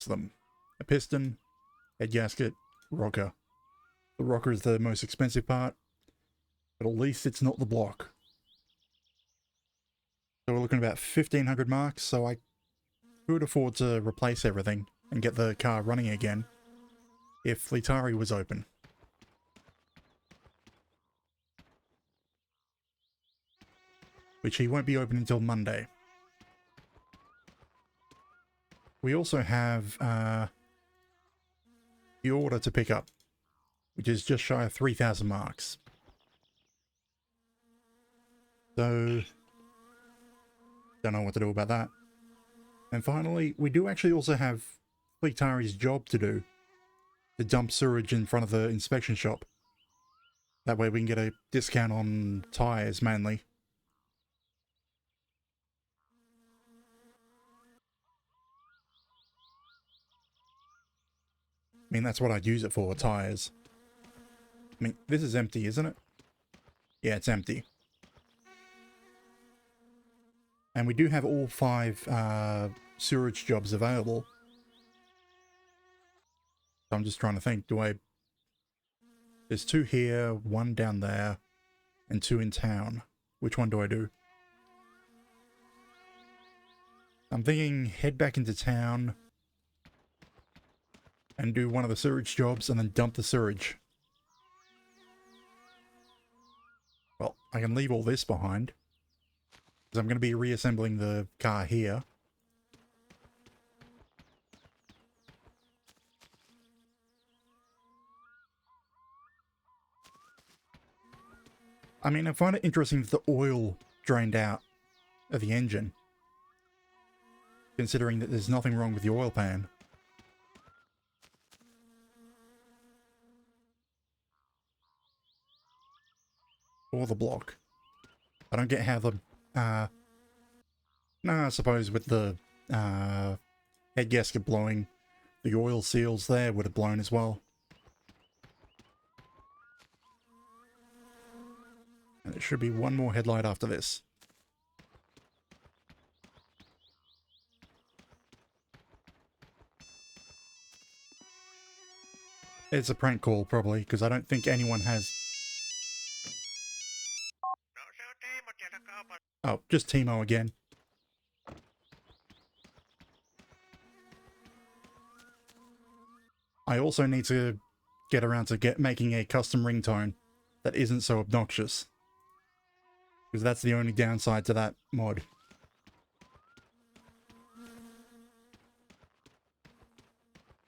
them. A piston, head gasket, rocker. The rocker is the most expensive part, but at least it's not the block. So we're looking at about 1,500 marks, so I could afford to replace everything and get the car running again if Litari was open. Which he won't be open until Monday. We also have the order to pick up, which is just shy of 3,000 marks. So, don't know what to do about that. And finally, we do actually also have Litari's job to do, to dump sewage in front of the inspection shop. That way we can get a discount on tyres mainly. I mean, that's what I'd use it for, tyres. I mean, this is empty, isn't it? Yeah, it's empty. And we do have all 5 sewerage jobs available. So I'm just trying to think, there's 2 here, 1 down there, and 2 in town. Which one do I do? I'm thinking head back into town and do one of the sewage jobs and then dump the sewage. Well, I can leave all this behind, because I'm going to be reassembling the car here. I mean, I find it interesting that the oil drained out of the engine, considering that there's nothing wrong with the oil pan. Or the block. I don't get how the, no, I suppose with the, head gasket blowing, the oil seals there would have blown as well. And there should be one more headlight after this. It's a prank call, probably, because I don't think anyone has... Oh, just Timo again. I also need to get around to making a custom ringtone that isn't so obnoxious. Because that's the only downside to that mod.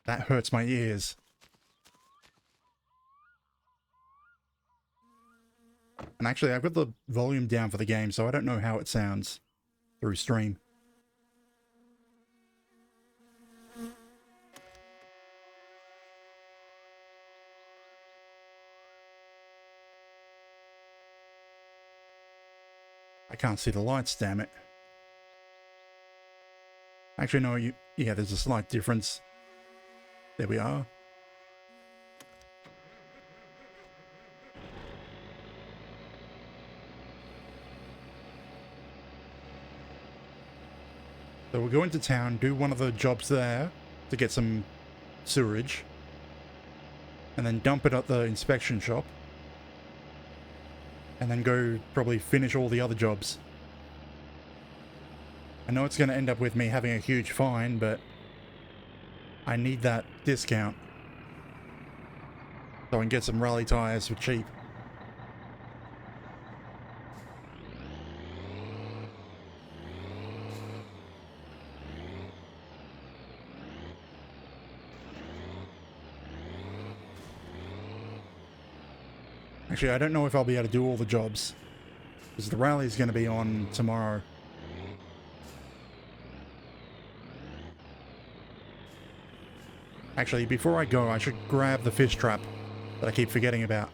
That hurts my ears. And actually, I've got the volume down for the game, so I don't know how it sounds through stream. I can't see the lights, damn it. Actually, no, yeah, there's a slight difference. There we are. So we'll go into town, do one of the jobs there to get some sewerage, and then dump it at the inspection shop, and then go probably finish all the other jobs. I know it's going to end up with me having a huge fine, but I need that discount so I can get some rally tyres for cheap. Actually, I don't know if I'll be able to do all the jobs, because the rally is going to be on tomorrow. Actually, before I go, I should grab the fish trap that I keep forgetting about.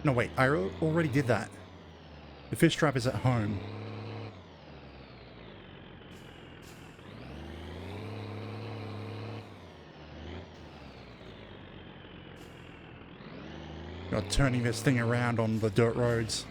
No, wait, I already did that. The fish trap is at home. Got turning this thing around on the dirt roads.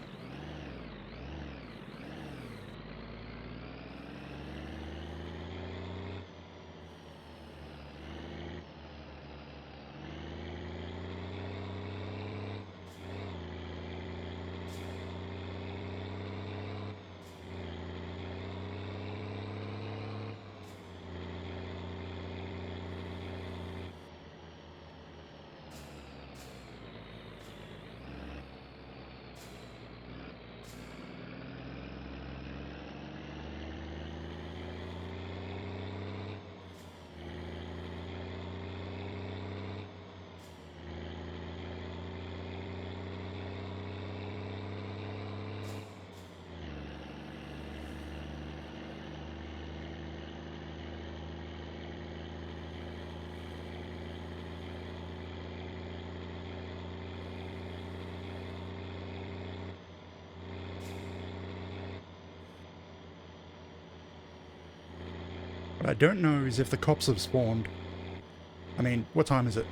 What I don't know is if the cops have spawned. I mean, what time is it?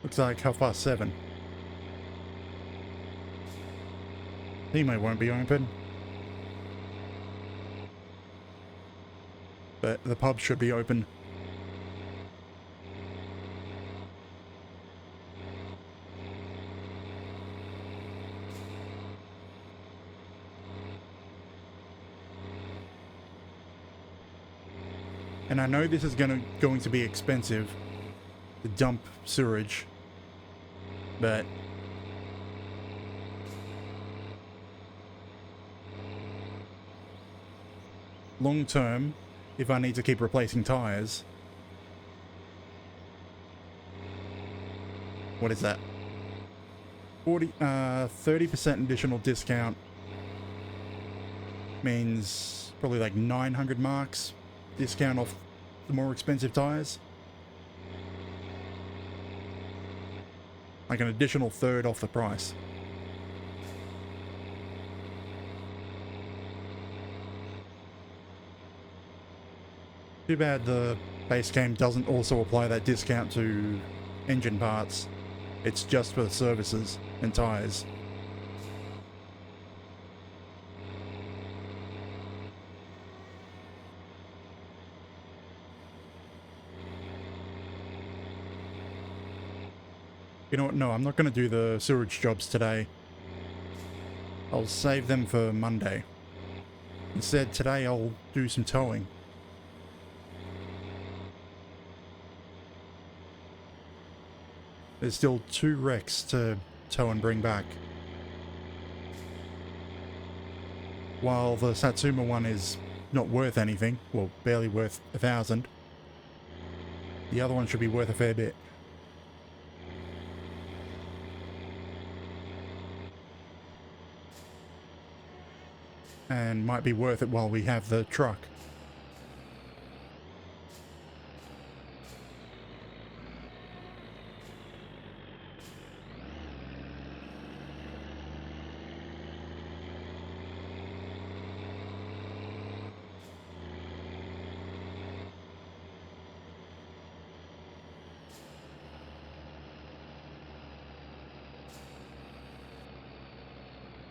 Looks like 7:30. Email won't be open. But the pub should be open. And I know this is going to be expensive to dump sewage, but long term, if I need to keep replacing tires, what is that? 30% additional discount means probably like 900 marks discount off the more expensive tires. Like an additional third off the price. Too bad the base game doesn't also apply that discount to engine parts. It's just for services and tires. You know what? No, I'm not going to do the sewage jobs today. I'll save them for Monday. Instead, today I'll do some towing. There's still 2 wrecks to tow and bring back. While the Satsuma one is not worth anything, well, barely worth 1,000, the other one should be worth a fair bit. And might be worth it while we have the truck.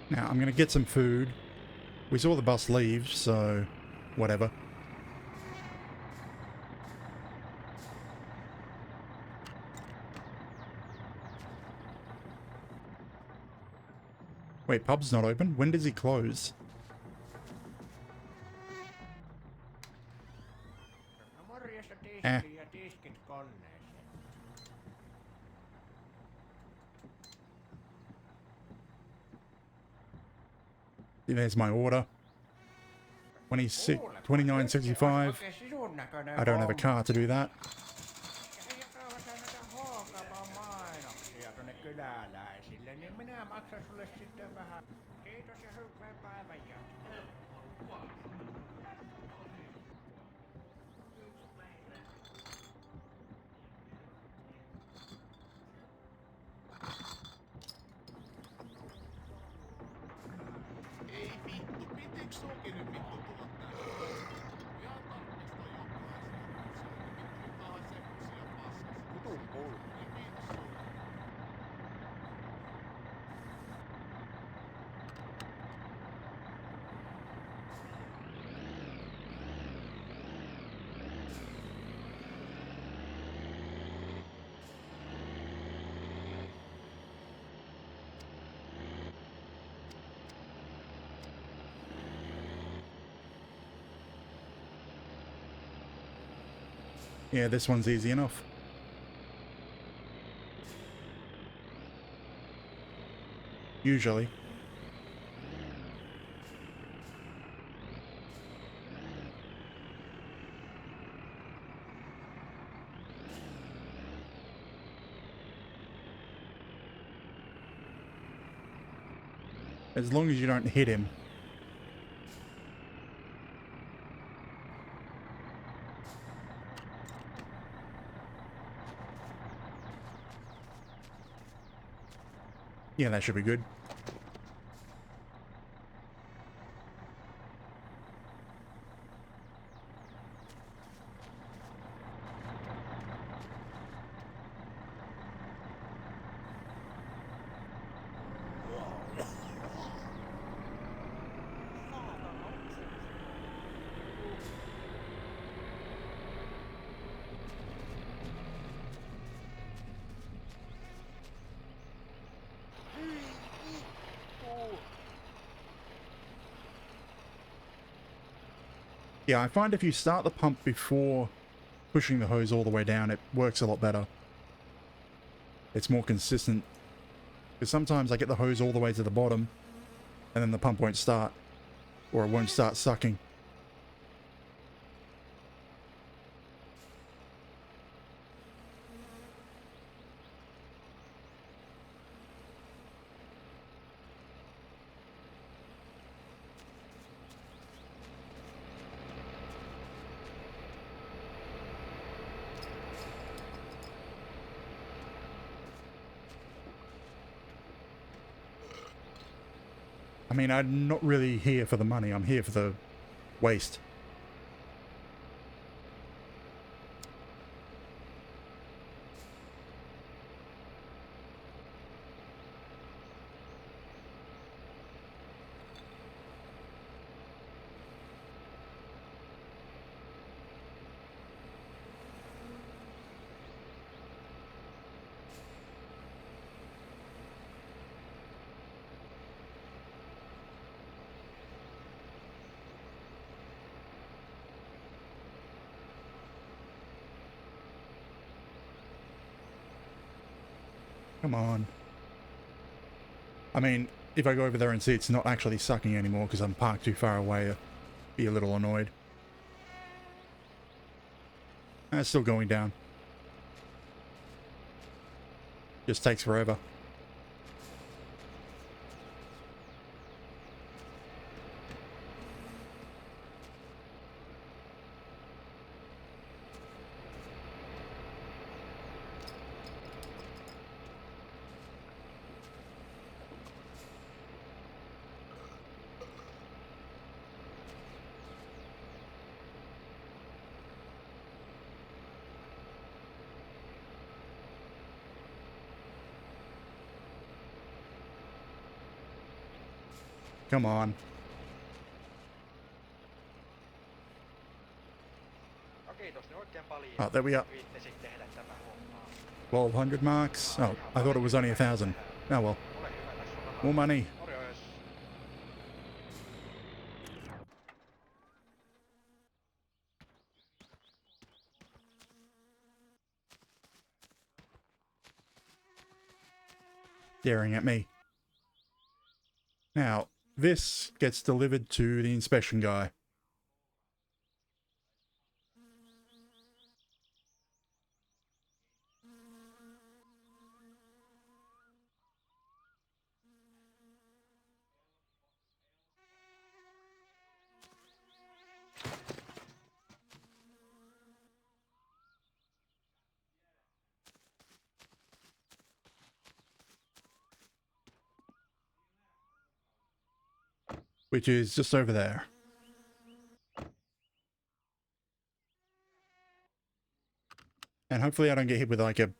Now, I'm going to get some food. We saw the bus leave, so whatever. Wait, pub's not open? When does he close? Eh. There's my order. 29.65. I don't have a car to do that. Yeah, this one's easy enough. Usually. As long as you don't hit him. Yeah, that should be good. Yeah, I find if you start the pump before pushing the hose all the way down, it works a lot better. It's more consistent. Because sometimes I get the hose all the way to the bottom, and then the pump won't start. Or it won't start sucking. I mean, I'm not really here for the money. I'm here for the waste. Come on. I mean, if I go over there and see it's not actually sucking anymore because I'm parked too far away, I'd be a little annoyed. It's still going down. Just takes forever. Come on. Oh, there we are. 1,200 marks. Oh, I thought it was only 1,000. Oh well. More money. Staring at me. Now, this gets delivered to the inspection guy. Which is just over there. And hopefully I don't get hit with like a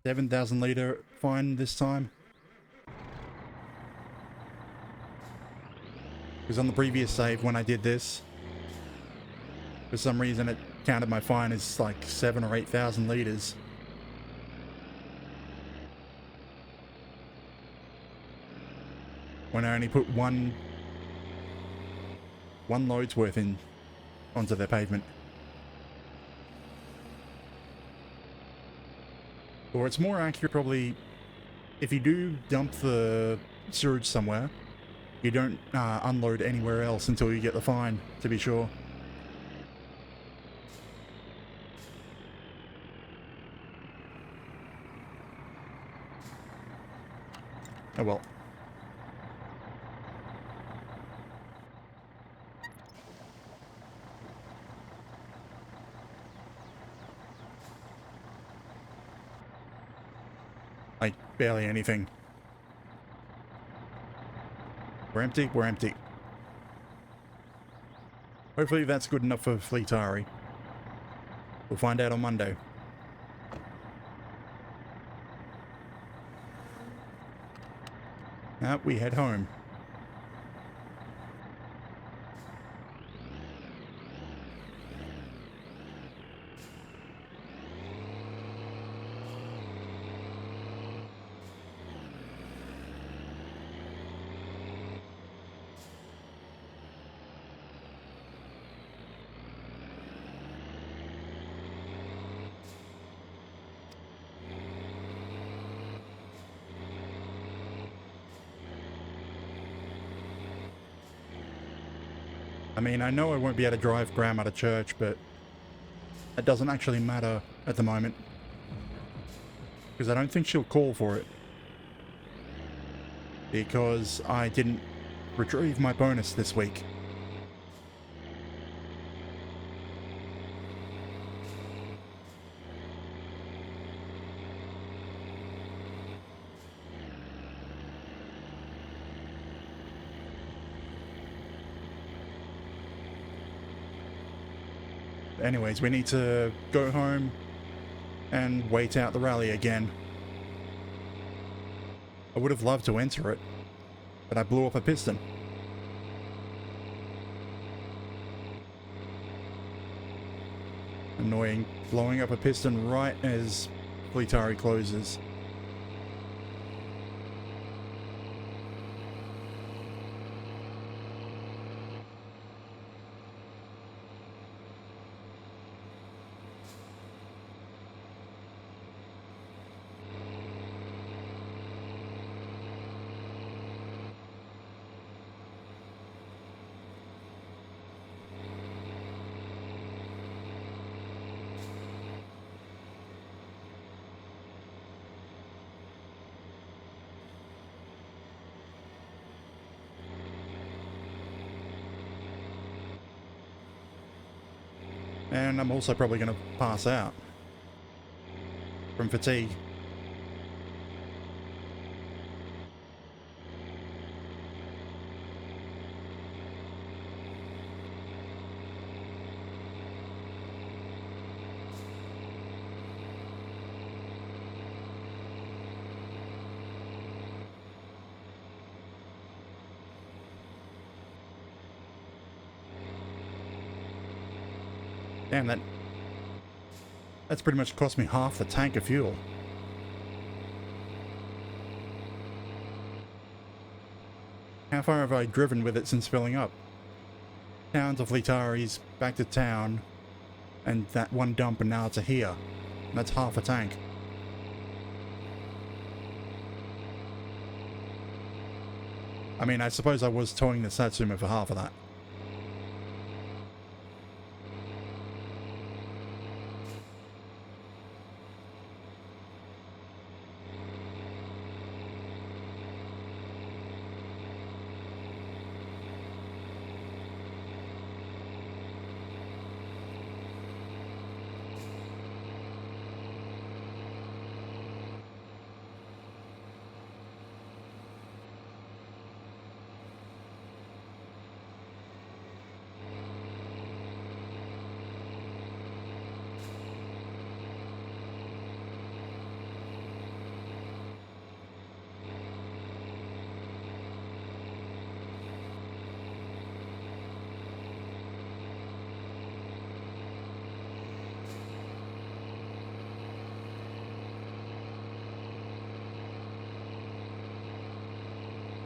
7,000 litre fine this time. Because on the previous save when I did this, for some reason it counted my fine as like 7,000 or 8,000 litres. When I only put one load's worth in onto their pavement. Or it's more accurate probably, if you do dump the sewage somewhere, you don't unload anywhere else until you get the fine, to be sure. Oh well. Like, barely anything. We're empty, we're empty. Hopefully that's good enough for Fleetari. We'll find out on Monday. Now we head home. I mean, I know I won't be able to drive Grandma to church, but it doesn't actually matter at the moment. Because I don't think she'll call for it. Because I didn't retrieve my bonus this week. Anyways, we need to go home and wait out the rally again. I would have loved to enter it, but I blew up a piston. Annoying. Blowing up a piston right as Fleetari closes. And I'm also probably going to pass out from fatigue. Damn, that's pretty much cost me half the tank of fuel. How far have I driven with it since filling up? Town to Fleetari's, back to town, and that one dump, and now to here. That's half a tank. I mean, I suppose I was towing the Satsuma for half of that.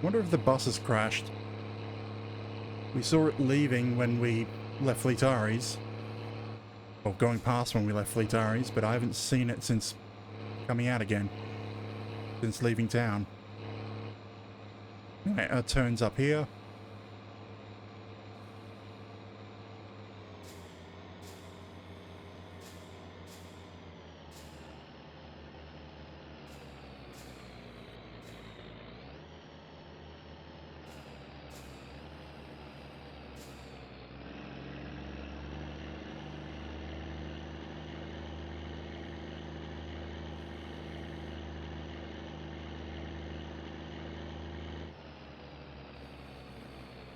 Wonder if the bus has crashed. We saw it leaving when we left Fleetari's. Or going past when we left Fleetari's, but I haven't seen it since coming out again. Since leaving town. Anyway, it turns up here.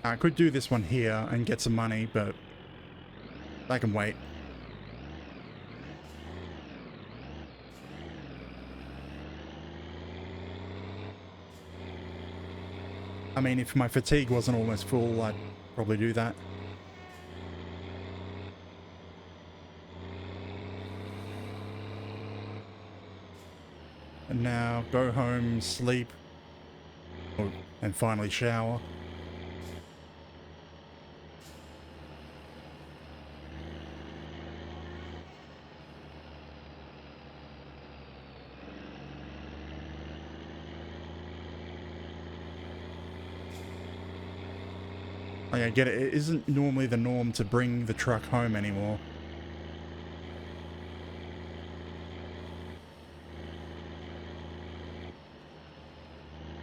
I could do this one here and get some money, but I can wait. I mean, if my fatigue wasn't almost full, I'd probably do that. And now go home, sleep, and finally shower. Like, I get it. It isn't normally the norm to bring the truck home anymore.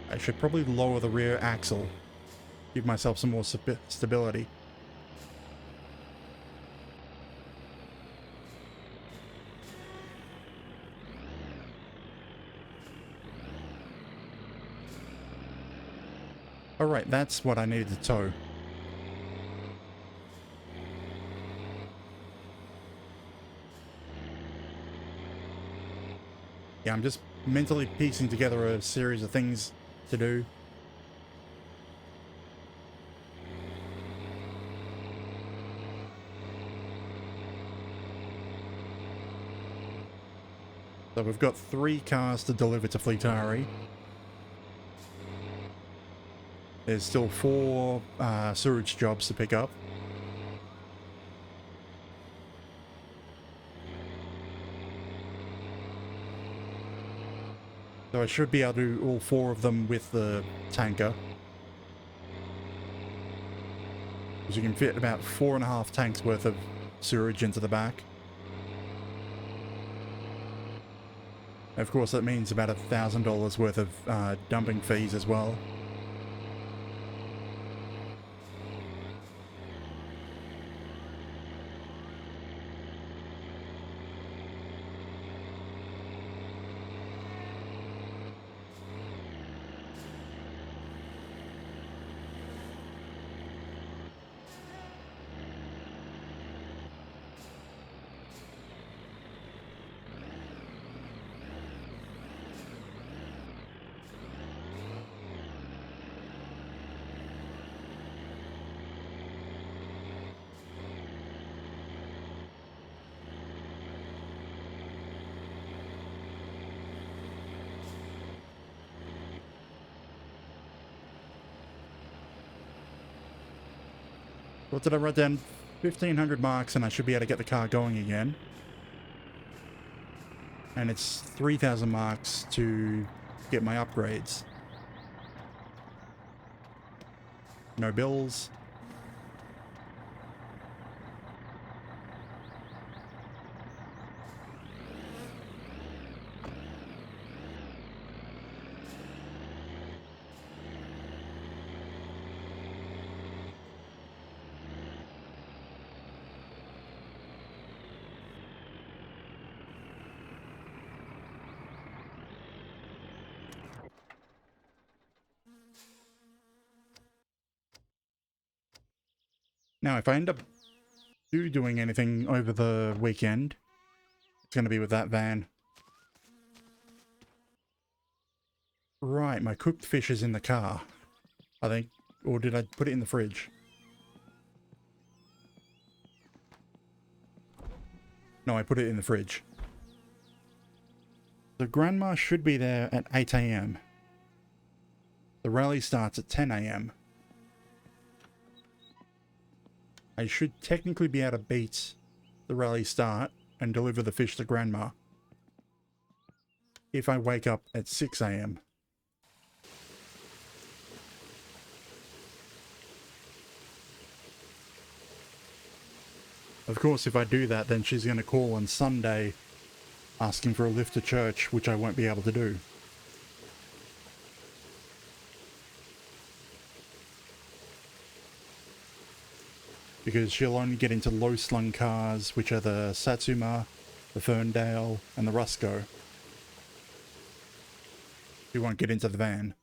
I should probably lower the rear axle. Give myself some more stability. Alright, that's what I needed to tow. Yeah, I'm just mentally piecing together a series of things to do. So we've got 3 cars to deliver to Fleetari. There's still 4 sewage jobs to pick up. So I should be able to do all 4 of them with the tanker. Because you can fit about 4.5 tanks worth of sewage into the back. Of course, that means about $1,000 worth of dumping fees as well. What did I write down? 1,500 marks and I should be able to get the car going again. And it's 3,000 marks to get my upgrades. No bills. Now, if I end up doing anything over the weekend, it's going to be with that van. Right, my cooked fish is in the car, I think. Or did I put it in the fridge? No, I put it in the fridge. The grandma should be there at 8 AM. The rally starts at 10 AM. I should technically be able to beat the rally start and deliver the fish to grandma if I wake up at 6 AM. Of course, if I do that, then she's going to call on Sunday asking for a lift to church, which I won't be able to do. Because she'll only get into low-slung cars, which are the Satsuma, the Ferndale, and the Rusco. She won't get into the van.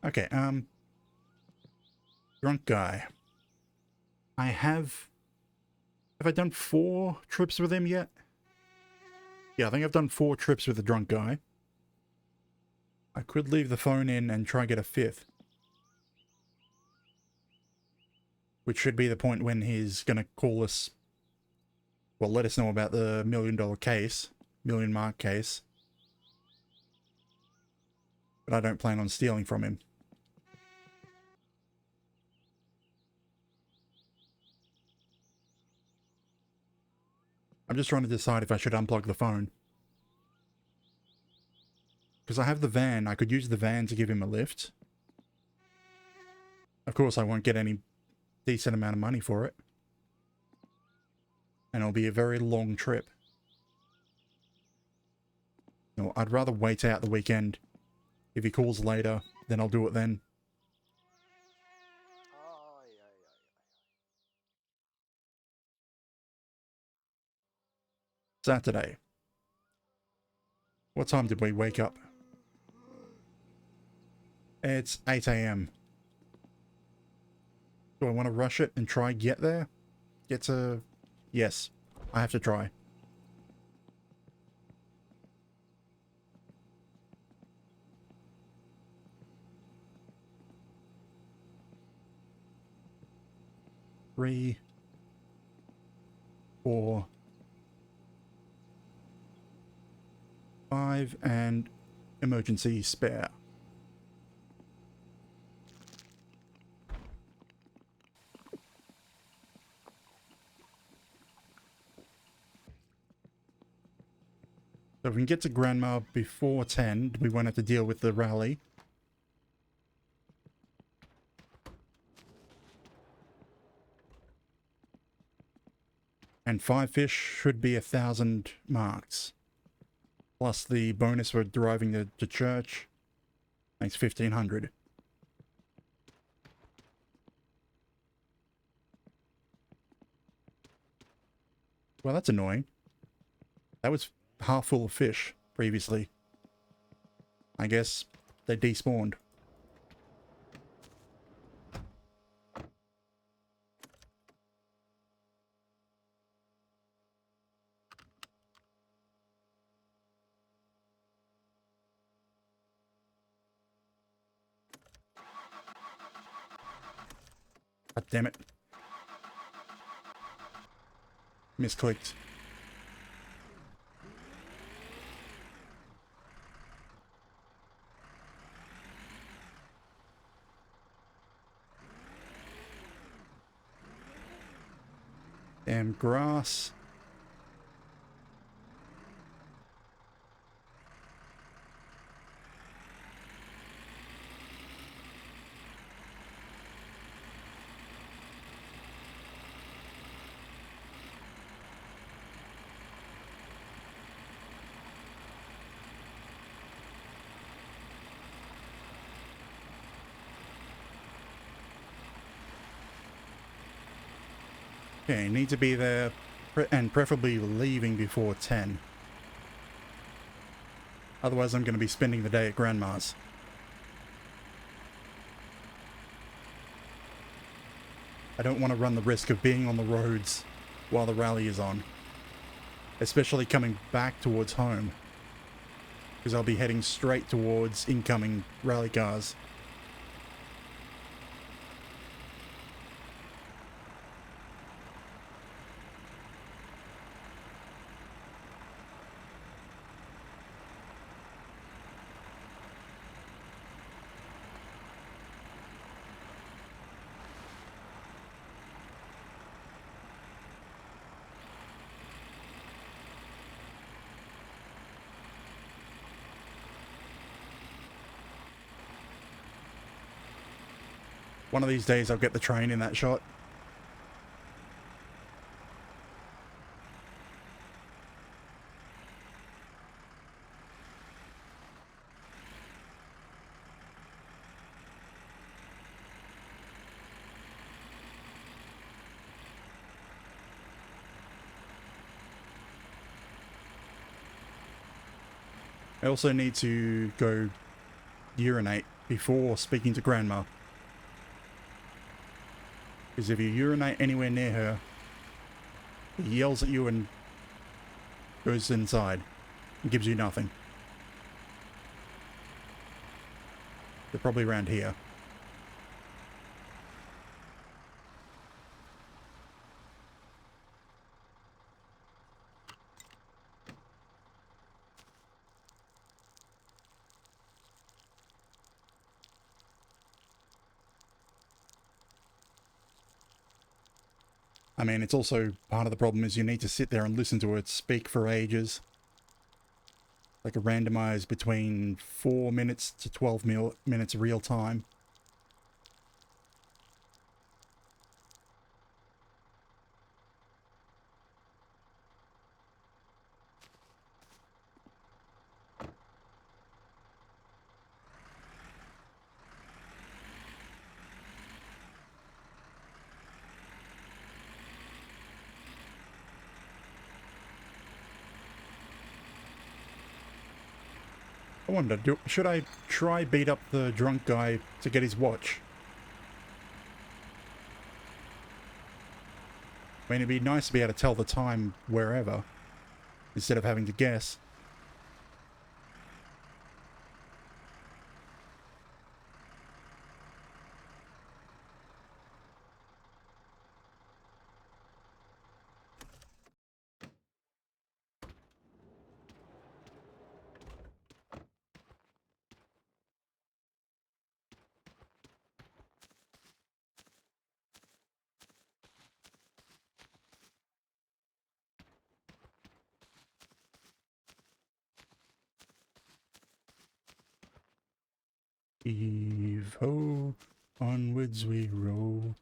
Okay, drunk guy. Have I done 4 trips with him yet? Yeah, I think I've done 4 trips with the drunk guy. I could leave the phone in and try and get a 5th. Which should be the point when he's going to call us. Well, let us know about the $1 million case. Million mark case. But I don't plan on stealing from him. I'm just trying to decide if I should unplug the phone. because I have the van. I could use the van to give him a lift. Of course, I won't get any decent amount of money for it. And it'll be a very long trip. No, I'd rather wait out the weekend. If he calls later, then I'll do it then. Saturday. What time did we wake up? It's 8 AM. Do I want to rush it and try get there? Get to... Yes, I have to try. Three, 4, 5, and emergency spare. So if we can get to Grandma before 10, we won't have to deal with the rally. And 5 fish should be 1,000 marks. Plus the bonus for driving to church makes 1,500. Well, that's annoying. That was half full of fish previously. I guess they despawned. God damn it. Misclicked. Damn grass. Okay, need to be there and preferably leaving before 10. Otherwise I'm going to be spending the day at Grandma's. I don't want to run the risk of being on the roads while the rally is on. Especially coming back towards home. Because I'll be heading straight towards incoming rally cars. One of these days I'll get the train in that shot. I also need to go urinate before speaking to Grandma. Because if you urinate anywhere near her, he yells at you and goes inside and gives you nothing. They're probably around here. I mean, it's also part of the problem is you need to sit there and listen to it speak for ages. like a randomized between 4 minutes to 12 minutes real time. I wonder, should I try beat up the drunk guy to get his watch? I mean, it'd be nice to be able to tell the time wherever, instead of having to guess. Heave ho, onwards we roll.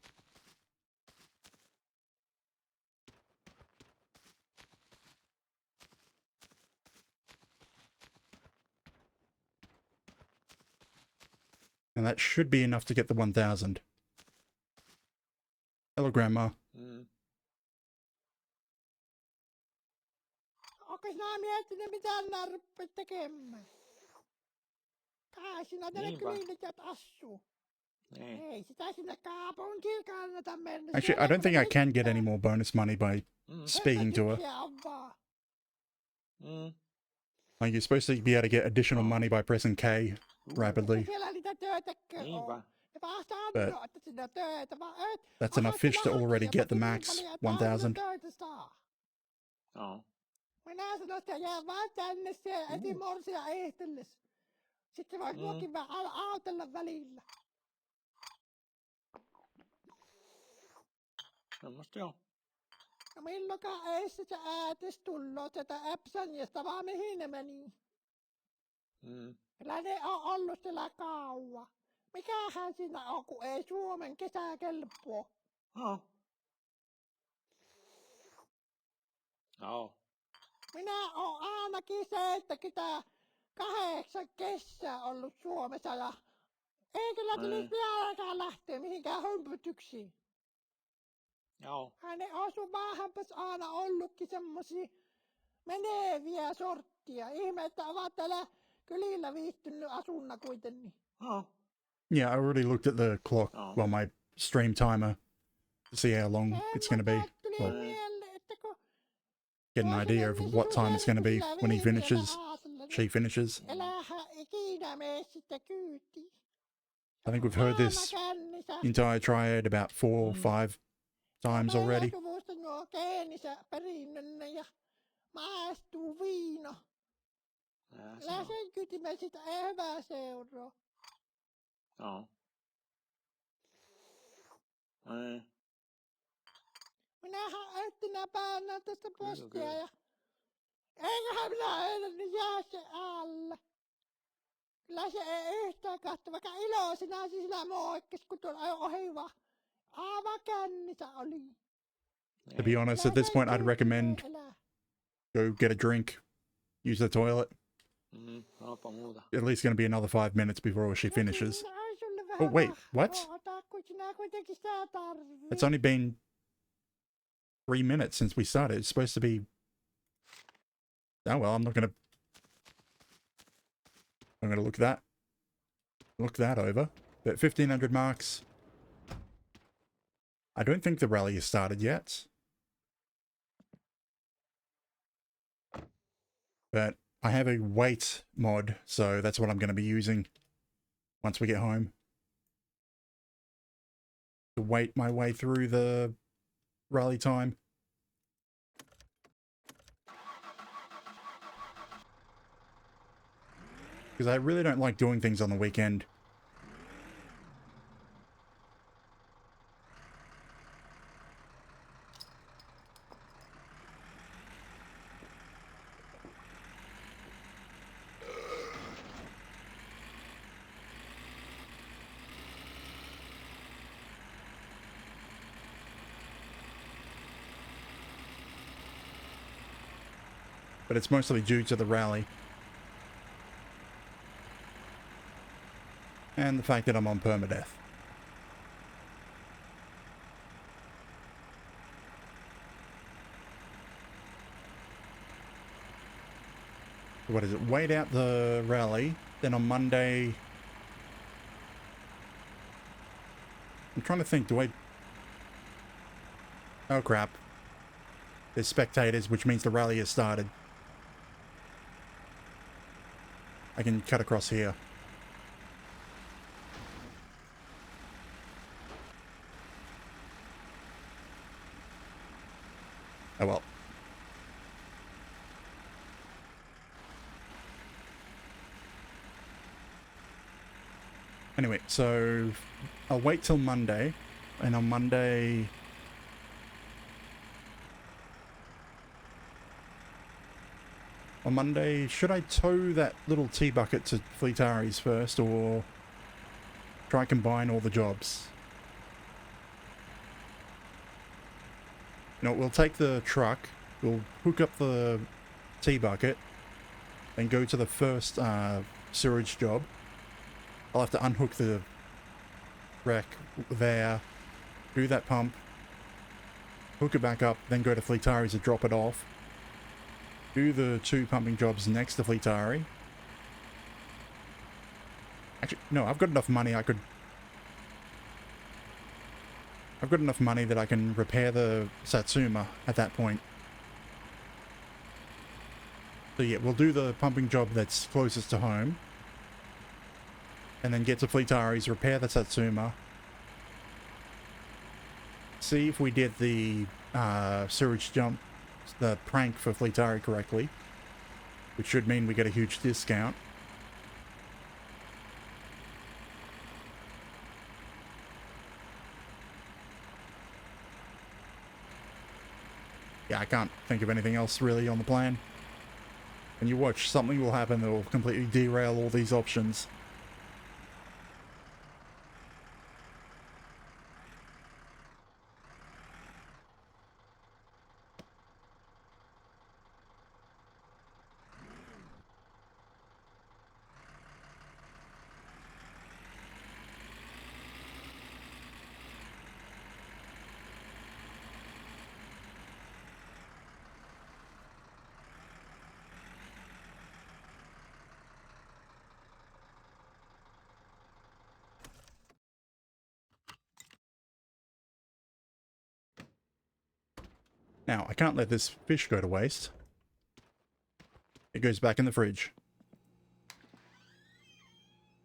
And that should be enough to get the 1,000. Hello, Grandma. Onko sinä miettinyt mitään nää ruppeet tekemään? Kai sinä tänne kylille assuu. Ei sitä sinne kaupunkiin kannata mennä. Actually, I don't think I can get any more bonus money by speaking to her. Like, you're supposed to be able to get additional money by pressing K rapidly. But that's enough fish to already get the max 1,000. Minä sanoin, että jää vaan tänne se etin morsia ehtellessä. Sitten voit muokin vaan autella välillä. Semmosta joo. No milloinkaan ei se äätis tullut sieltä Epsonista, vaan mihin ne meni? Kyllä ne on ollut siellä kauan. Mikähän siinä on, kun ei Suomen kesä kelpoo? Minä oon ainakin 78 kesää ollut Suomessa ja ei kyllä tulisi vieläkään lähteä mihinkään hömpötyksiin. Hänen asumaahanpas aina ollutkin semmosia meneviä sorttia. Ihme, että ovat täällä kylillä viihtynyt asunna kuitenkin. Yeah, I already looked at the clock, well, my stream timer, to see how long it's going to be. Well, get an idea of what time it's going to be when he finishes, she finishes. I think we've heard this entire triad about 4 or 5 times already. Minähän ettinä päänä tästä postia ja eiköhän minä eilen jää se alle. Kyllä se ei yhtään katso, vaikka iloisena sillä moikkis, kun tuolla ohi vaan aivan kännissä oli. To be honest, at this point, I'd recommend go get a drink, use the toilet. At least going to be another 5 minutes before she finishes. Oh, wait, what? It's only been 3 minutes since we started. It's supposed to be... Oh, well, I'm going to look that over. But 1,500 marks. I don't think the rally has started yet. But I have a wait mod, so that's what I'm going to be using once we get home. To wait my way through the rally time. Because I really don't like doing things on the weekend. but it's mostly due to the rally. And the fact that I'm on permadeath. What is it? Wait out the rally. Then on Monday... I'm trying to think, do I... Oh crap. There's spectators, which means the rally has started. I can cut across here. Oh well. Anyway, so I'll wait till Monday, and on Monday... On Monday, should I tow that little tea bucket to Fleetaris first, or try and combine all the jobs? You know, we'll take the truck, we'll hook up the tea bucket, then go to the first sewage job. I'll have to unhook the wreck there, do that pump, hook it back up, then go to Fleetaris to drop it off. Do the 2 pumping jobs next to Fleetari. Actually, no, I've got enough money I've got enough money that I can repair the Satsuma at that point. So yeah, we'll do the pumping job that's closest to home. And then get to Fleetari's, repair the Satsuma. See if we did the sewage jump, the prank for Fleetari correctly, which should mean we get a huge discount. Yeah, I can't think of anything else really on the plan. And you watch, something will happen that will completely derail all these options. Now, I can't let this fish go to waste. It goes back in the fridge.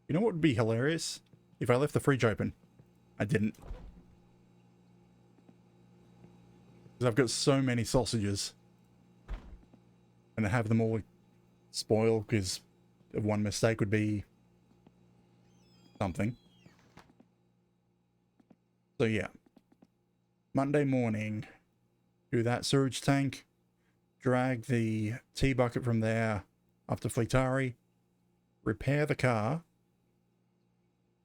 You know what would be hilarious? If I left the fridge open. I didn't. Because I've got so many sausages. And to have them all spoil because one mistake would be something. So yeah. Monday morning. Do that sewage tank. Drag the tea bucket from there up to Fleetari. Repair the car.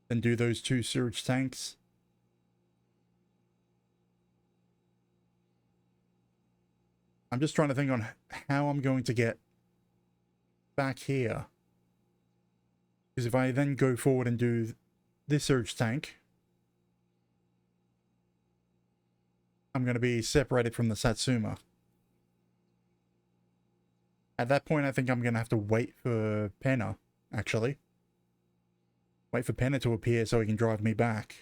Then do those 2 sewage tanks. I'm just trying to think on how I'm going to get back here. Because if I then go forward and do this sewage tank, I'm going to be separated from the Satsuma. At that point, I think I'm going to have to wait for Penna, actually. Wait for Penna to appear so he can drive me back.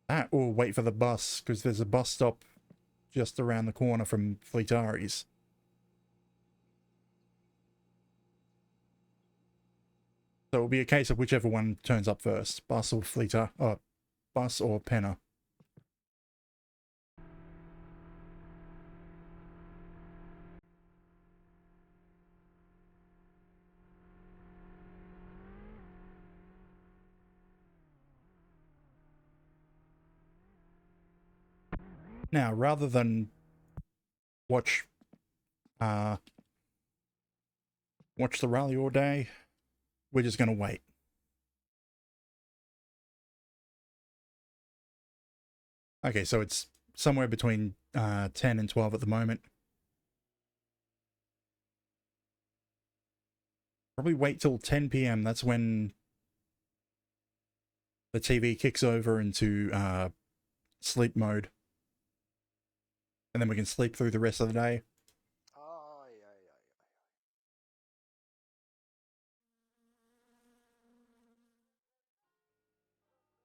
That, or wait for the bus, because there's a bus stop just around the corner from Fleetari's. So it'll be a case of whichever one turns up first, bus or bus or Penna. Now, rather than watch the rally all day, we're just going to wait. Okay, so it's somewhere between 10 and 12 at the moment. Probably wait till 10 p.m. That's when the TV kicks over into sleep mode. And then we can sleep through the rest of the day.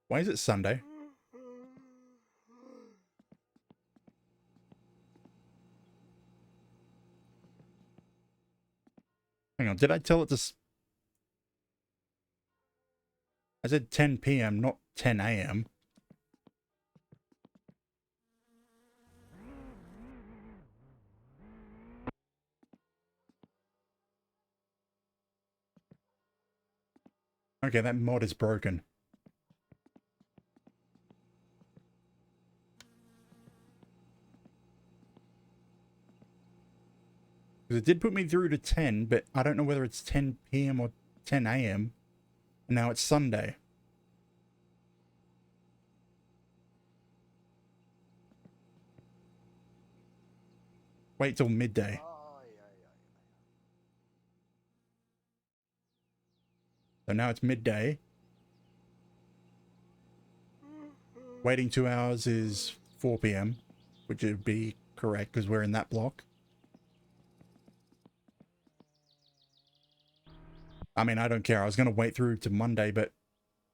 Why is it Sunday? Hang on, did I tell it to... I said 10 p.m., not 10 a.m. Okay, that mod is broken. Because it did put me through to 10, but I don't know whether it's 10 p.m. or 10 a.m. And now it's Sunday. Wait till midday. So now it's midday. Waiting 2 hours is 4 p.m., which would be correct because we're in that block. I mean, I don't care. I was going to wait through to Monday, but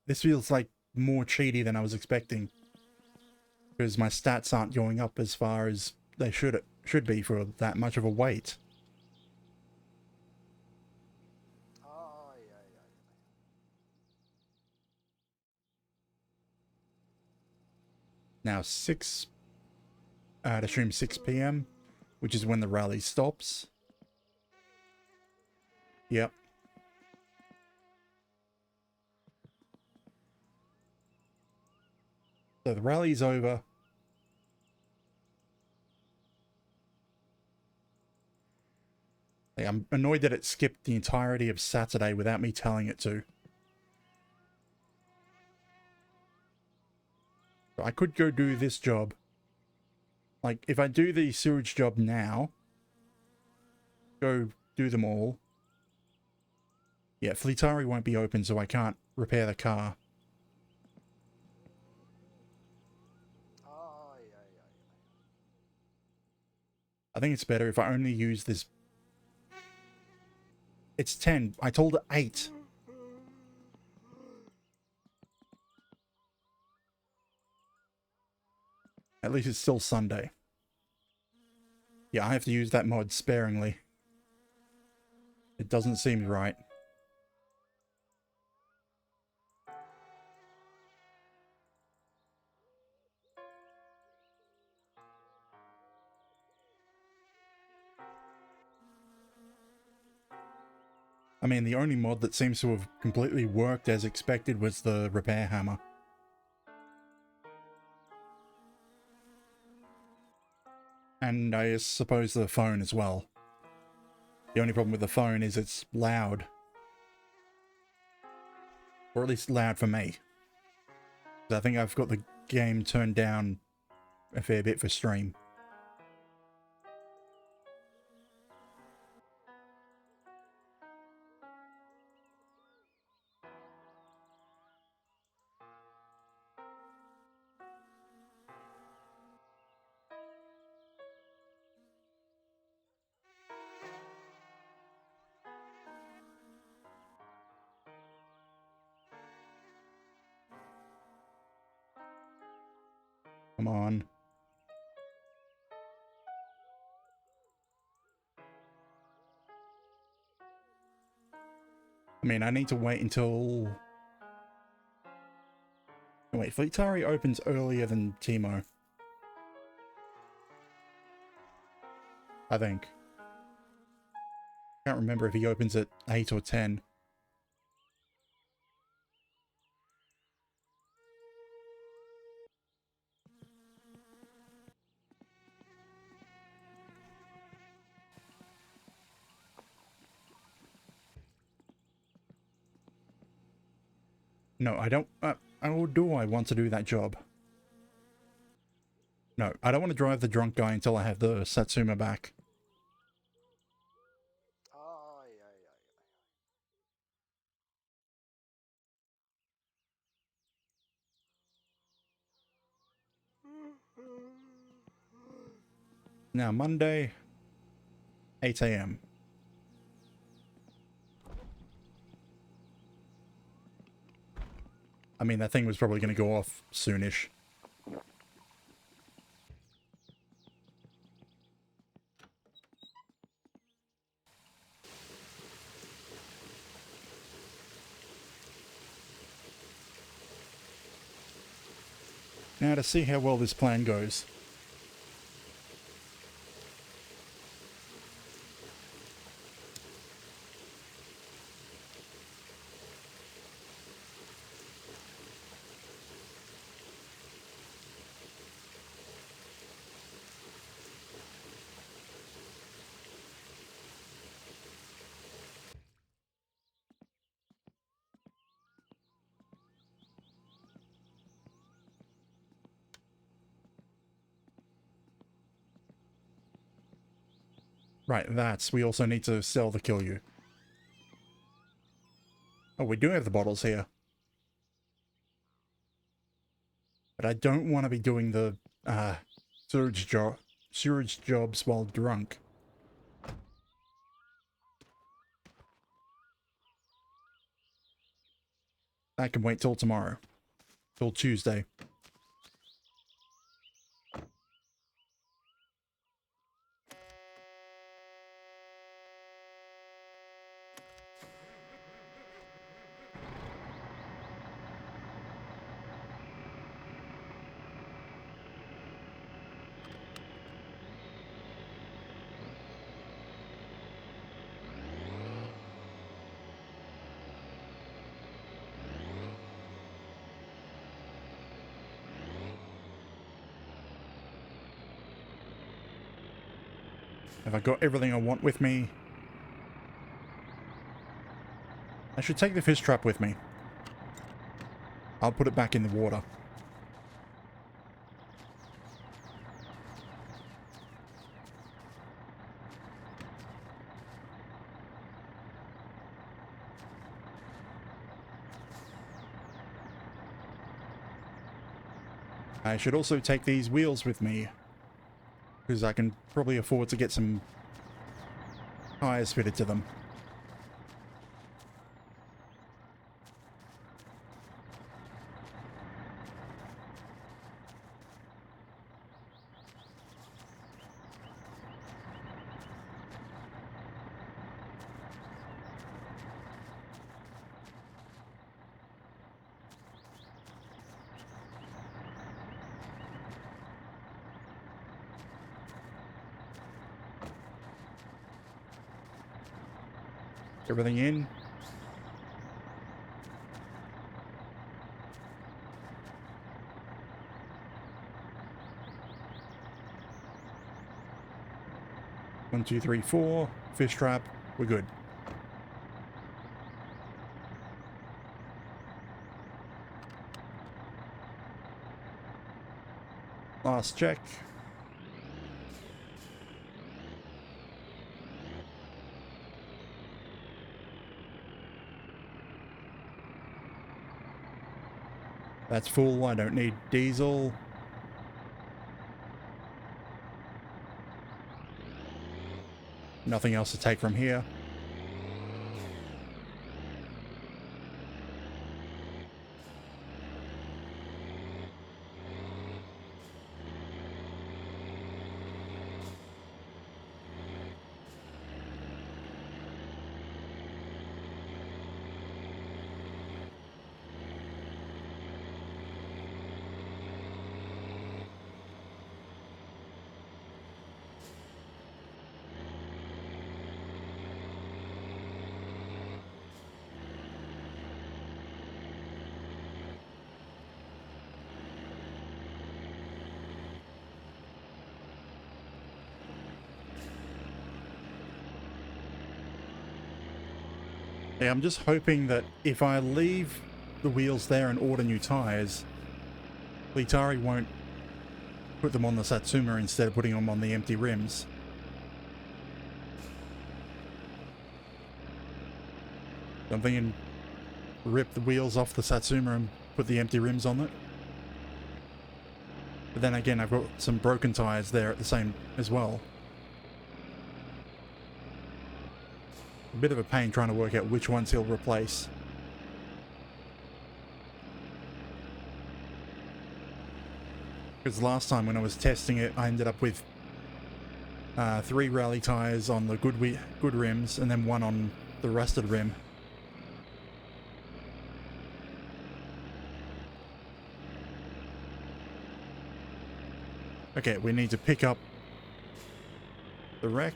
this feels like more cheaty than I was expecting. Because my stats aren't going up as far as they should be for that much of a wait. Now I'd assume 6 p.m., which is when the rally stops. Yep. So the rally's over. I'm annoyed that it skipped the entirety of Saturday without me telling it to. So I could go do this job. Like, if I do the sewage job now, go do them all. Yeah, Fleetari won't be open, so I can't repair the car. I think it's better if I only use this. It's 10. I told it 8. At least it's still Sunday. Yeah, I have to use that mod sparingly. It doesn't seem right. I mean, the only mod that seems to have completely worked as expected was the repair hammer. And I suppose the phone as well. The only problem with the phone is it's loud. Or at least loud for me. I think I've got the game turned down a fair bit for stream. Come on. I mean, I need to wait until... Wait, Fleetari opens earlier than Timo. I think. Can't remember if he opens at 8 or 10. No, I don't... or do I want to do that job? No, I don't want to drive the drunk guy until I have the Satsuma back. Ai, ai, ai. Now, Monday, 8 a.m. I mean, that thing was probably going to go off soonish. Now, to see how well this plan goes. Right, we also need to sell the kill you. Oh, we do have the bottles here. But I don't want to be doing the, sewage jobs while drunk. That can wait till tomorrow. Till Tuesday. Have I got everything I want with me? I should take the fish trap with me. I'll put it back in the water. I should also take these wheels with me, because I can probably afford to get some tires fitted to them. Everything in. One, two, three, four. Fish trap. We're good. Last check. That's full. I don't need diesel. Nothing else to take from here. Yeah, I'm just hoping that if I leave the wheels there and order new tires, Litari won't put them on the Satsuma instead of putting them on the empty rims. I'm thinking rip the wheels off the Satsuma and put the empty rims on it. But then again, I've got some broken tires there at the same as well. A bit of a pain trying to work out which ones he'll replace. Because last time when I was testing it, I ended up with 3 rally tires on the good rims and then 1 on the rusted rim. Okay, we need to pick up the wreck.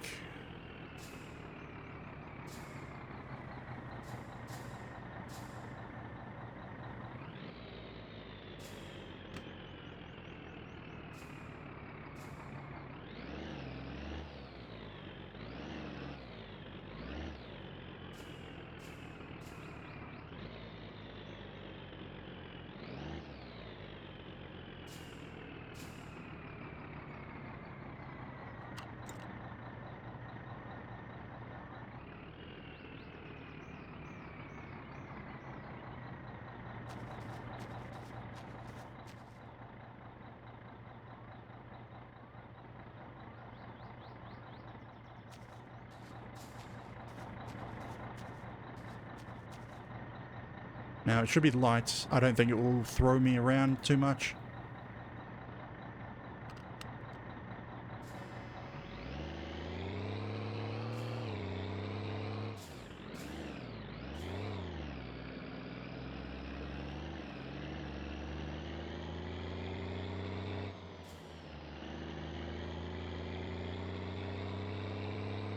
Now, it should be light. I don't think it will throw me around too much.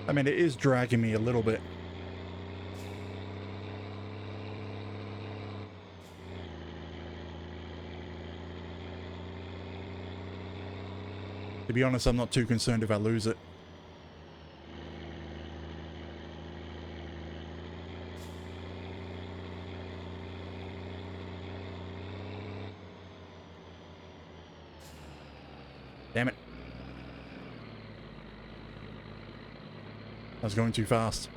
I mean, it is dragging me a little bit. To be honest, I'm not too concerned if I lose it. Damn it. I was going too fast.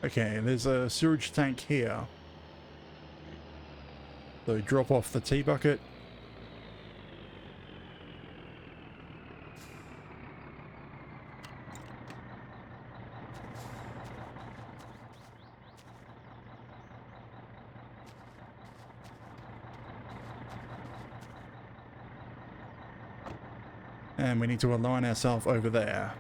Okay, there's a sewage tank here. So drop off the tea bucket. And we need to align ourselves over there.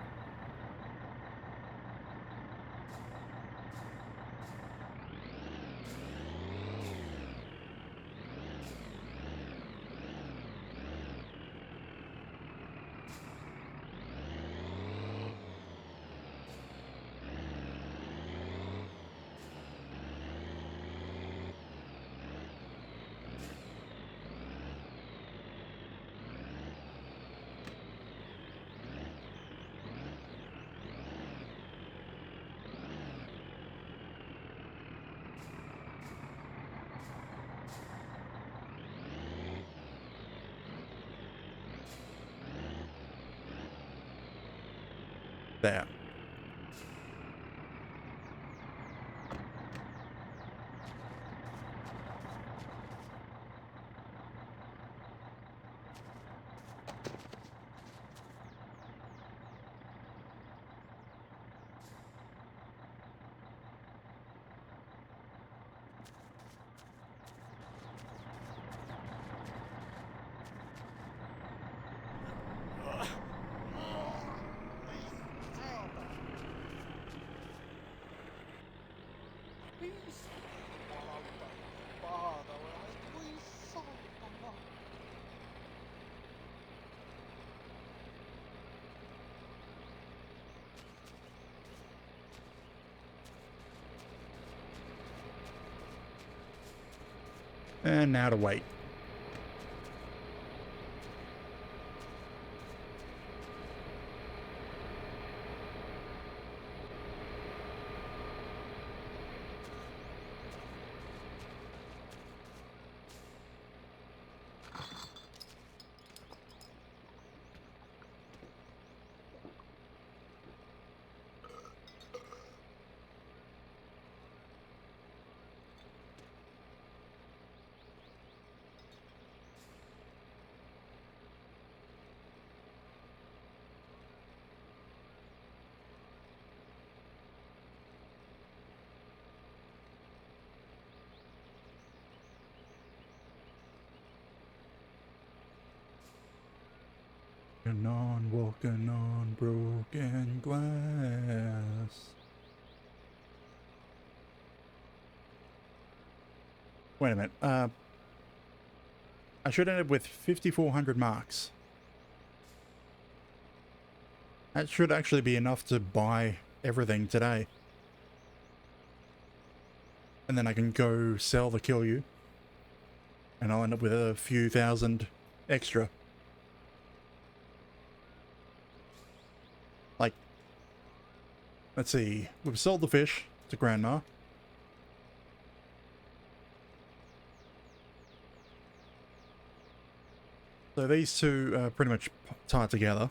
There. And now to wait. Walking on broken glass. Wait a minute. I should end up with 5,400 marks. That should actually be enough to buy everything today. And then I can go sell the kill you. And I'll end up with a few thousand extra. Like, let's see. We've sold the fish to Grandma. So these two are pretty much tied together.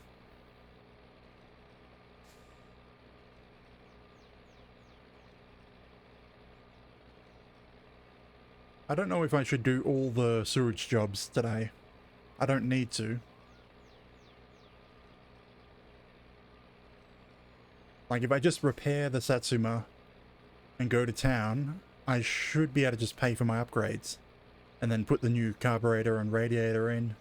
I don't know if I should do all the sewage jobs today. I don't need to. Like, if I just repair the Satsuma and go to town, I should be able to just pay for my upgrades. And then put the new carburetor and radiator in.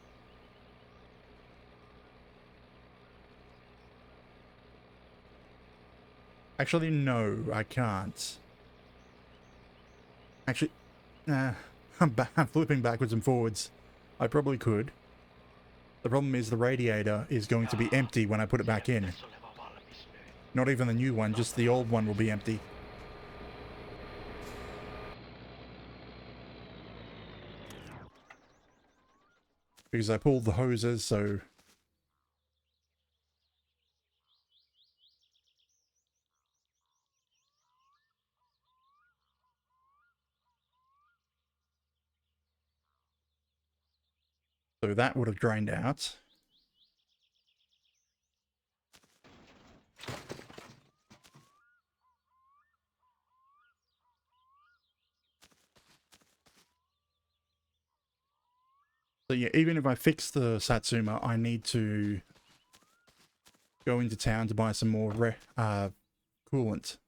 Actually, no, I can't. Actually, nah, I'm flipping backwards and forwards. I probably could. The problem is the radiator is going to be empty when I put it back in. Not even the new one, just the old one will be empty. Because I pulled the hoses, so... So that would have drained out. So yeah, even if I fix the Satsuma, I need to go into town to buy some more coolant.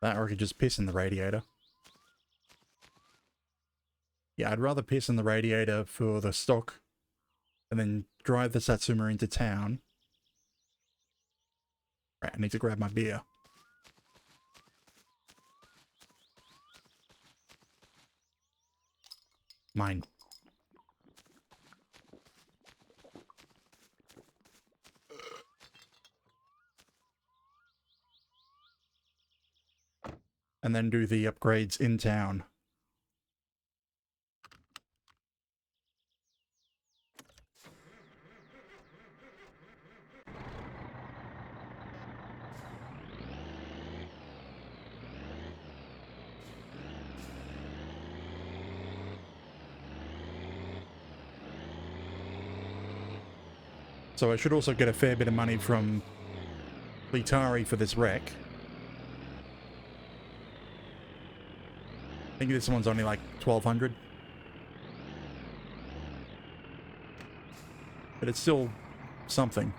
That, or I could just piss in the radiator. Yeah, I'd rather piss in the radiator for the stock and then drive the Satsuma into town. Right, I need to grab my beer. Mine. And then do the upgrades in town. So I should also get a fair bit of money from Litari for this wreck. I think this one's only like 1,200. But it's still something.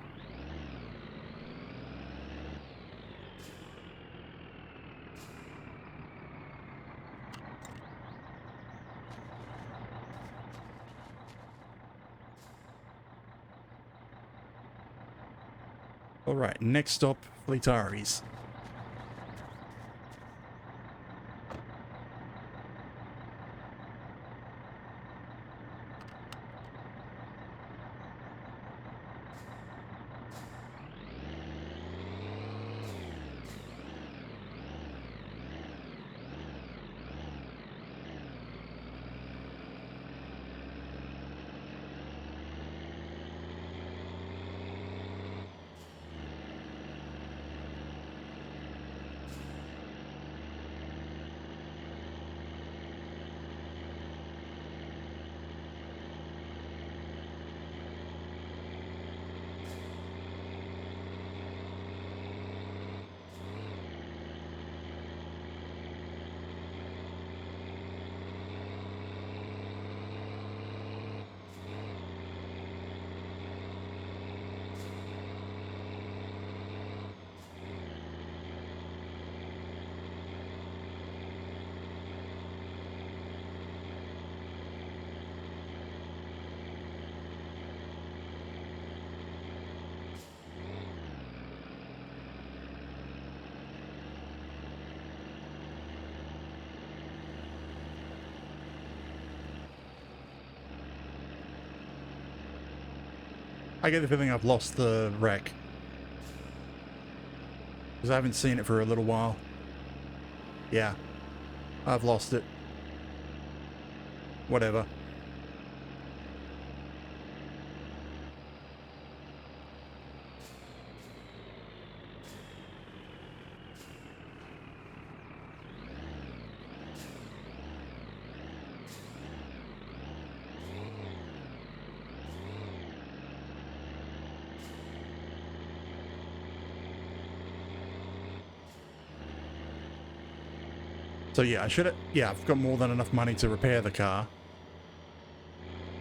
Alright, next stop, Litari's. I get the feeling I've lost the wreck. Because I haven't seen it for a little while. Yeah. I've lost it. Whatever. So yeah, I've got more than enough money to repair the car.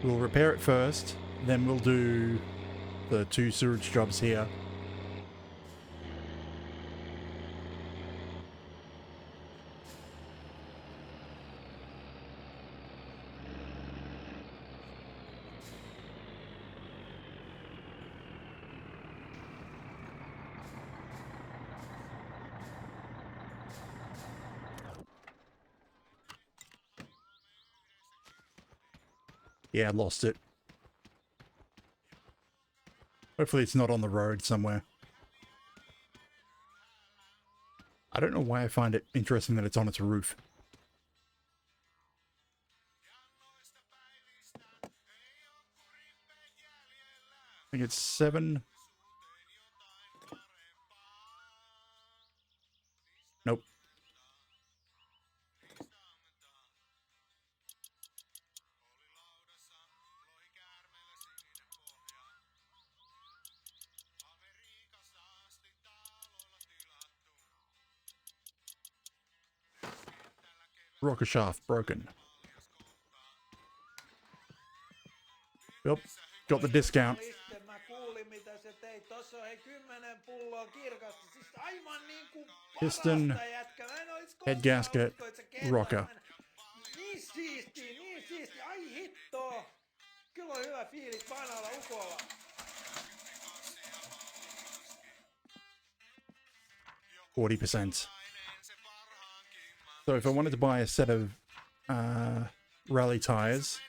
We'll repair it first, then we'll do the 2 sewage jobs here. Yeah, I lost it. Hopefully it's not on the road somewhere. I don't know why I find it interesting that it's on its roof. I think it's 7. Nope. Rocker shaft broken. Yep. Got the discount. Sitten mä kuulin mitä se teit. Tossa on hei 10 pulloa kirkasta. Siis aivan niinku Piston, parasta jätkä. Mä en ois head koskaan gasket, usko, että sä kertaat rocker. mennä. Niin siisti, niin siisti. Ai hitto. Kyllä on hyvä fiilis vanhalla ukolla. 40%. So if I wanted to buy a set of rally tires,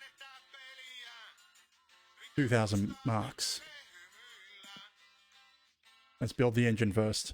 2,000 marks. Let's build the engine first.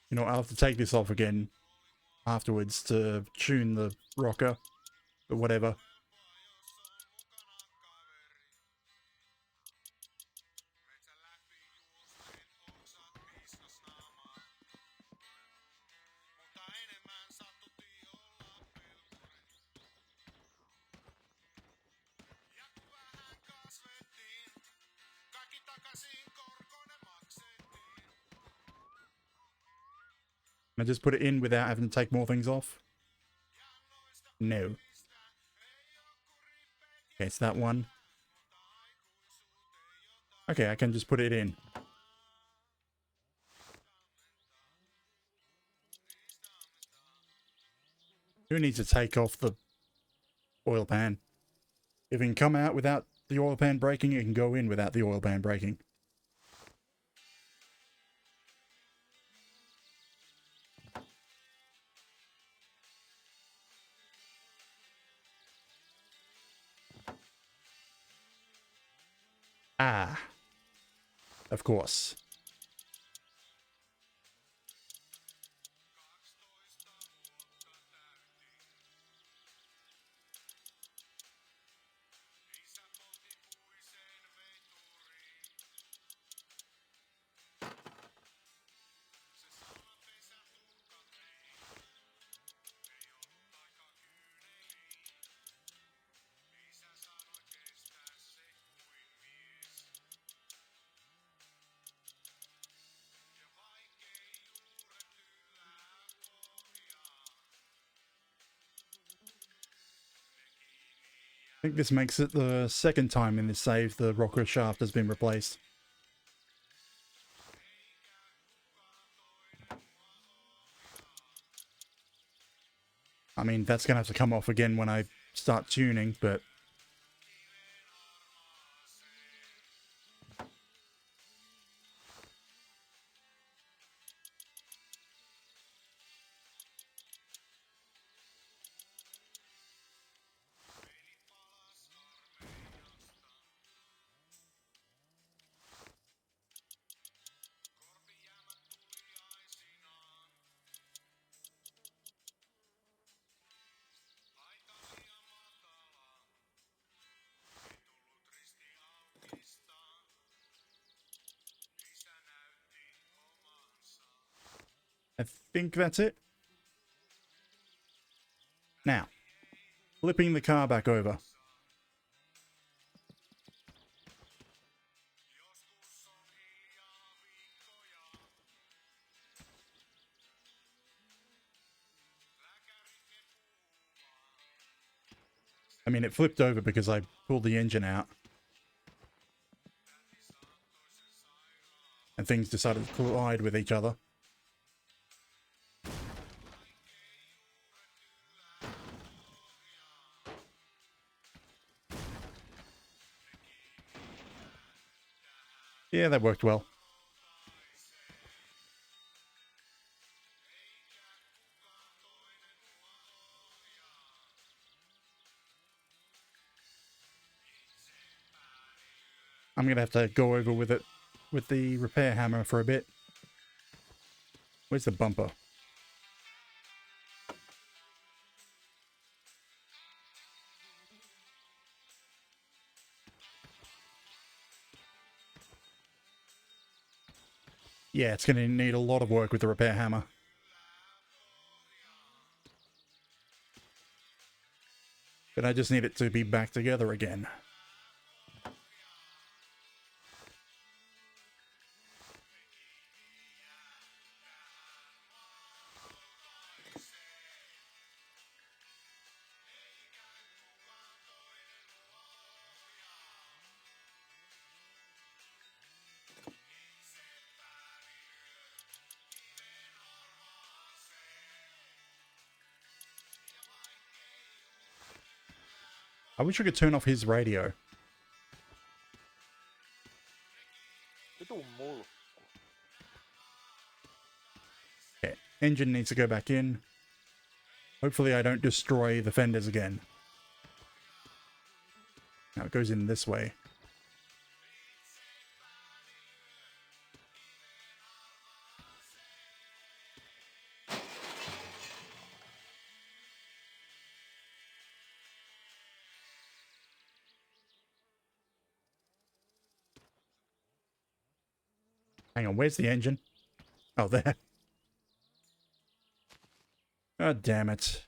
You know, I'll have to take this off again afterwards to tune the rocker, but whatever. Can I just put it in without having to take more things off? No. Okay, it's that one. Okay, I can just put it in. Who needs to take off the oil pan? If it can come out without the oil pan breaking, it can go in without the oil pan breaking. Ah. Of course. I think this makes it the second time in this save the rocker shaft has been replaced. I mean, that's going to have to come off again when I start tuning, but... I think that's it. Now, flipping the car back over. I mean, it flipped over because I pulled the engine out. And things decided to collide with each other. Yeah, that worked well. I'm going to have to go over with it with the repair hammer for a bit. Where's the bumper? Yeah, it's going to need a lot of work with the repair hammer. But I just need it to be back together again. I wish I could turn off his radio. Okay, engine needs to go back in. Hopefully I don't destroy the fenders again. Now it goes in this way. Hang on, where's the engine? Oh, there. God damn it.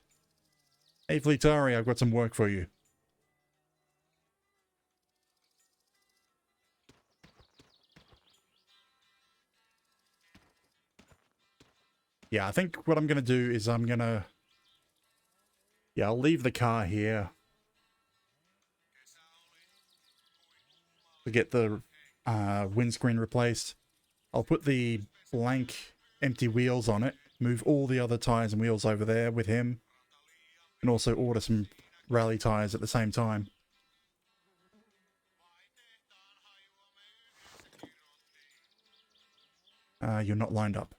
Hey, Fleetari, I've got some work for you. Yeah, I think what I'm going to do is I'm going to... Yeah, I'll leave the car here. To get the windscreen replaced. I'll put the blank empty wheels on it. Move all the other tires and wheels over there with him. And also order some rally tires at the same time. You're not lined up.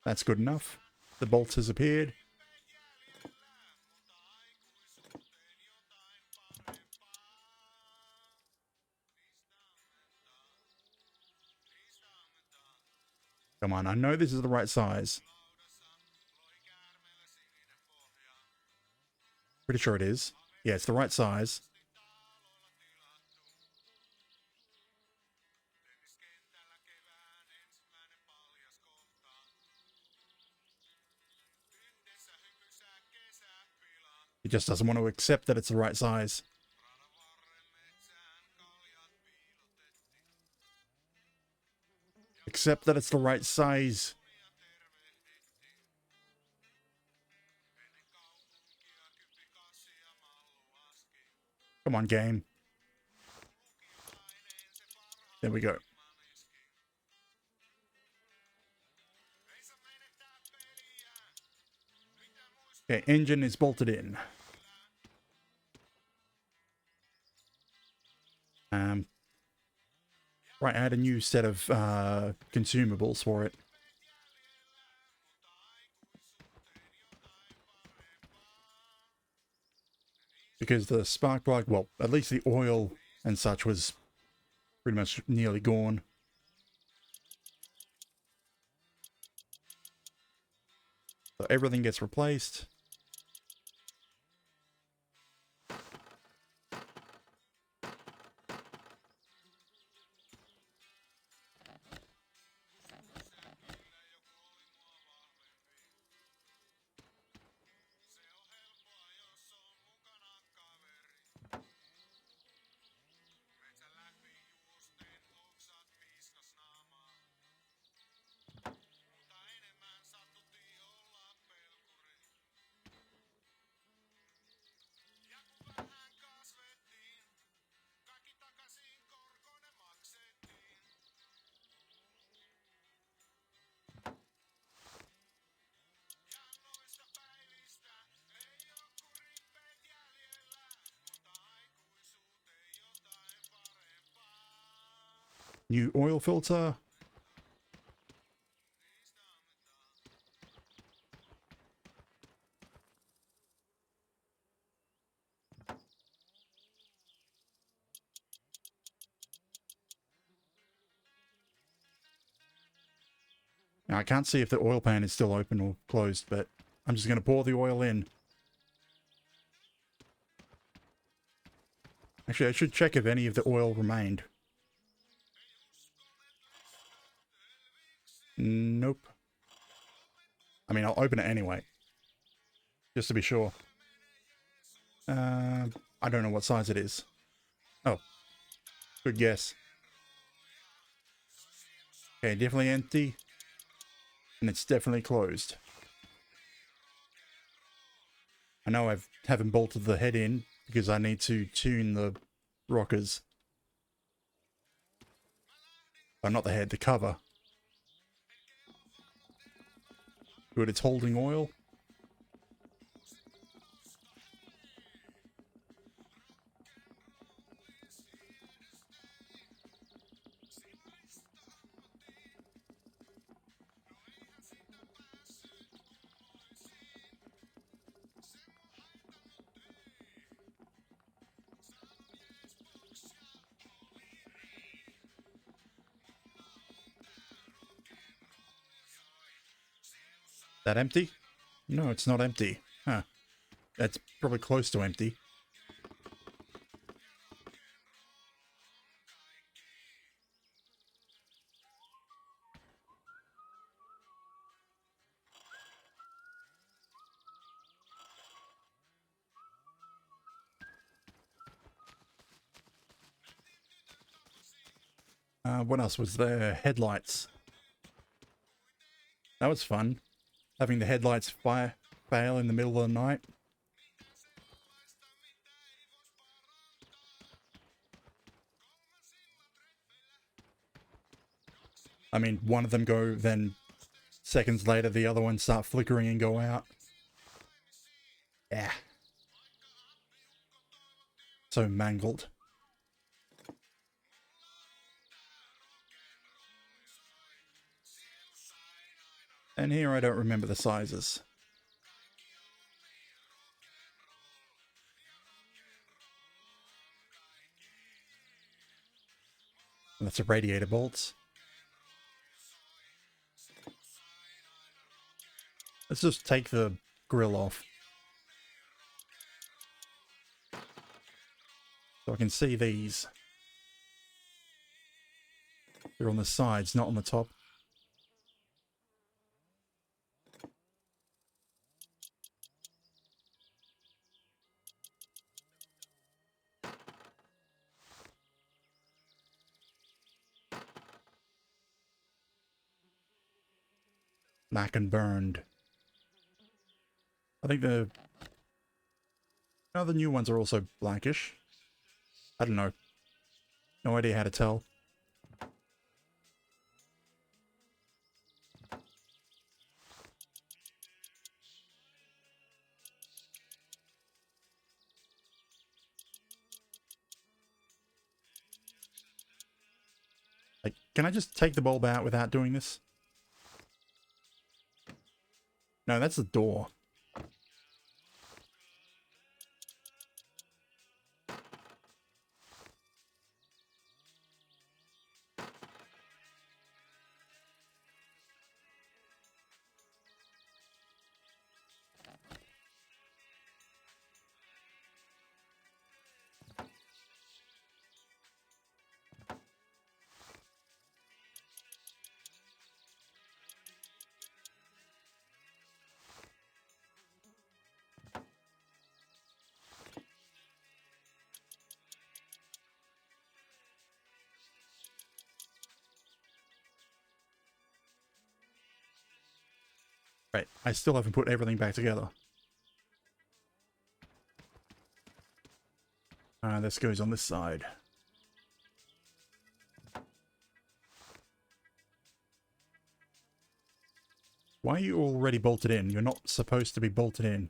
That's good enough. The bolt has appeared. Come on, I know this is the right size. Pretty sure it is. Yeah, it's the right size. It just doesn't want to accept that it's the right size. Except that it's the right size. Come on, game. There we go. Okay, engine is bolted in. Right, I had a new set of consumables for it. Because the spark plug, well, at least the oil and such was pretty much nearly gone. So everything gets replaced. New oil filter. Now, I can't see if the oil pan is still open or closed, but I'm just going to pour the oil in. Actually, I should check if any of the oil remained. Nope. I mean, I'll open it anyway. Just to be sure. I don't know what size it is. Oh. Good guess. Okay, definitely empty. And it's definitely closed. I know I haven't bolted the head in because I need to tune the rockers. Oh, not the head, the cover. Good, it's holding oil. That empty? No, it's not empty. Huh. That's probably close to empty. What else was there? Headlights. That was fun. Having the headlights fail in the middle of the night. I mean, one of them go, then seconds later the other ones start flickering and go out. Yeah. So mangled. And here I don't remember the sizes. That's a radiator bolts. Let's just take the grill off. So I can see these. They're on the sides, not on the top. black and burned. I think the new ones are also blackish. I don't know. No idea how to tell. Like, can I just take the bulb out without doing this? No, that's the door. Right, I still haven't put everything back together. This goes on this side. Why are you already bolted in? You're not supposed to be bolted in.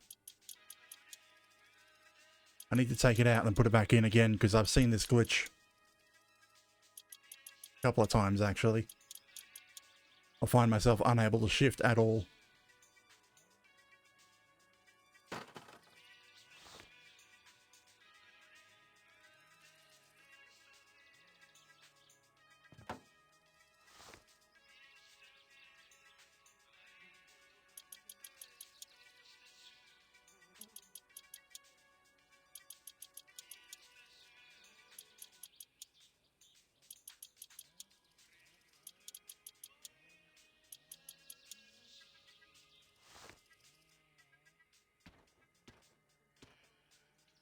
I need to take it out and put it back in again because I've seen this glitch a couple of times actually. I'll find myself unable to shift at all.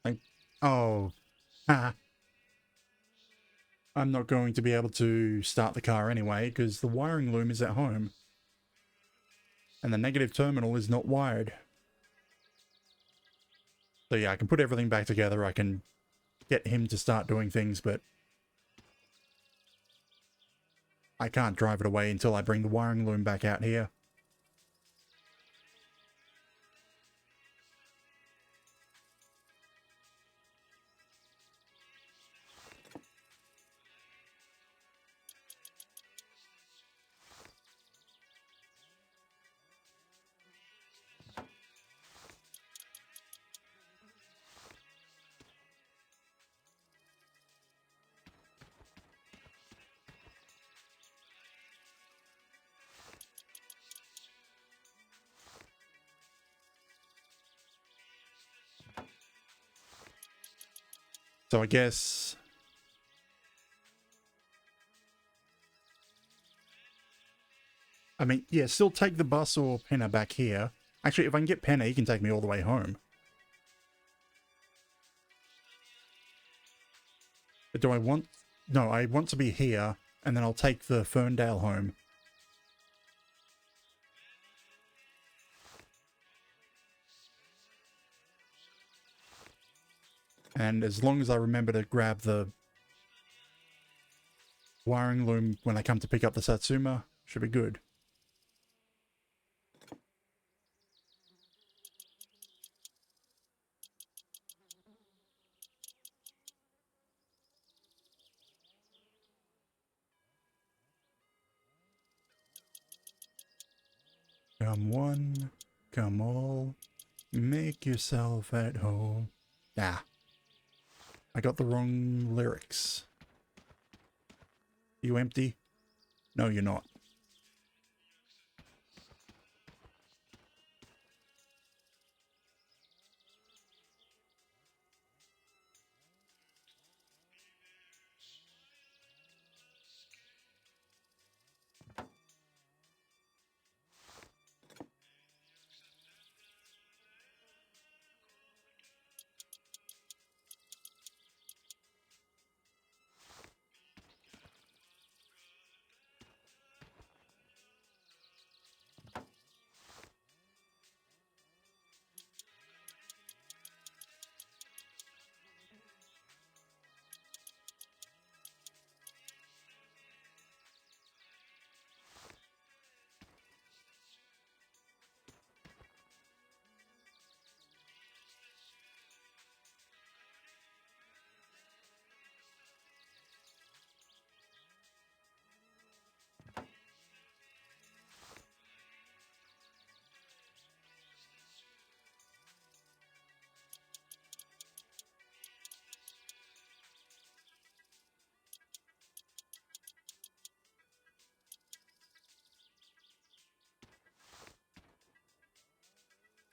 Like, oh, ha. I'm not going to be able to start the car anyway because the wiring loom is at home. And the negative terminal is not wired. So yeah, I can put everything back together. I can get him to start doing things, but I can't drive it away until I bring the wiring loom back out here. So I guess... I mean, yeah, still take the bus or Penna back here. Actually, if I can get Penna, he can take me all the way home. But do I want... No, I want to be here, and then I'll take the Ferndale home. And as long as I remember to grab the wiring loom when I come to pick up the Satsuma, should be good. Come one, come all, make yourself at home. Ah, I got the wrong lyrics. You empty? No, you're not.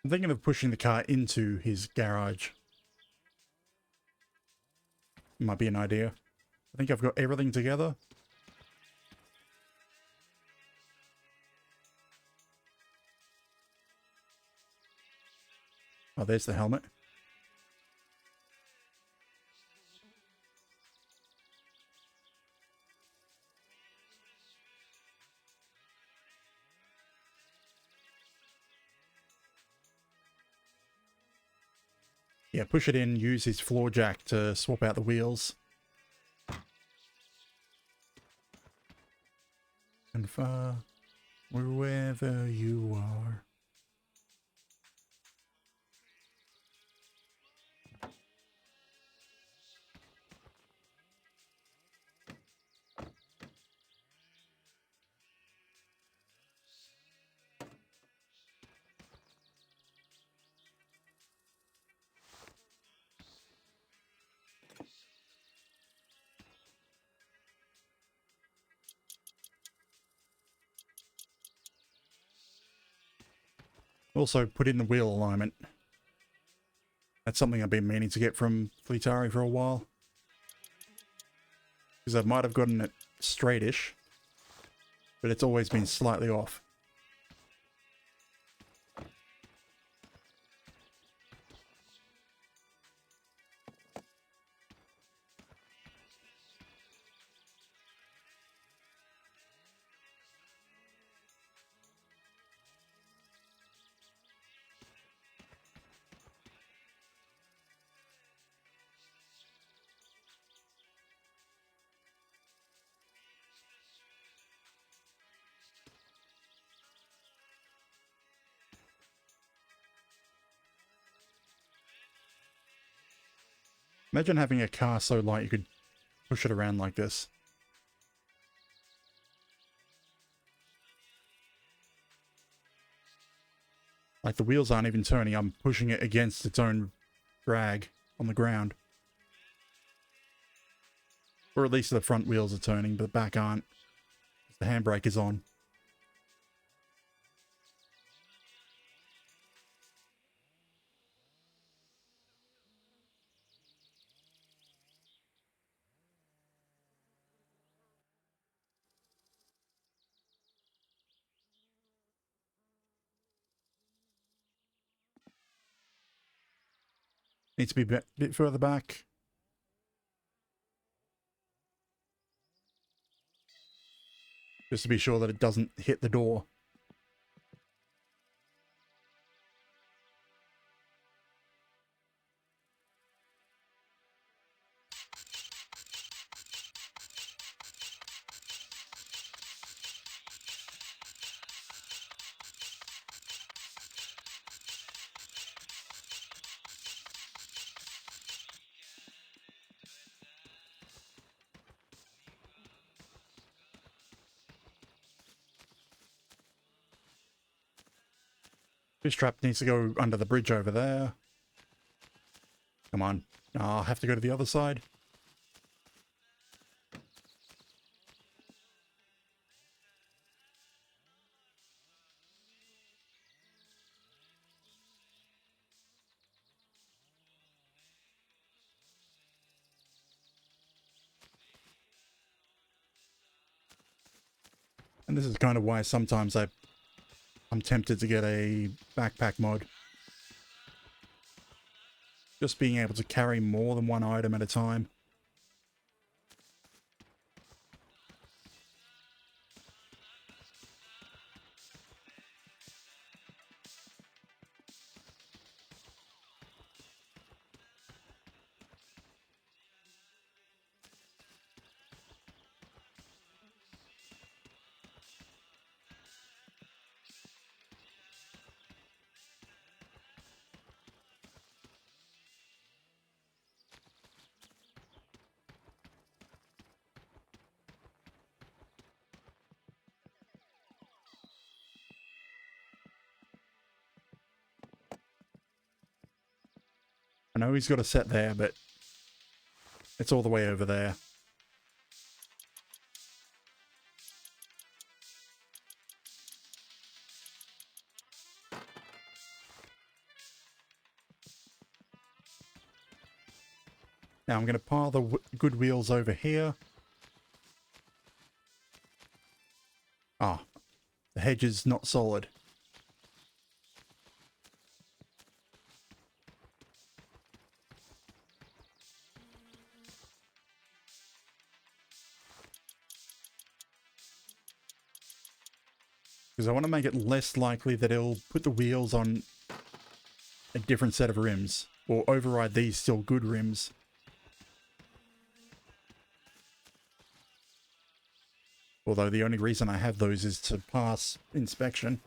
I'm thinking of pushing the car into his garage. Might be an idea. I think I've got everything together. Oh, there's the helmet. Yeah, push it in, use his floor jack to swap out the wheels. And far, wherever you are. Also, put in the wheel alignment. That's something I've been meaning to get from Fleetari for a while. Because I might have gotten it straightish, but it's always been slightly off. Imagine having a car so light you could push it around like this. Like the wheels aren't even turning, I'm pushing it against its own drag on the ground. Or at least the front wheels are turning, but the back aren't. The handbrake is on. Needs to be a bit further back. Just to be sure that it doesn't hit the door. This trap needs to go under the bridge over there. Come on. I'll have to go to the other side. And this is kind of why sometimes I'm tempted to get a backpack mod. Just being able to carry more than one item at a time. I know he's got a set there, but it's all the way over there. Now I'm going to pile the good wheels over here. Ah, the hedge is not solid. Because I want to make it less likely that it'll put the wheels on a different set of rims, or override these still good rims. Although the only reason I have those is to pass inspection.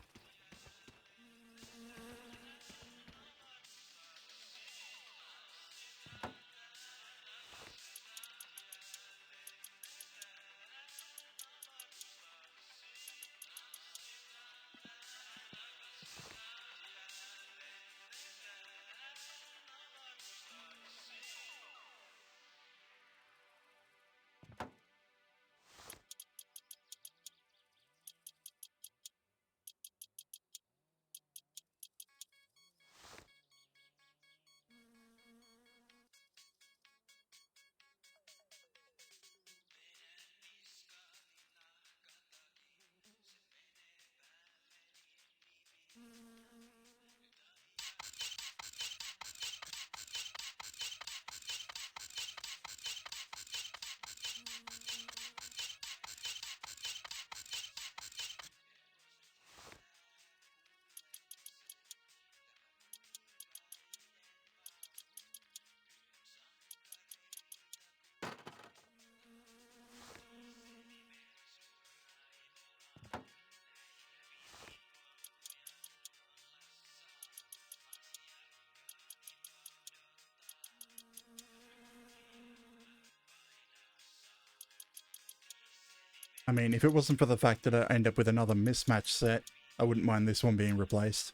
I mean, if it wasn't for the fact that I end up with another mismatch set, I wouldn't mind this one being replaced.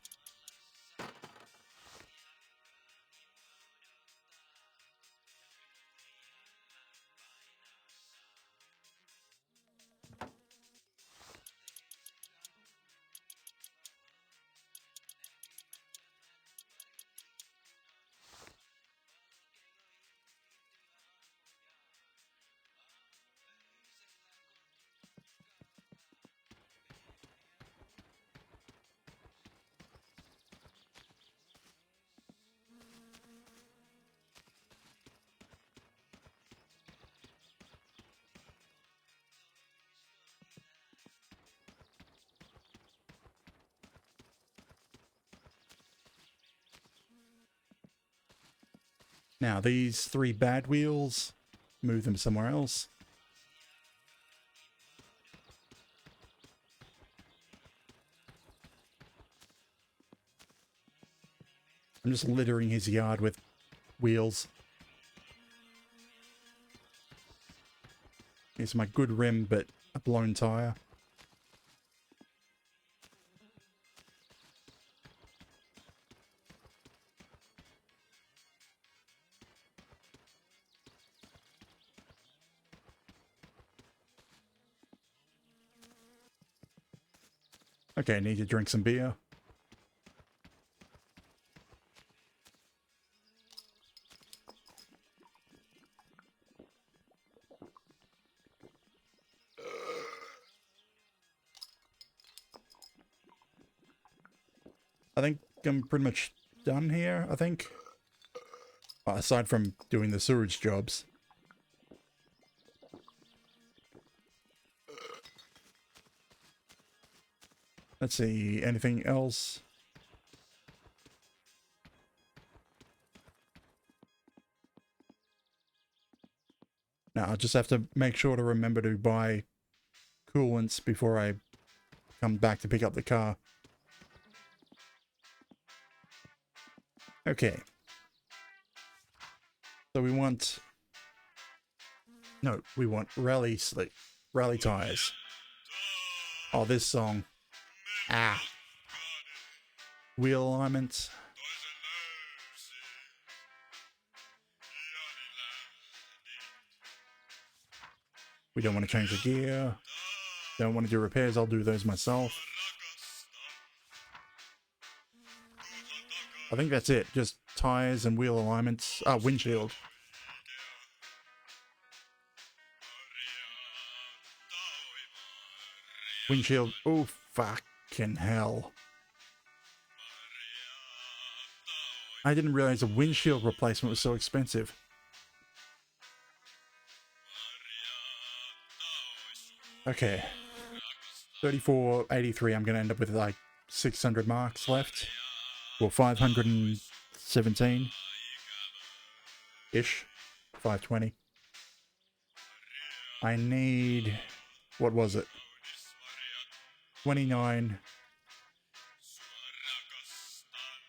Now, these 3 bad wheels, move them somewhere else. I'm just littering his yard with wheels. Here's my good rim, but a blown tire. Okay, need to drink some beer. I think I'm pretty much done here, I think. Aside from doing the sewage jobs. Let's see, anything else? Now, I'll just have to make sure to remember to buy coolants before I come back to pick up the car. Okay. So we want... No, we want rally slick. Rally tires. Oh, this song. Ah. Wheel alignment. We don't want to change the gear. Don't want to do repairs, I'll do those myself. I think that's it. Just tires and wheel alignments. Ah, windshield. Windshield. Oh, fucking hell. I didn't realize a windshield replacement was so expensive. Okay. 34.83. I'm going to end up with like 600 marks left. Well, 517-ish. 520. I need... What was it? 29.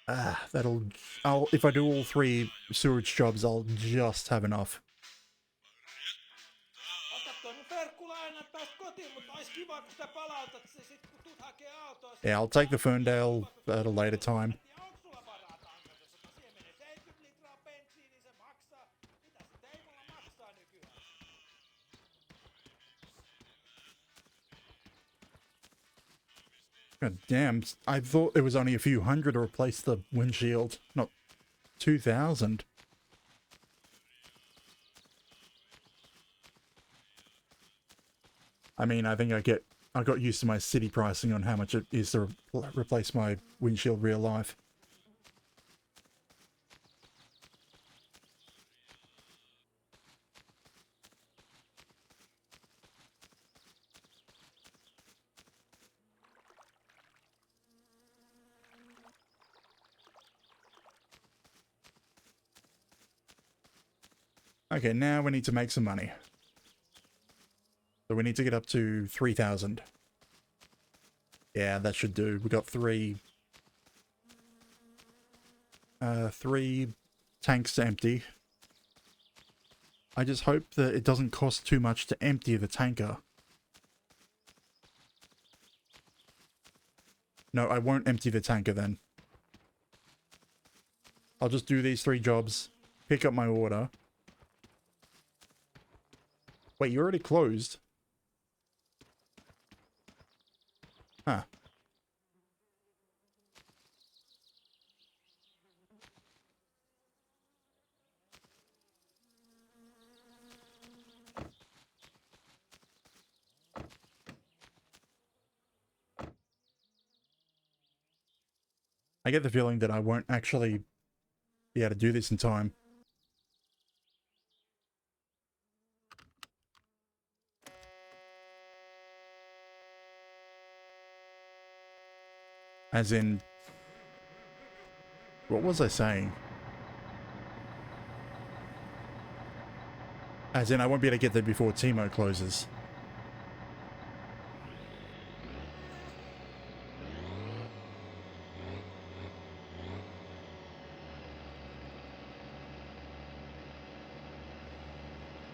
If I do all 3 sewage jobs, I'll just have enough. Ota toi mun ferkkulainat päästä kotiin, mutta ois kiva kun sitä palautat se sit kun tuut hakee autoa. Yeah, I'll take the Ferndale at a later time. Onks sulla varaa tankata, jos siihen menee 70 litraa bensiiniä, se maksaa. Mitä se teimolla maksaa nykyään? God damn, I thought it was only a few hundred to replace the windshield, not 2,000. I mean, I think I got used to my city pricing on how much it is to replace my windshield real life. Okay, now we need to make some money. So we need to get up to 3,000. Yeah, that should do. We got 3 tanks to empty. I just hope that it doesn't cost too much to empty the tanker. No, I won't empty the tanker then. I'll just do these 3 jobs, pick up my order. Wait, you already closed? Huh. I get the feeling that I won't actually be able to do this in time. As in... What was I saying? As in, I won't be able to get there before Timo closes.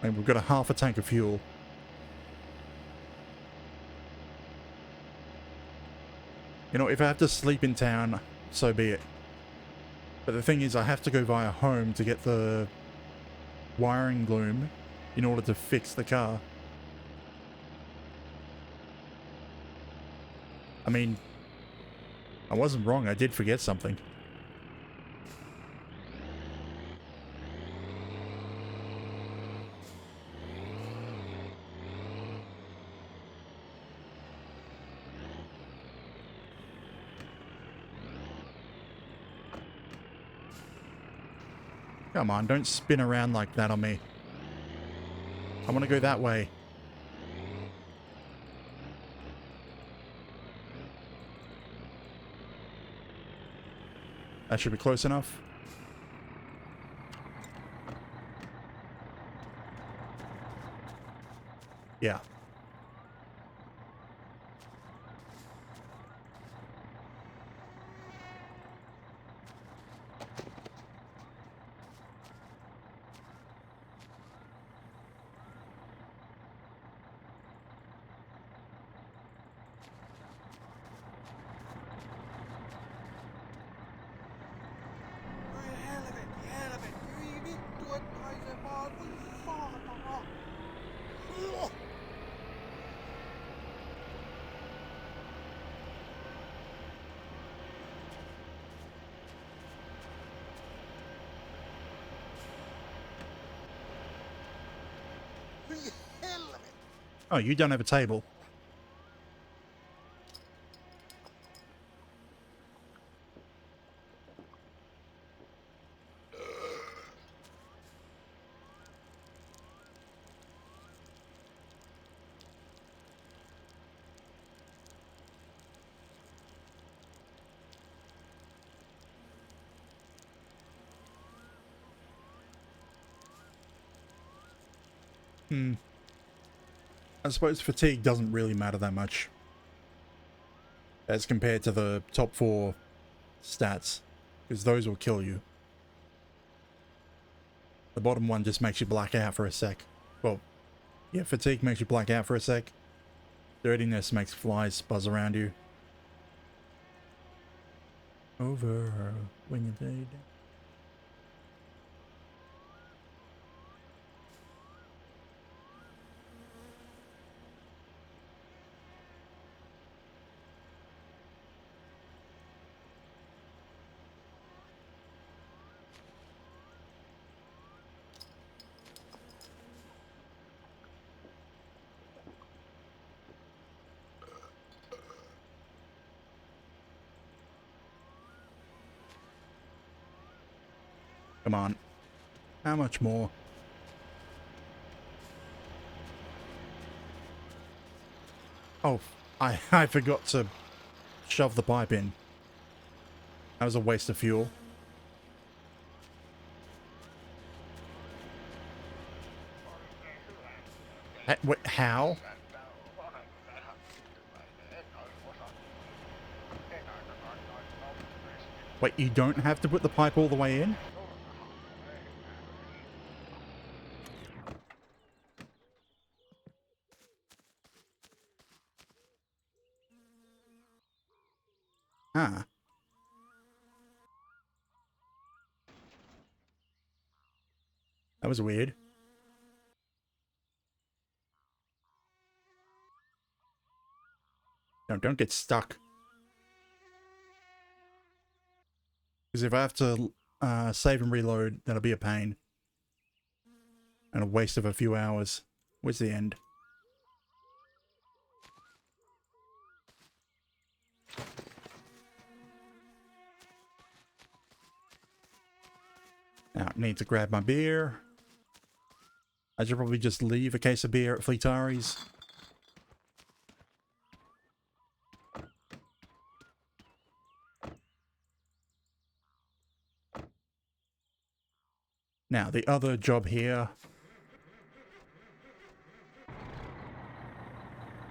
And we've got a half a tank of fuel. You know, if I have to sleep in town, so be it. But the thing is, I have to go via home to get the wiring loom in order to fix the car. I mean, I wasn't wrong, I did forget something. Come on, don't spin around like that on me. I want to go that way. That should be close enough. Yeah. Helvetti, hyi vittu, et haise vaan, voi saatana. Hyi helvetti. Oh, you don't have a table. I suppose fatigue doesn't really matter that much as compared to the top 4 stats, because those will kill you. The bottom one just makes you black out for a sec. Well, yeah, fatigue makes you black out for a sec. Dirtiness makes flies buzz around you. Over when you did. Come on. How much more? Oh, I forgot to shove the pipe in. That was a waste of fuel. Wait, how? Wait, you don't have to put the pipe all the way in? Ah. That was weird. No, don't get stuck. Because if I have to save and reload, that'll be a pain. And a waste of a few hours. Where's the end? Now, I need to grab my beer. I should probably just leave a case of beer at Fleetari's. Now, the other job here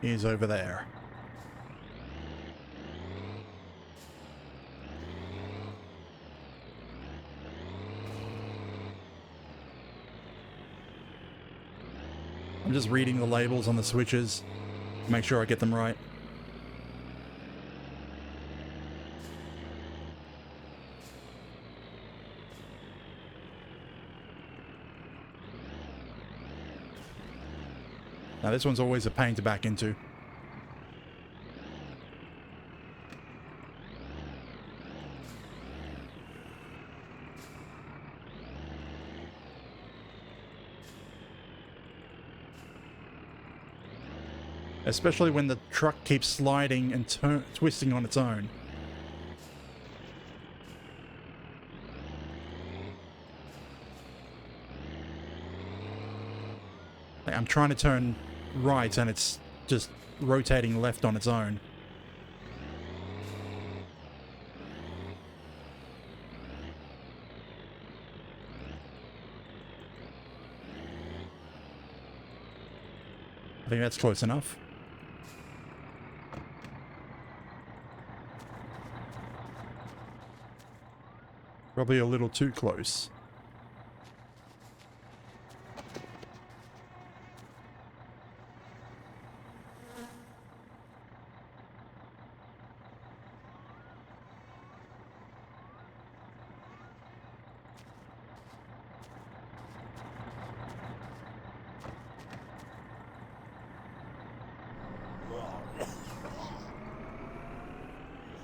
is over there. I'm just reading the labels on the switches to make sure I get them right. Now this one's always a pain to back into. Especially when the truck keeps sliding and twisting on its own. Like, I'm trying to turn right and it's just rotating left on its own. I think that's close enough. Probably a little too close.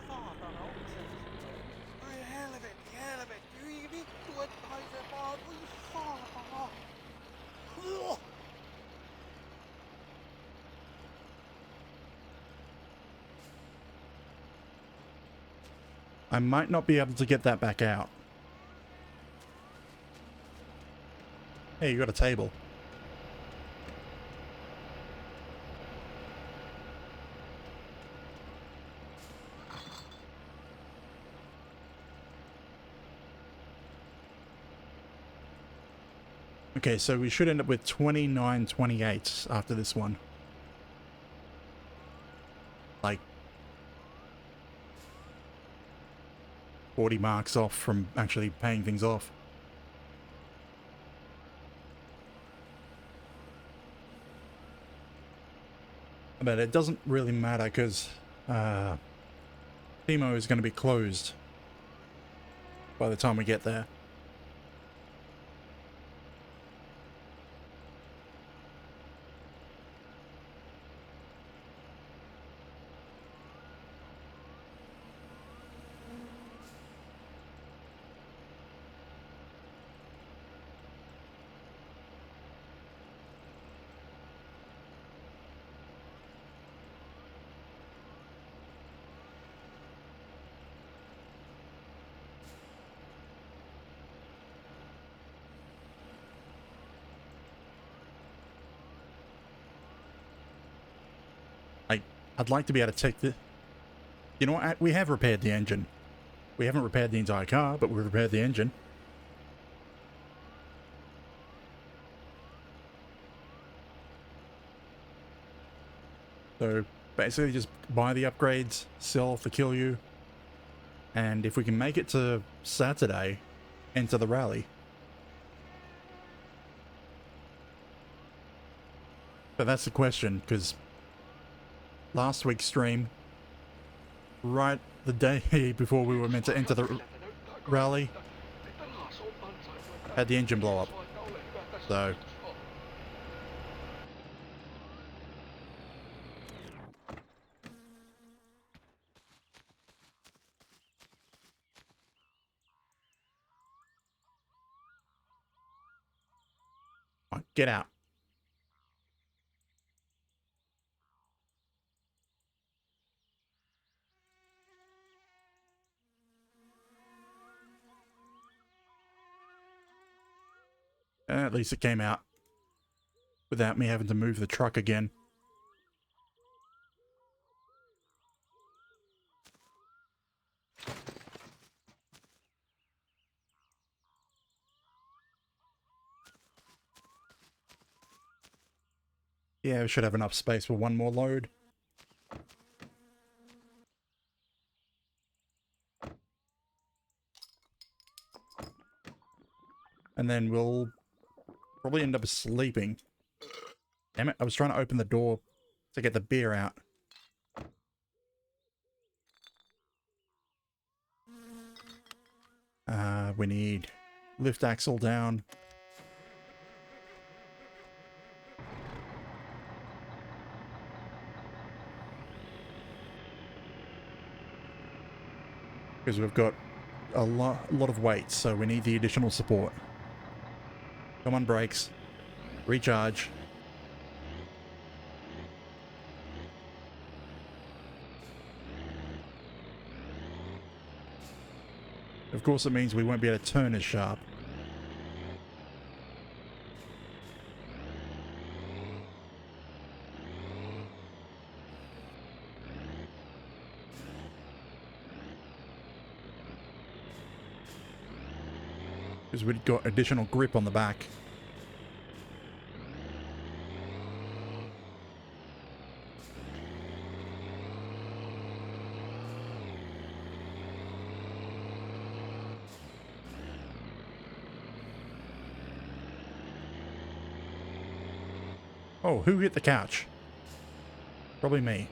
Saatana, onko se? Ai helvetti, helvetti, hyi vittu, että haisee pahalta, oi saatana. I might not be able to get that back out. Hey, you got a table. Okay, so we should end up with 29.28 after this one. Like 40 marks off from actually paying things off. But it doesn't really matter because Timo is going to be closed by the time we get there. I'd like to be able to take the... You know what? We have repaired the engine. We haven't repaired the entire car, but we repaired the engine. So basically just buy the upgrades, sell off the kill you, and if we can make it to Saturday, enter the rally. But that's the question, because last week's stream, right the day before we were meant to enter the rally, had the engine blow up. So get out. At least it came out without me having to move the truck again. Yeah, we should have enough space for one more load. And then we'll probably end up sleeping. Damn it, I was trying to open the door to get the beer out. We need lift axle down. Because we've got a lot of weight, so we need the additional support. Come on, brakes. Recharge. Of course it means we won't be able to turn as sharp. Because we've got additional grip on the back. Oh, who hit the couch? Probably me.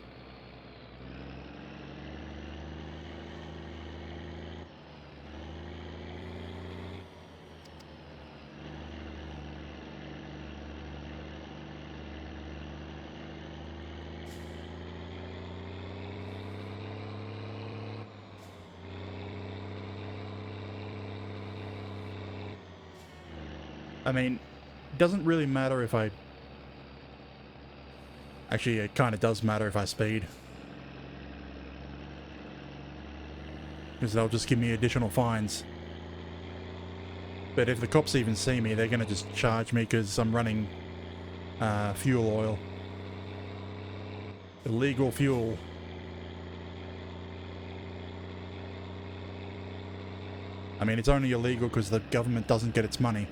I mean, it doesn't really matter if I... Actually, it kind of does matter if I speed. Because they'll just give me additional fines. But if the cops even see me, they're going to just charge me because I'm running fuel oil. Illegal fuel. I mean, it's only illegal because the government doesn't get its money.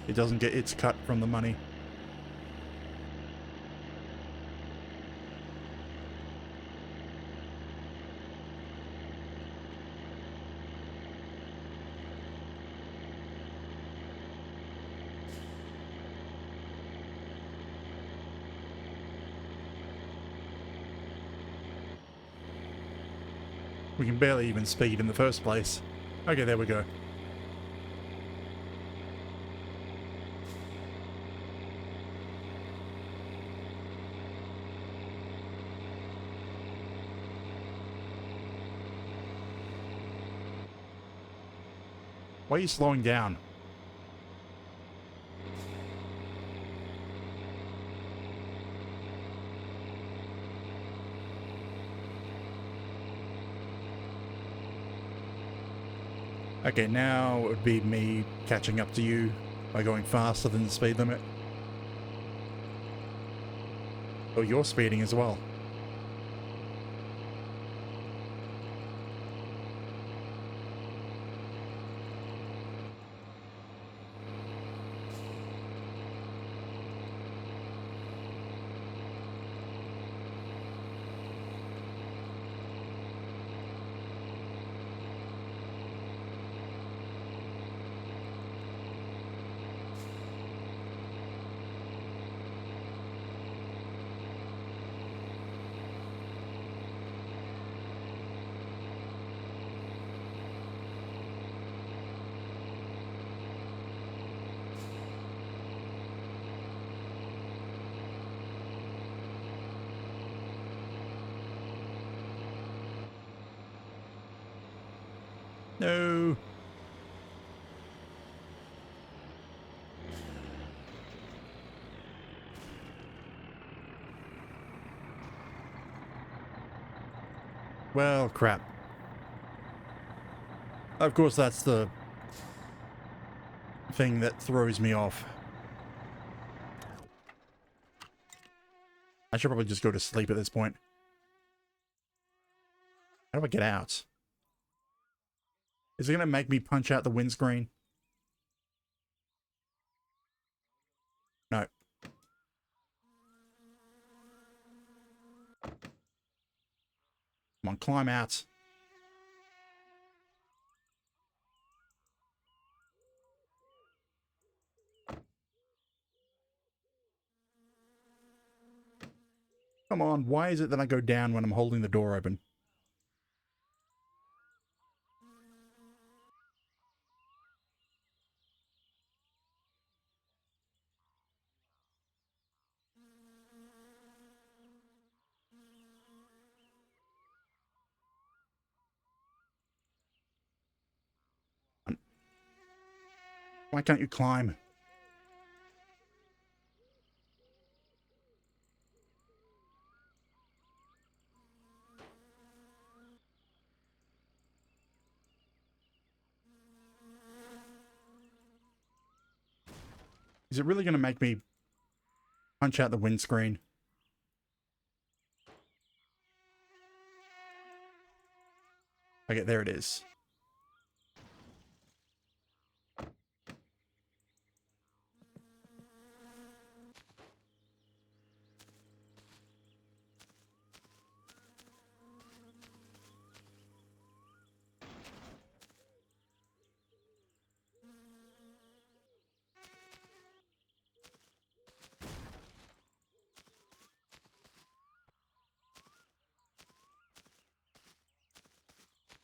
it doesn't get its cut from the money. We can barely even speed in the first place. Okay, there we go. Why are you slowing down? Okay, now it would be me catching up to you by going faster than the speed limit. Oh, you're speeding as well. No. Well, crap. Of course, that's the thing that throws me off. I should probably just go to sleep at this point. How do I get out? Is it going to make me punch out the windscreen? No. Come on, climb out. Come on, why is it that I go down when I'm holding the door open? Why can't you climb? Is it really going to make me punch out the windscreen? Okay, there it is.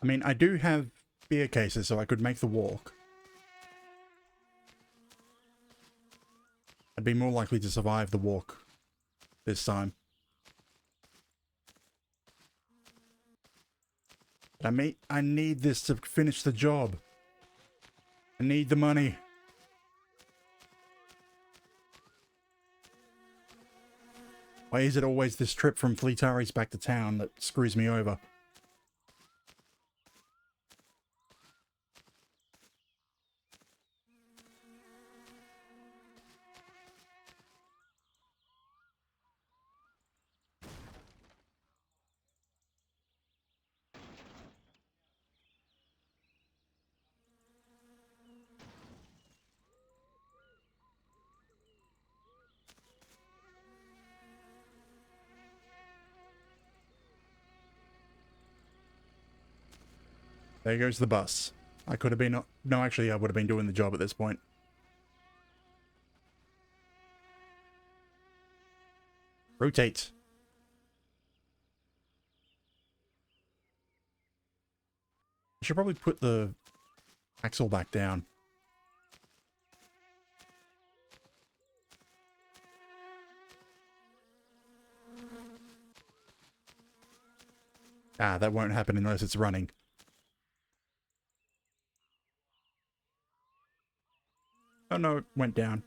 I mean, I do have beer cases, so I could make the walk. I'd be more likely to survive the walk this time. But I need this to finish the job. I need the money. Why is it always this trip from Fleetaris back to town that screws me over? There goes the bus. I could have been... No, actually, I would have been doing the job at this point. Rotate. I should probably put the axle back down. Ah, that won't happen unless it's running. Oh no, it went down.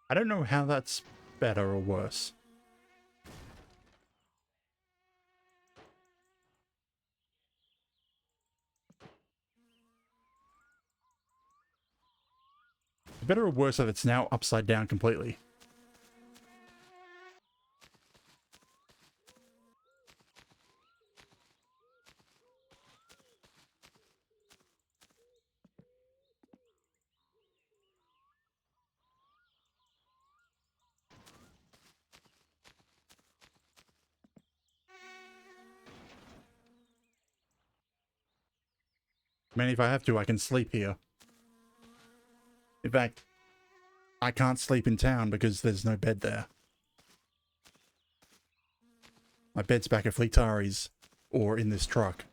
I don't know how that's better or worse. Better or worse if it's now upside down completely. I mean, if I have to, I can sleep here. In fact, I can't sleep in town because there's no bed there. My bed's back at Fleetari's or in this truck.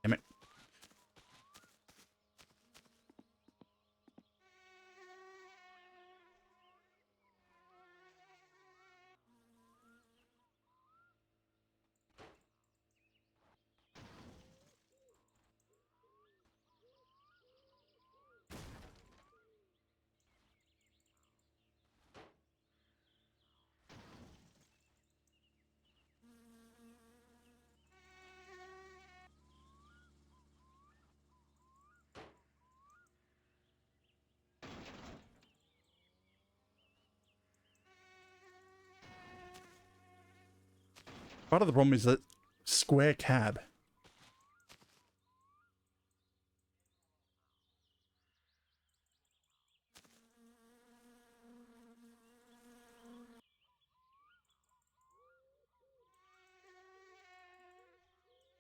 Damn it. Part of the problem is that square cab.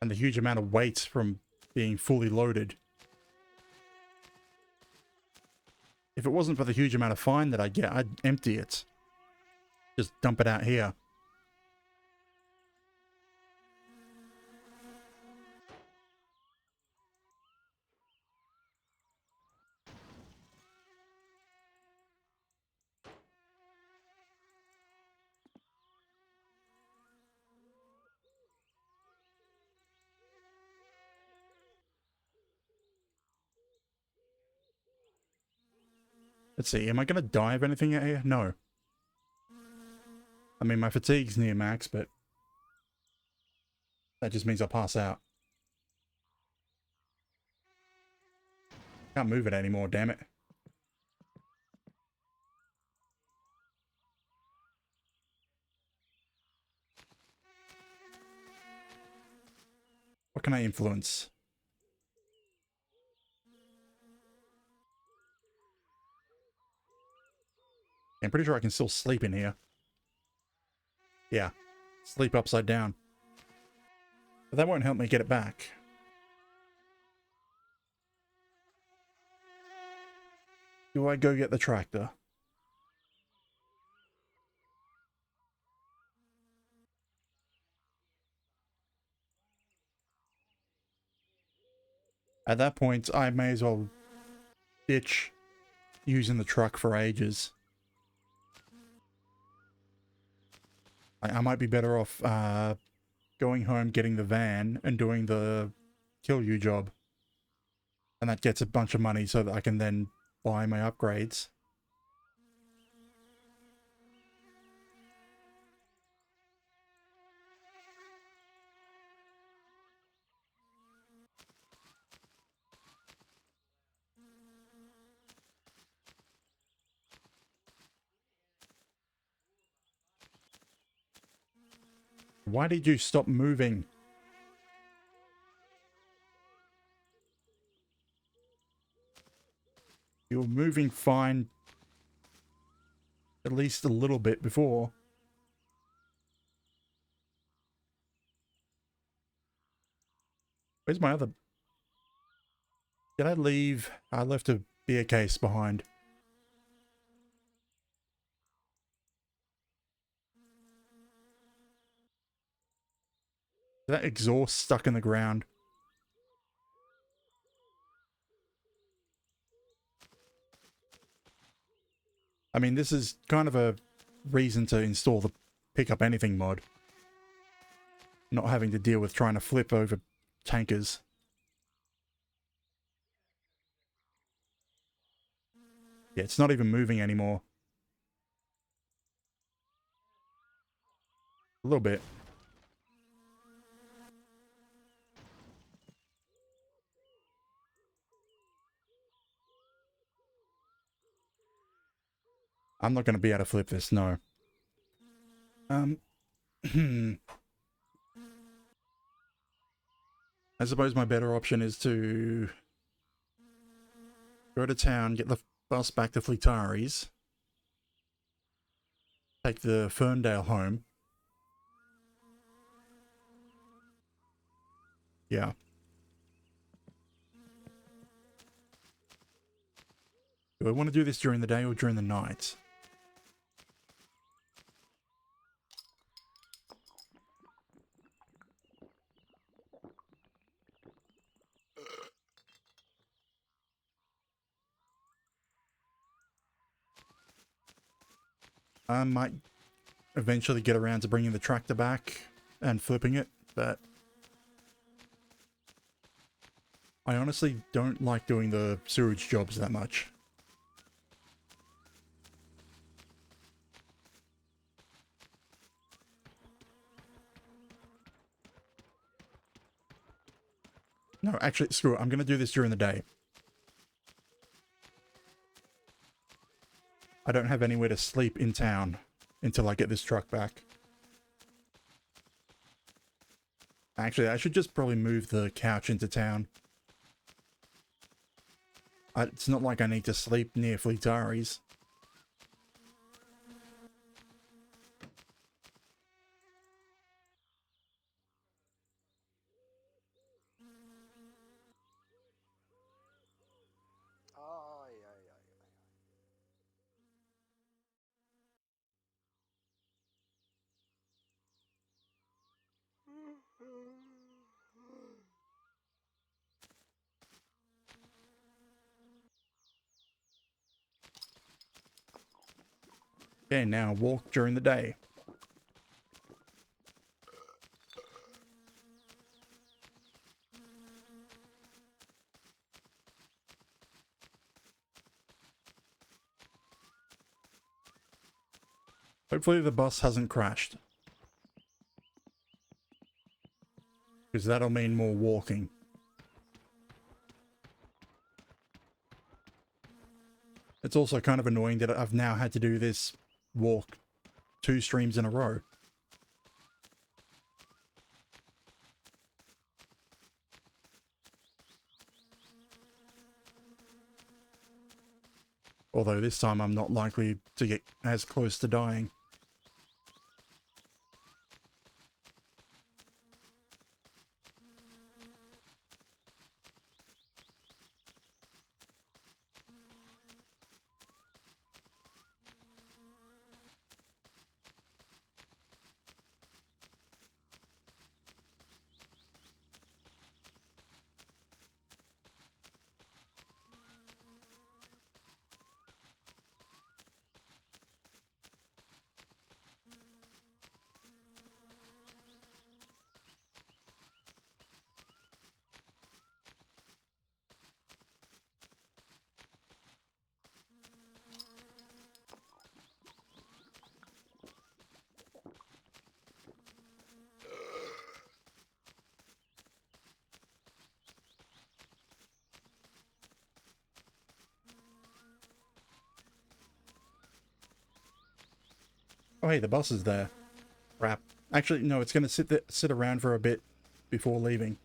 And the huge amount of weight from being fully loaded. If it wasn't for the huge amount of fine that I get, I'd empty it. Just dump it out here. Let's see, am I going to die of anything out here? No. I mean, my fatigue's near max, but that just means I'll pass out. Can't move it anymore, damn it. What can I influence? I'm pretty sure I can still sleep in here. Yeah, sleep upside down. But that won't help me get it back. Do I go get the tractor? At that point, I may as well ditch using the truck for ages. I might be better off going home, getting the van, and doing the kill you job. And that gets a bunch of money so that I can then buy my upgrades. Why did you stop moving? You were moving fine at least a little bit before. Where's my other... Did I leave? I left a beer case behind. Is that exhaust stuck in the ground? I mean, this is kind of a reason to install the pick up anything mod. Not having to deal with trying to flip over tankers. Yeah, it's not even moving anymore. A little bit. I'm not going to be able to flip this, no. I suppose my better option is to go to town, get the bus back to Fleetari's, take the Ferndale home. Yeah. Do I want to do this during the day or during the night? I might eventually get around to bringing the tractor back and flipping it, but I honestly don't like doing the sewage jobs that much. No, actually, screw it. I'm going to do this during the day. I don't have anywhere to sleep in town until I get this truck back. Actually, I should just probably move the couch into town. It's not like I need to sleep near Fleetari's. Ai, ai, ai. Okay, now walk during the day. Hopefully the bus hasn't crashed. Because that'll mean more walking. It's also kind of annoying that I've now had to do this walk 2 streams in a row. Although this time I'm not likely to get as close to dying. Oh, hey, the bus is there. Crap. Actually, no, it's going to sit around for a bit before leaving.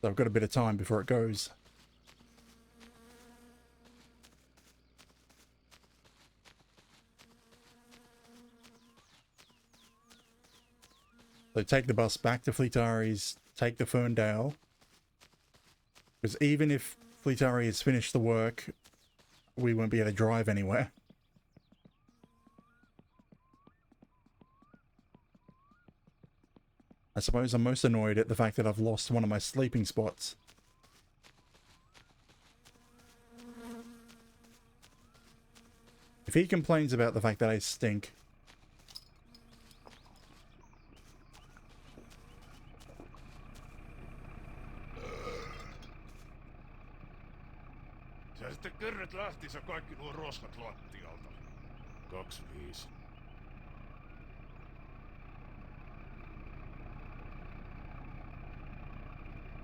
So I've got a bit of time before it goes. So take the bus back to Fleetaris, take the Ferndale. Because even if Fleetari has finished the work, we won't be able to drive anywhere. I suppose I'm most annoyed at the fact that I've lost one of my sleeping spots. If he complains about the fact that I stink... Sä sitten kerret lähtissä kaikki nuo roskat lattialta. 25.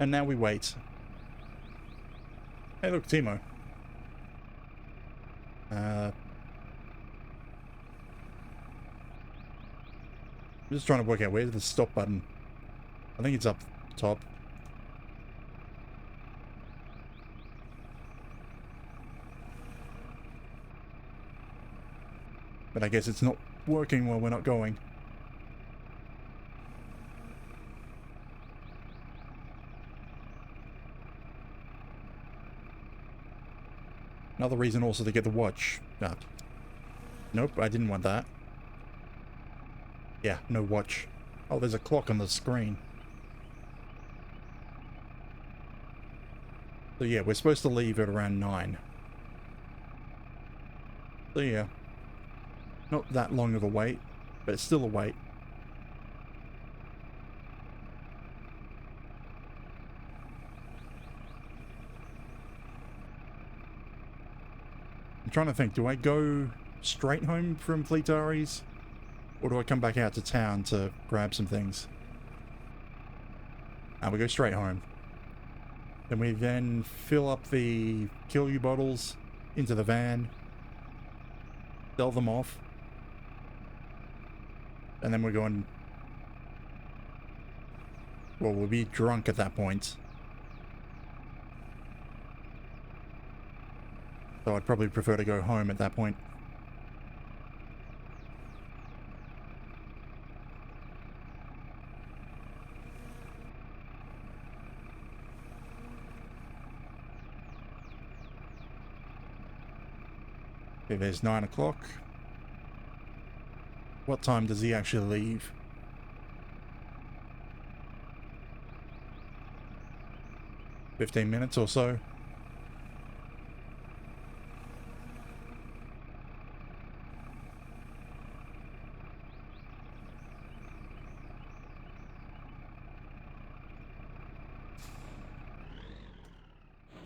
And now we wait. Hey look, Timo. I'm just trying to work out where's the stop button. I think it's up top. But I guess it's not working while we're not going. Another reason also to get the watch. Nope, I didn't want that. Yeah, no watch. Oh, there's a clock on the screen. So yeah, we're supposed to leave at around 9. So yeah. Not that long of a wait, but it's still a wait. I'm trying to think, do I go straight home from Fleetaris? Or do I come back out to town to grab some things? We go straight home. Then we then fill up the Kill You bottles into the van. Sell them off. And then we're going... Well, we'll be drunk at that point. So I'd probably prefer to go home at that point. Okay, there's 9 o'clock. What time does he actually leave? $15 minutes or so.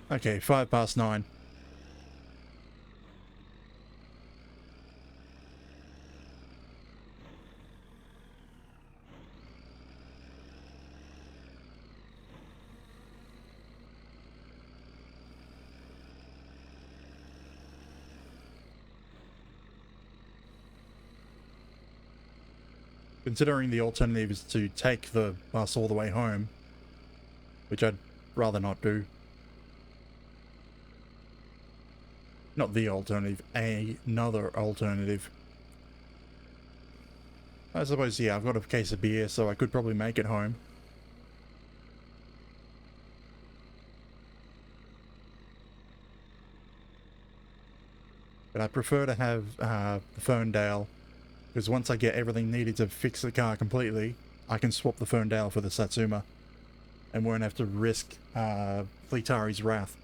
Okay, 9:05. Considering the alternative is to take the bus all the way home, which I'd rather not do. Not the alternative, another alternative. I suppose, yeah, I've got a case of beer, so I could probably make it home. But I prefer to have the Ferndale, because once I get everything needed to fix the car completely, I can swap the Ferndale for the Satsuma, and won't have to risk Fleetari's wrath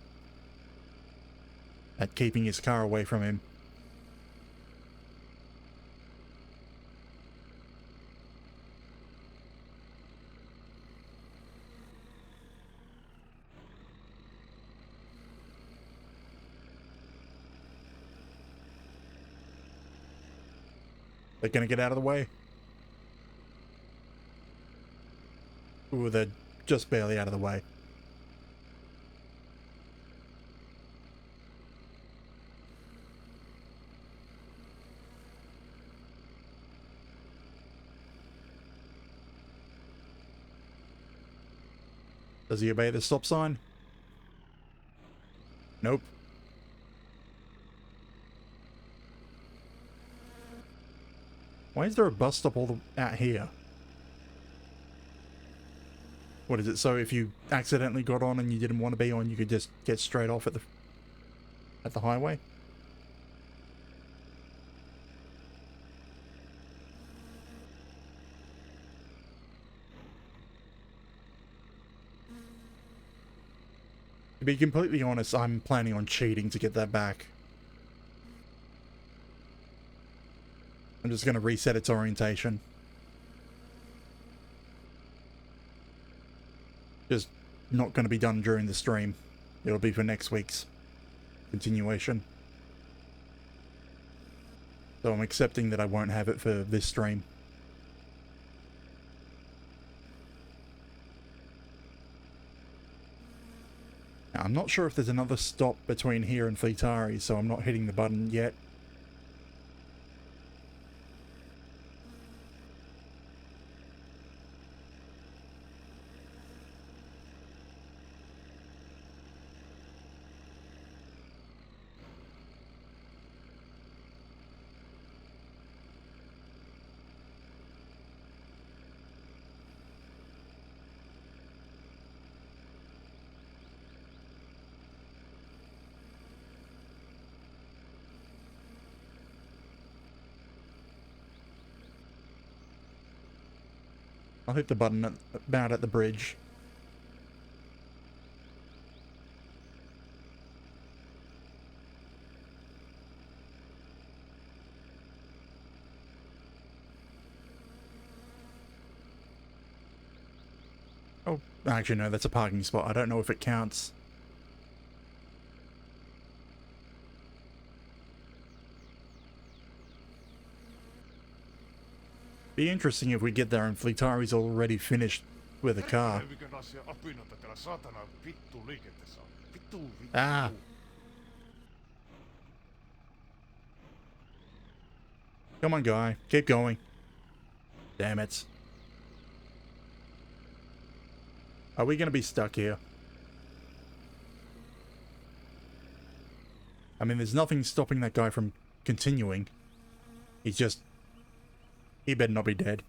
at keeping his car away from him. They're gonna get out of the way. Ooh, they're just barely out of the way. Does he obey the stop sign? Nope. Why is there a bus stop out here? What is it? So if you accidentally got on and you didn't want to be on, you could just get straight off at the highway? To be completely honest, I'm planning on cheating to get that back. I'm just going to reset its orientation. Just not going to be done during the stream. It'll be for next week's continuation. So I'm accepting that I won't have it for this stream. Now, I'm not sure if there's another stop between here and Fleetari, so I'm not hitting the button yet. I'll hit the button about at the bridge. Oh, actually no, that's a parking spot. I don't know if it counts. Be interesting if we get there and Fleetari's already finished with a car. Ah. Come on, guy. Keep going. Damn it. Are we gonna be stuck here? I mean, there's nothing stopping that guy from continuing. He's just... He better not be dead.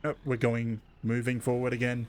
Oh, we're moving forward again.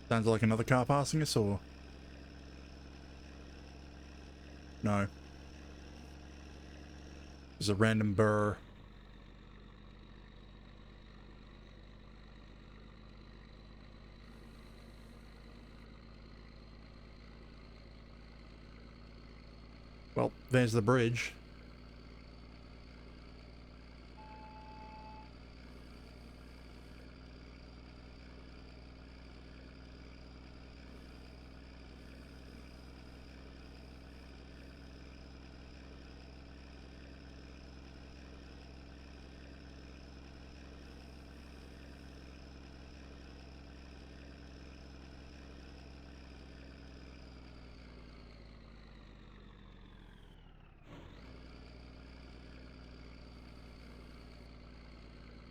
Sounds like another car passing us, or... No. There's a random burr. Well, there's the bridge.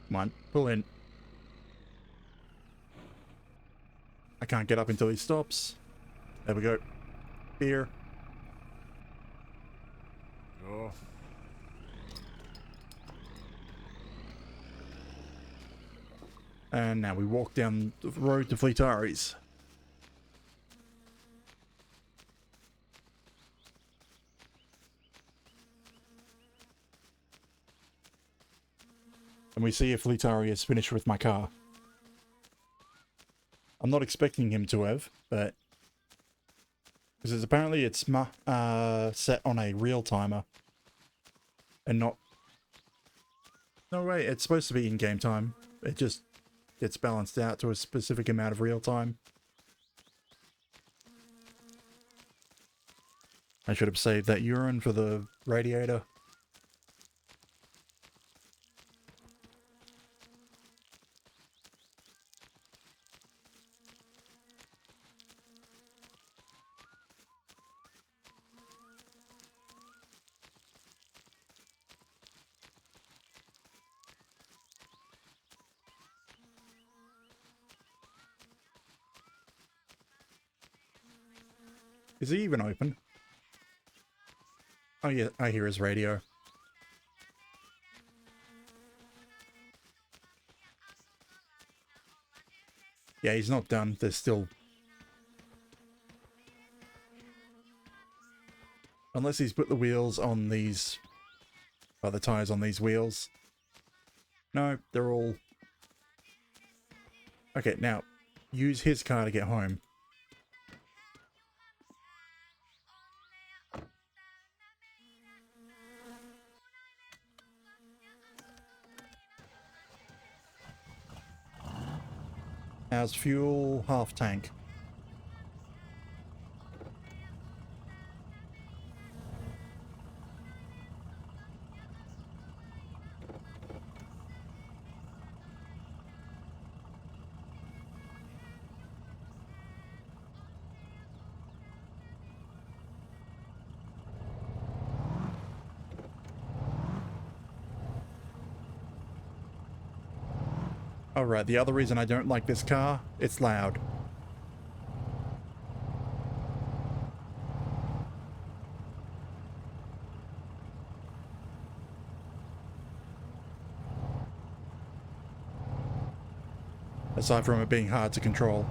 Come on, pull in. I can't get up until he stops. There we go. Beer. And now we walk down the road to Fleetari's. And we see if Fleetari has finished with my car. I'm not expecting him to have, but... because apparently it's set on a real timer. And not... no way, it's supposed to be in-game time. It just gets balanced out to a specific amount of real time. I should have saved that urine for the radiator. Is he even open? Oh yeah, I hear his radio. Yeah, he's not done. There's still... unless he's put the wheels on these... the tires on these wheels. No, they're all... okay, now, use his car to get home. How's fuel? Half tank. Alright, the other reason I don't like this car, it's loud. Aside from it being hard to control.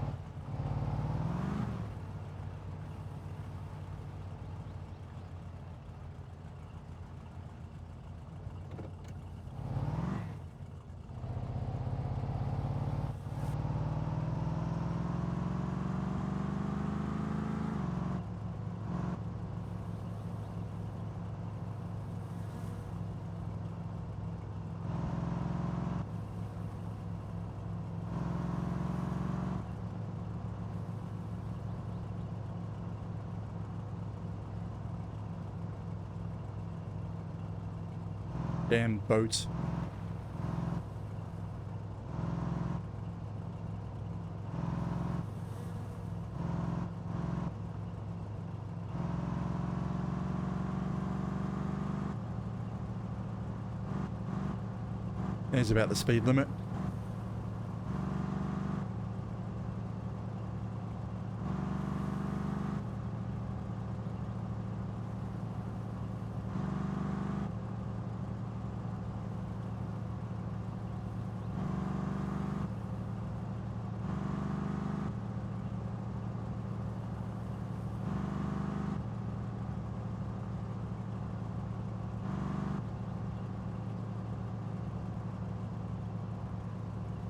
Damn boats. There's about the speed limit.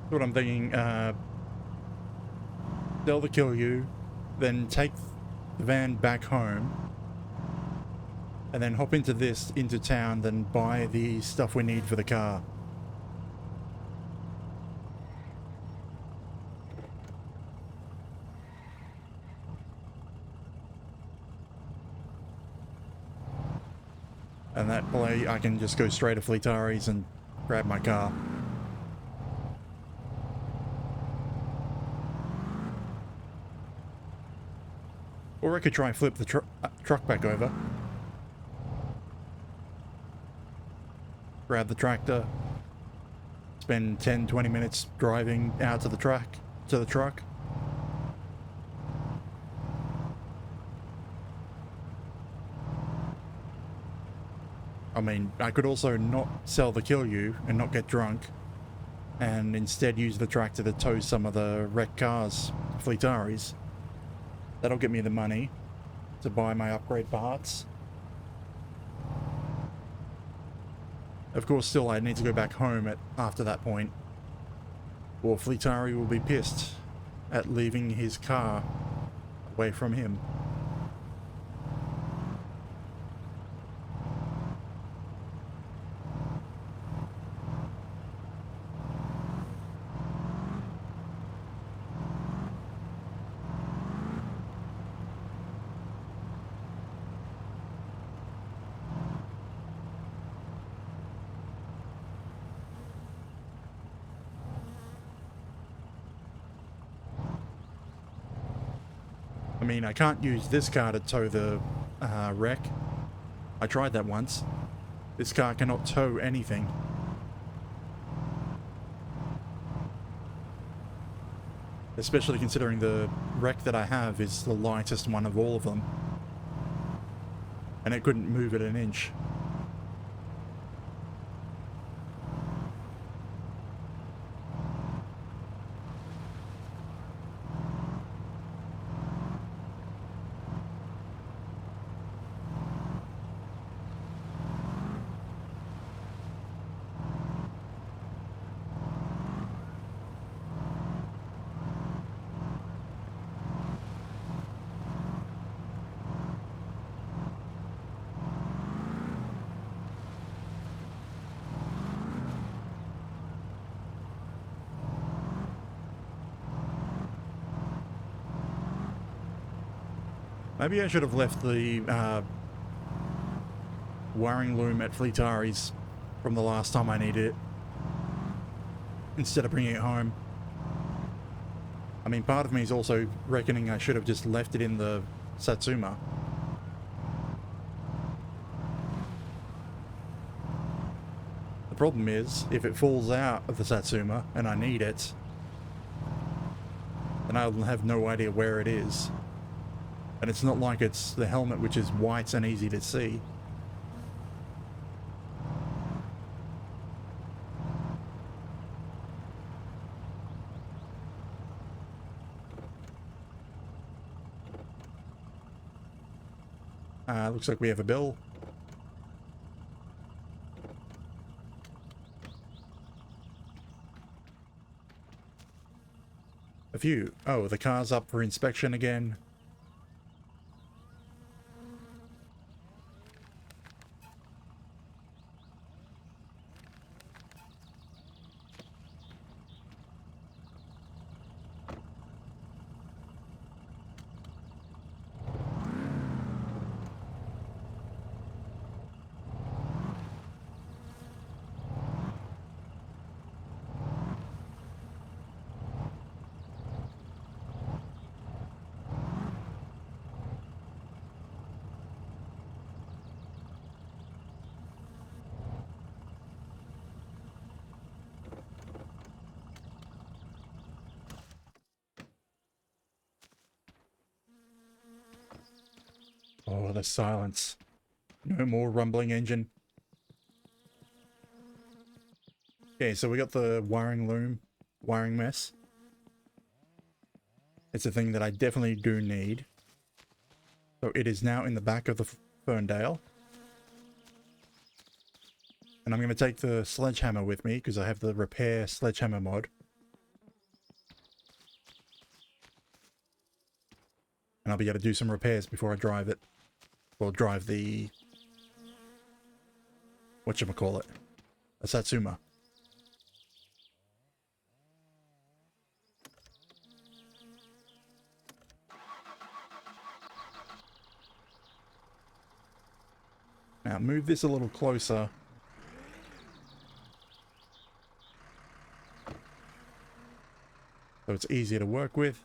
What I'm thinking, sell the kill you, then take the van back home, and then hop into this, into town, then buy the stuff we need for the car. And that way I can just go straight to Fleetari's and grab my car. Or I could try and flip the truck back over. Grab the tractor. Spend 10-20 minutes driving out to the truck. I mean, I could also not sell the kill you and not get drunk. and instead use the tractor to tow some of the wrecked cars, Fleetaris. That'll get me the money to buy my upgrade parts. Of course, still I need to go back home after that point, or Fleetari will be pissed at leaving his car away from him. I mean, I can't use this car to tow the wreck. I tried that once. This car cannot tow anything. Especially considering the wreck that I have is the lightest one of all of them. And it couldn't move it an inch. Maybe I should have left the wiring loom at Fleetari's from the last time I needed it, instead of bringing it home. I mean, part of me is also reckoning I should have just left it in the Satsuma. The problem is, if it falls out of the Satsuma and I need it, then I'll have no idea where it is. And it's not like it's the helmet, which is white and easy to see. Looks like we have a bill. A few. Oh, the car's up for inspection again. Oh, the silence. No more rumbling engine. Okay, so we got the wiring loom, wiring mess. It's a thing that I definitely do need. So it is now in the back of the Ferndale. And I'm going to take the sledgehammer with me because I have the repair sledgehammer mod. And I'll be able to do some repairs before I drive it. Or drive the... whatchamacallit? A Satsuma. Now move this a little closer. So it's easier to work with.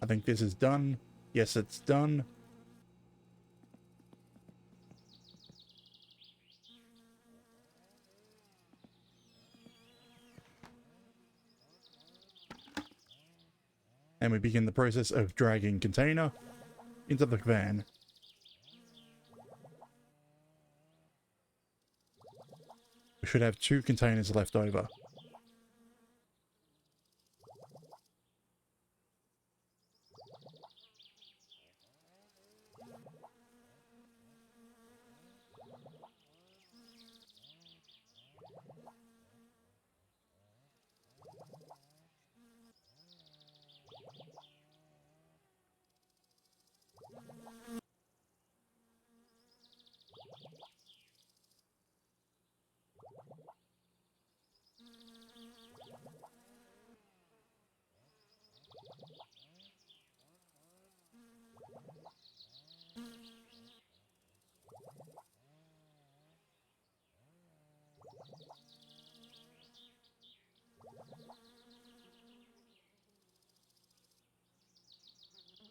I think this is done. Yes, it's done. And we begin the process of dragging container into the van. We should have 2 containers left over.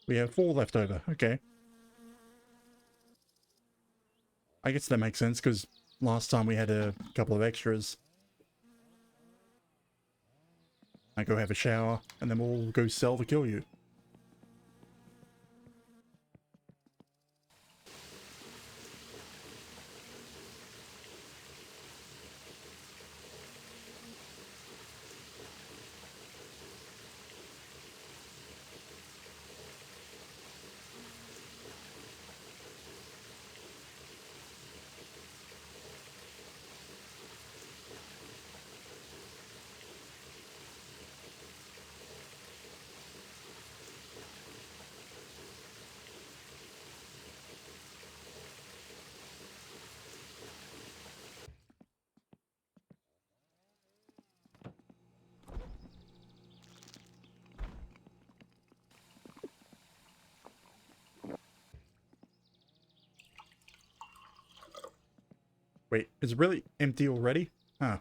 We have 4 left over. Okay. I guess that makes sense because last time we had a couple of extras. I go have a shower and then we'll go sell the kill you. Wait, is it really empty already? Huh.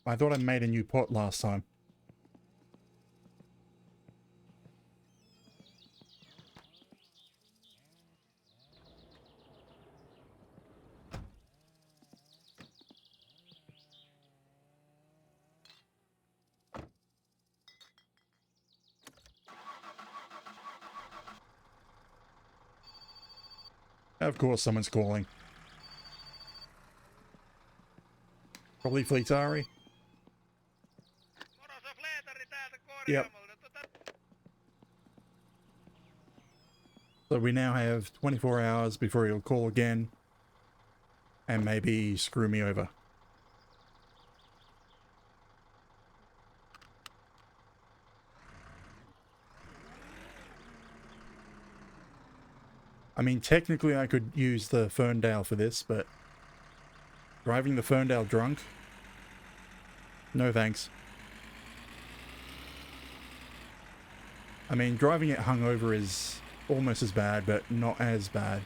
I thought I made a new pot last time. Of course someone's calling. Probably Fleetari. Yep. So we now have 24 hours before he'll call again and maybe screw me over. I mean, technically I could use the Ferndale for this, but driving the Ferndale drunk? No thanks. I mean, driving it hungover is almost as bad, but not as bad.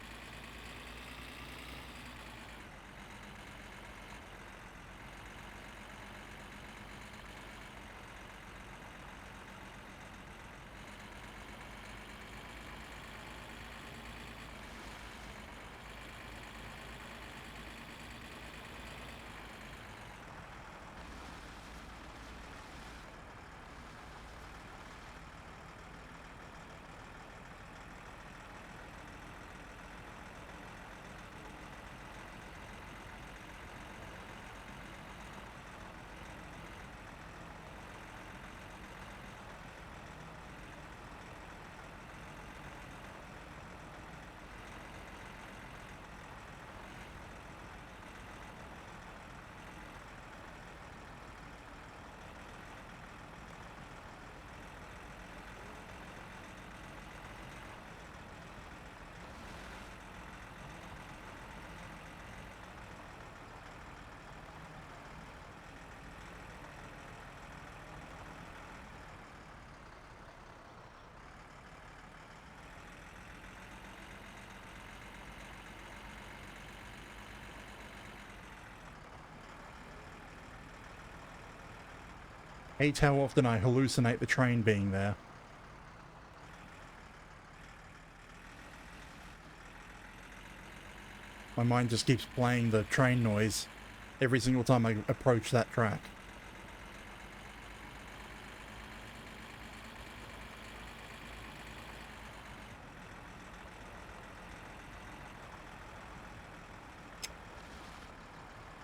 Hate how often I hallucinate the train being there. My mind just keeps playing the train noise every single time I approach that track.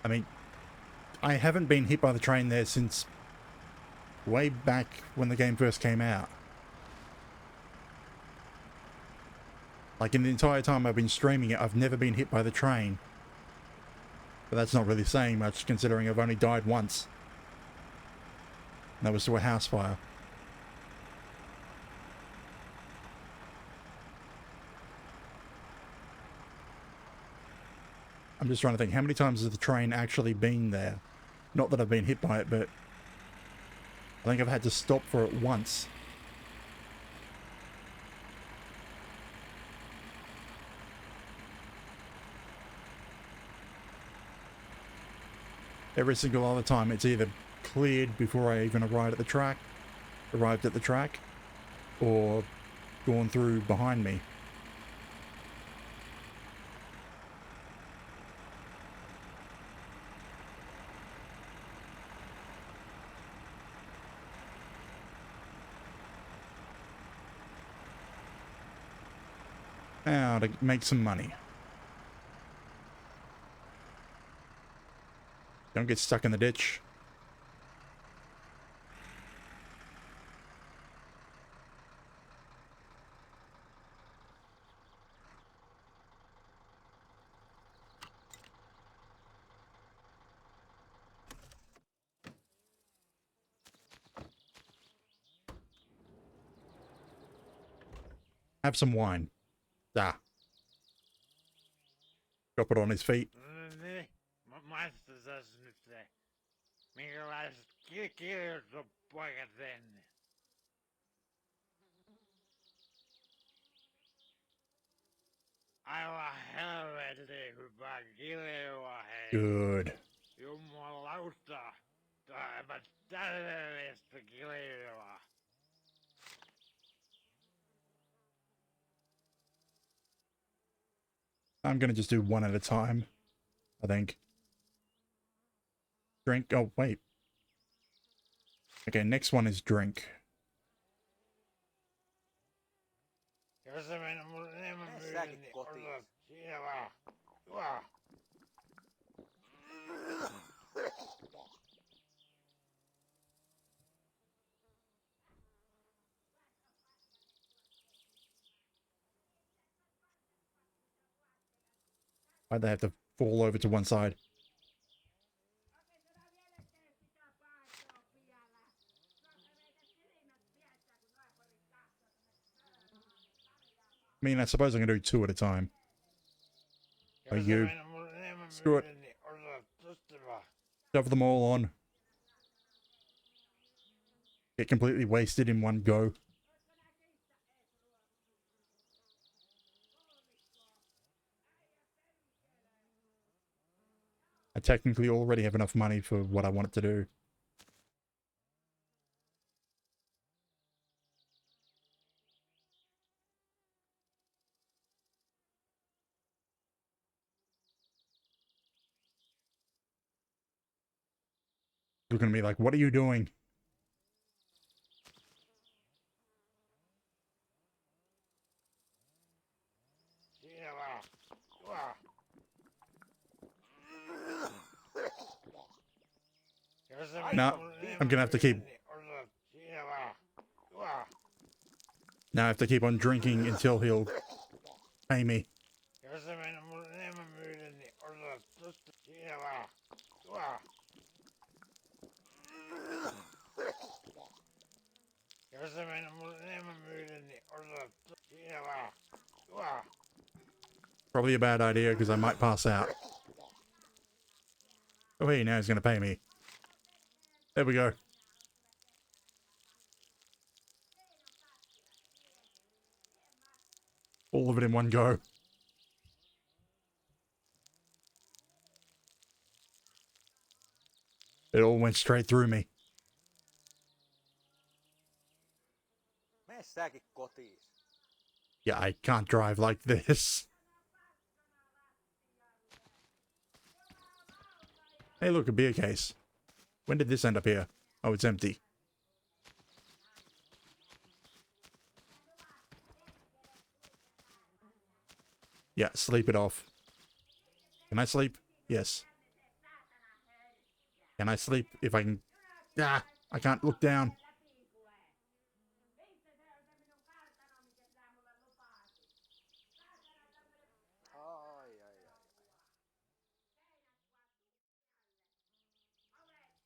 I mean, I haven't been hit by the train there since way back when the game first came out. Like, in the entire time I've been streaming it, I've never been hit by the train. But that's not really saying much, considering I've only died once. And that was to a house fire. I'm just trying to think, how many times has the train actually been there? Not that I've been hit by it, but I think I've had to stop for it once. Every single other time it's either cleared before I even arrived at the track, or gone through behind me. Now to make some money. Don't get stuck in the ditch. Have some wine. Ah. Drop it on his feet. Good. I'm gonna just do one at a time, I think. Drink. Oh, wait. Okay, next one is drink. Why'd they have to fall over to one side? I mean, I suppose I can do two at a time. Oh, you. Screw it. Shove them all on. Get completely wasted in one go. I technically already have enough money for what I want it to do. Looking at me like, what are you doing? No, I'm gonna have to keep... Now I have to keep on drinking until he'll pay me. Probably a bad idea because I might pass out. Oh, hey, now he's gonna pay me. There we go. All of it in one go. It all went straight through me. Yeah, I can't drive like this. Hey, look, a beer case. When did this end up here? Oh, it's empty. Yeah, sleep it off. Can I sleep? Yes. Can I sleep if I can? Ah, I can't look down. Ai, ai,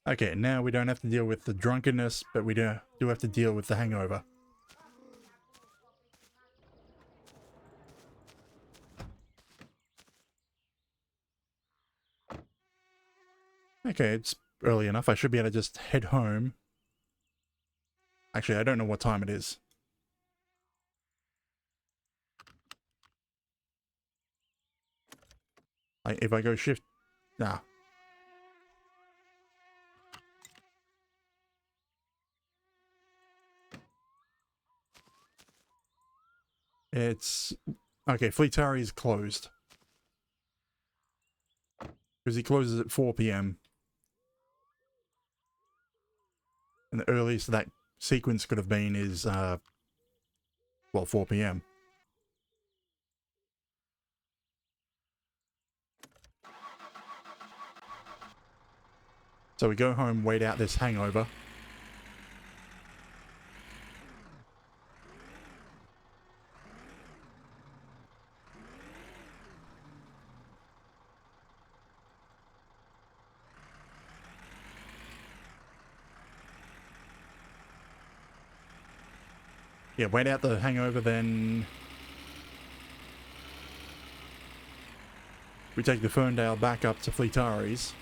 ai. Okay, now we don't have to deal with the drunkenness, but we do have to deal with the hangover. Okay, it's early enough. I should be able to just head home. Actually, I don't know what time it is. Like, if I go shift... Nah. It's... Okay, Fleetari is closed. Because he closes at 4 PM. And the earliest that sequence could have been is, well, 4 PM. So we go home, wait out this hangover. Yeah, wait out the hangover, then... we take the Ferndale back up to Fleetari's.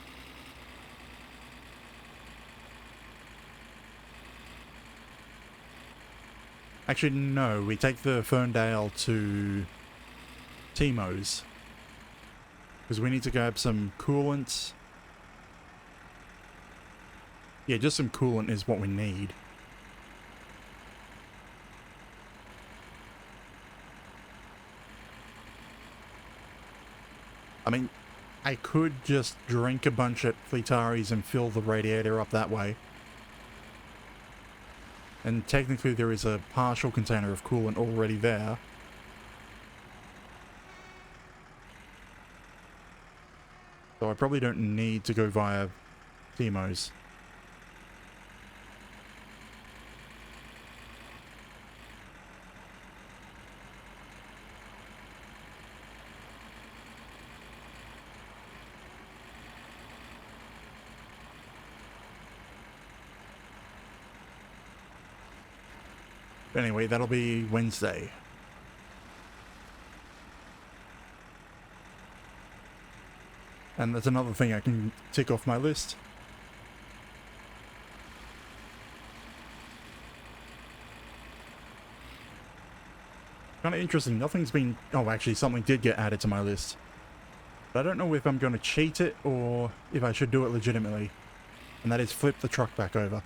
Actually, no, we take the Ferndale to Timo's. Because we need to grab some coolant. Yeah, just some coolant is what we need. I mean, I could just drink a bunch at Fleetari's and fill the radiator up that way. And technically there is a partial container of coolant already there. So I probably don't need to go via Timo's. Anyway, that'll be Wednesday. And that's another thing I can tick off my list. Kind of interesting, nothing's been... oh, actually, something did get added to my list. But I don't know if I'm going to cheat it or if I should do it legitimately. And that is flip the truck back over.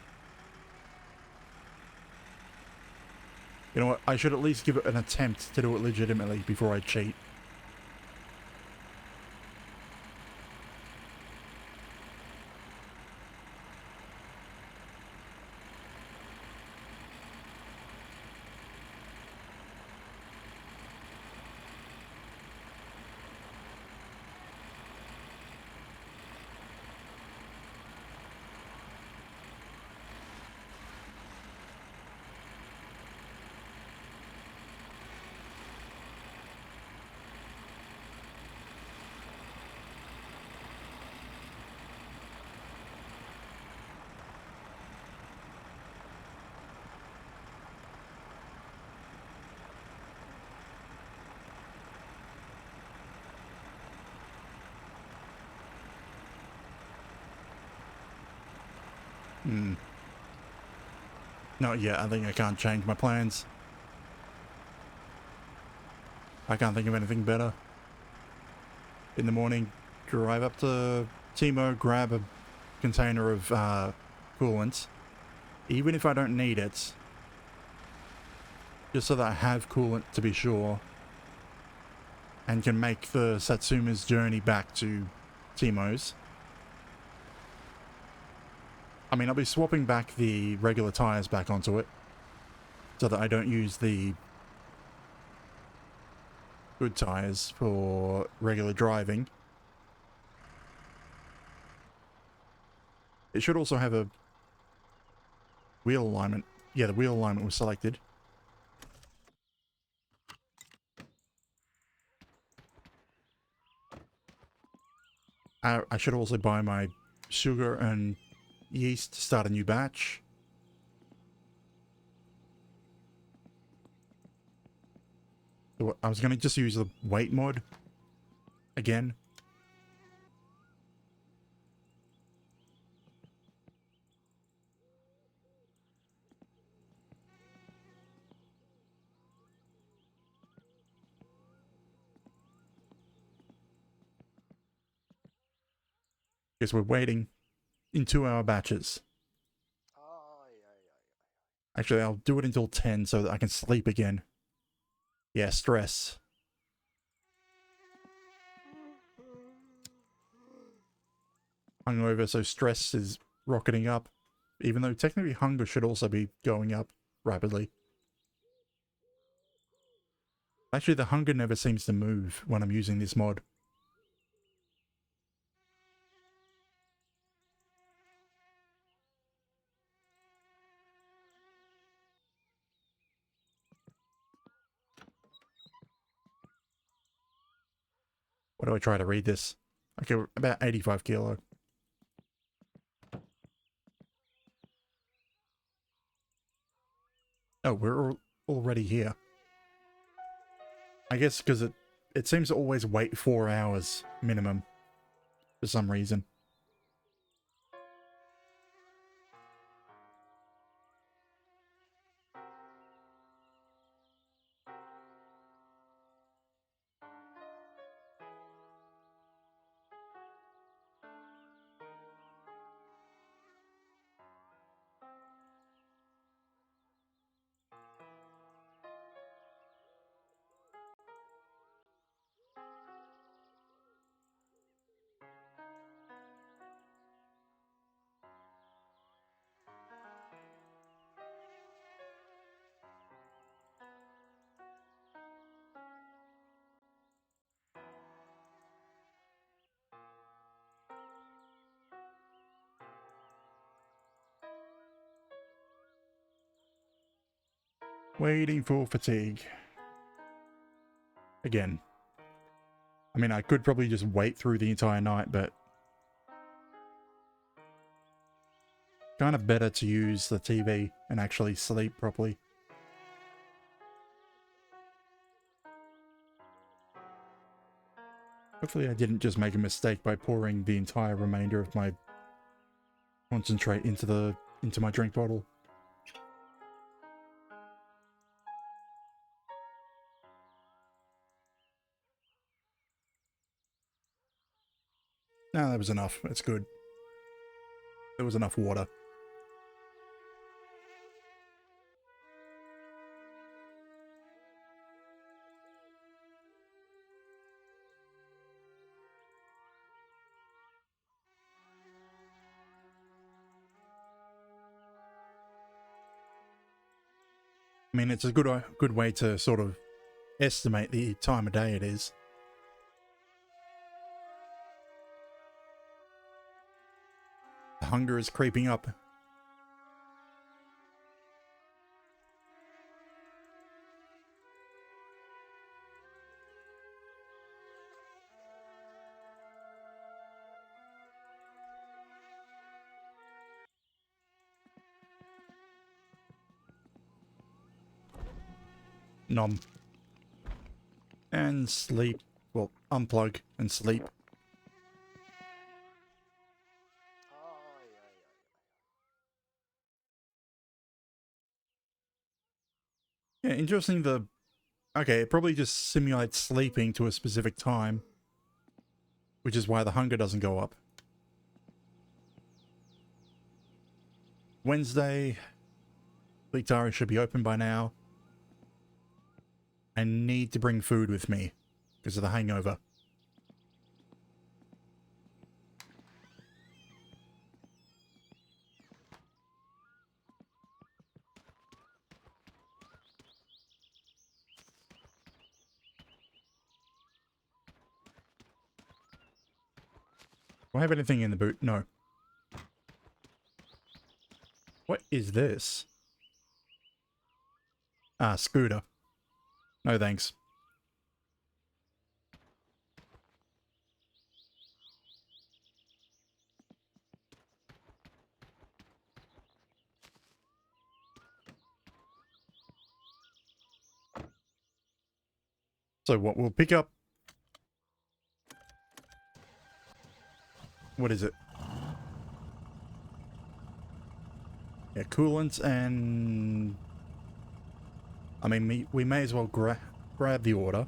You know what, I should at least give it an attempt to do it legitimately before I cheat. Not yet, I think I can't change my plans. I can't think of anything better. In the morning, drive up to Timo, grab a container of coolant. Even if I don't need it. Just so that I have coolant to be sure. And can make the Satsuma's journey back to Timo's. I mean, I'll be swapping back the regular tires back onto it so that I don't use the good tires for regular driving. It should also have a wheel alignment. Yeah, the wheel alignment was selected. I should also buy my sugar and yeast to start a new batch. So I was going to just use the weight mod again. Because we're waiting in 2-hour batches. Actually, I'll do it until 10 so that I can sleep again. Yeah, stress. Hungover, so stress is rocketing up. Even though technically hunger should also be going up rapidly. Actually, the hunger never seems to move when I'm using this mod. What do I try to read this? Okay, we're about 85 kilo. Oh, we're already here. I guess because it seems to always wait 4 hours minimum for some reason. Waiting for fatigue. Again. I mean, I could probably just wait through the entire night, but kind of better to use the TV and actually sleep properly. Hopefully I didn't just make a mistake by pouring the entire remainder of my concentrate into my drink bottle. No, that was enough. That's good. There was enough water. I mean, it's a good way to sort of estimate the time of day it is. The hunger is creeping up. Nom. And sleep. Well, unplug and sleep. Yeah, interesting okay, it probably just simulates sleeping to a specific time, which is why the hunger doesn't go up. Wednesday, Victoria should be open by now. I need to bring food with me because of the hangover. Do I have anything in the boot? No. What is this? Ah, scooter. No thanks. So what we'll pick up... What is it? Yeah, coolant and... I mean, we may as well grab the order.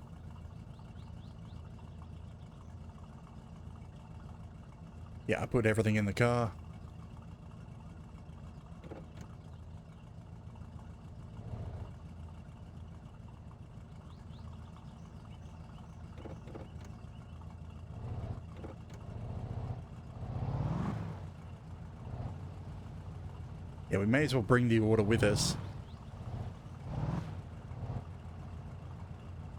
Yeah, I put everything in the car. Yeah, we may as well bring the order with us.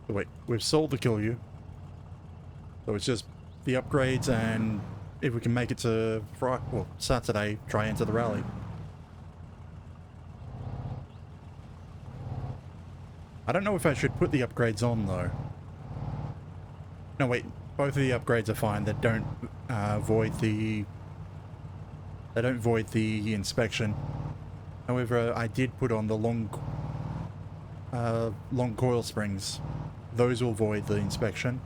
So wait, we've sold the kill you. So it's just the upgrades, and if we can make it to Saturday, try enter the rally. I don't know if I should put the upgrades on though. No wait, both of the upgrades are fine. They don't void the inspection. However, I did put on the long coil springs. Those will void the inspection.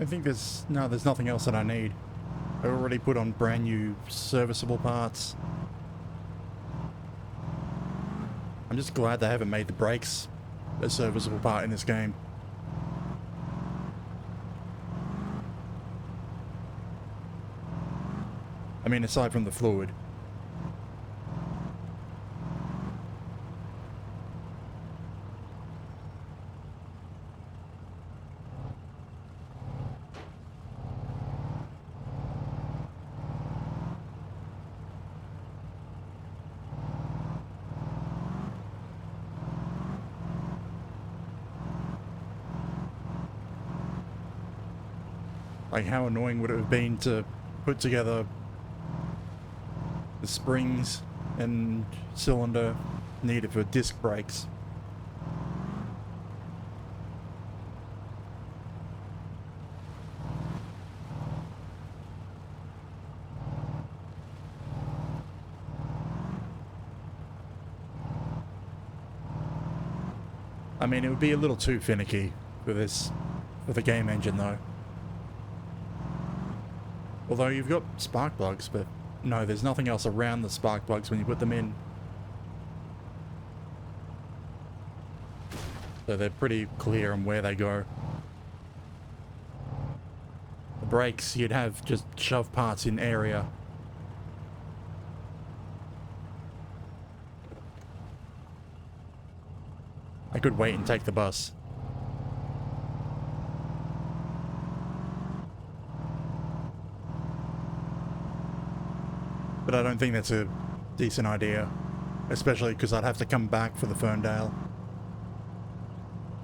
I think there's nothing else that I need. I already put on brand new serviceable parts. I'm just glad they haven't made the brakes a serviceable part in this game. I mean, aside from the fluid. Like, how annoying would it have been to put together the springs and cylinder needed for disc brakes? I mean, it would be a little too finicky for the game engine though. Although you've got spark plugs, but no, there's nothing else around the spark plugs when you put them in. So they're pretty clear on where they go. The brakes, you'd have just shove parts in area. I could wait and take the bus. But I don't think that's a decent idea. Especially because I'd have to come back for the Ferndale.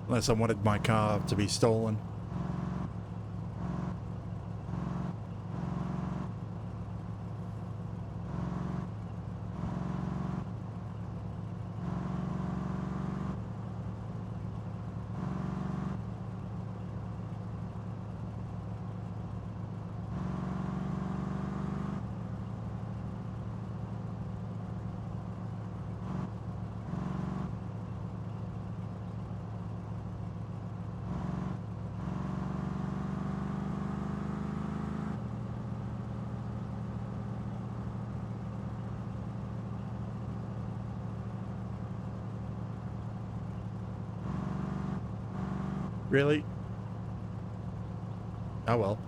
Unless I wanted my car to be stolen. Really? Oh well.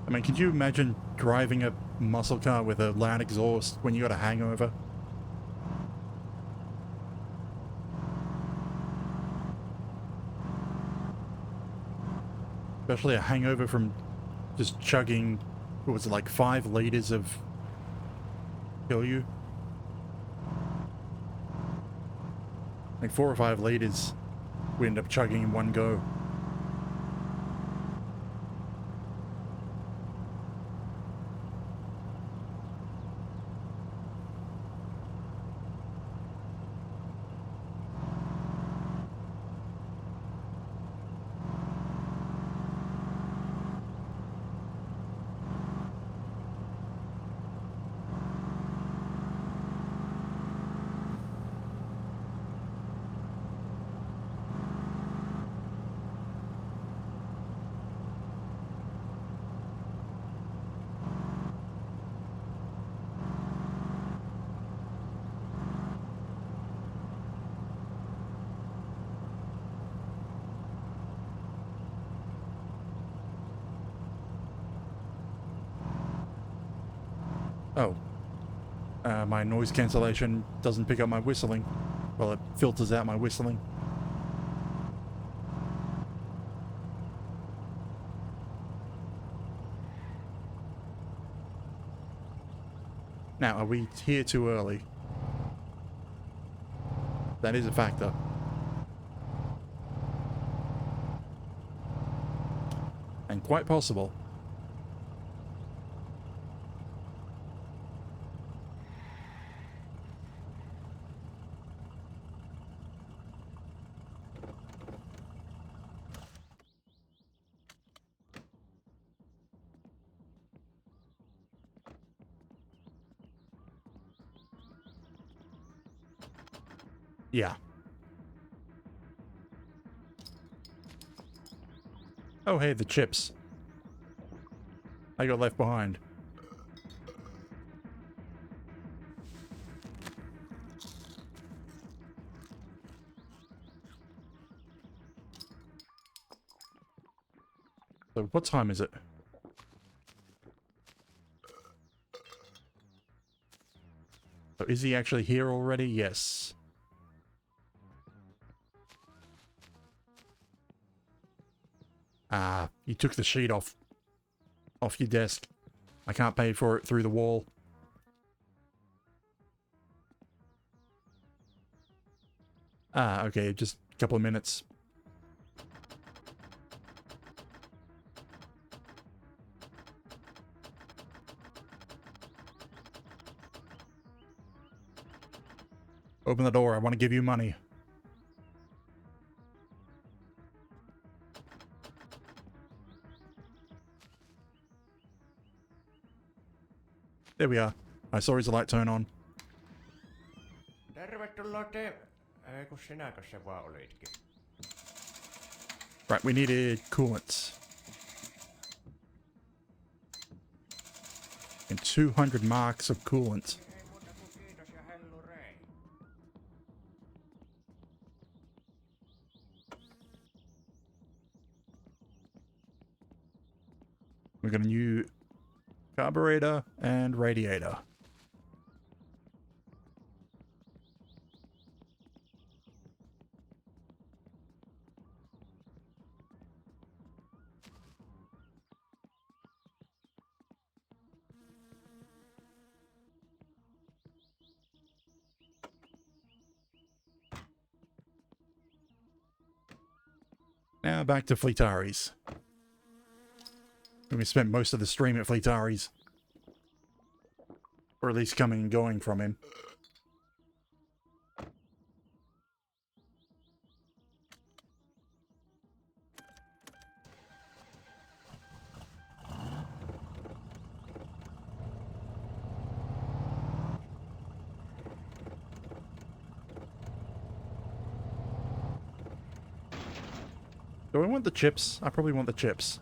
I mean, could you imagine driving a muscle car with a loud exhaust when you got a hangover? Especially a hangover from just chugging, what was it, like 5 liters of kill you? Like 4 or 5 liters we end up chugging in one go. Oh. My noise cancellation doesn't pick up my whistling. Well, it filters out my whistling. Now, are we here too early? That is a factor. And quite possible. Yeah. Oh, hey, the chips. I got left behind. So what time is it? So is he actually here already? Yes. Ah, you took the sheet off your desk. I can't pay for it through the wall. Ah, okay, just a couple of minutes. Open the door, I want to give you money. There we are. I saw his light turn on. Tervetuloa kun sinäkö se vaan olitkin? Right, we needed coolant. And 200 marks of coolant. Ei muuta kuin kiitos ja hellurei. We got a new carburetor and radiator. Now back to Fleetari's. We spent most of the stream at Fleetari's. Or at least coming and going from him. Do I want the chips? I probably want the chips.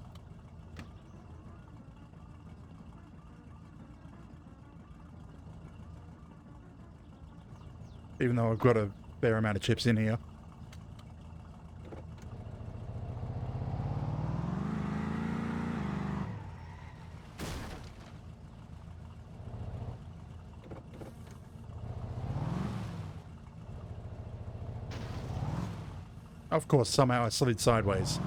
Even though I've got a fair amount of chips in here. Of course, somehow I slid sideways.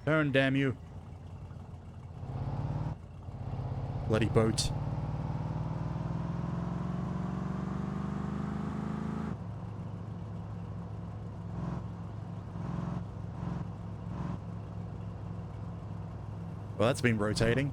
Turn, damn you. Bloody boat. Well, that's been rotating.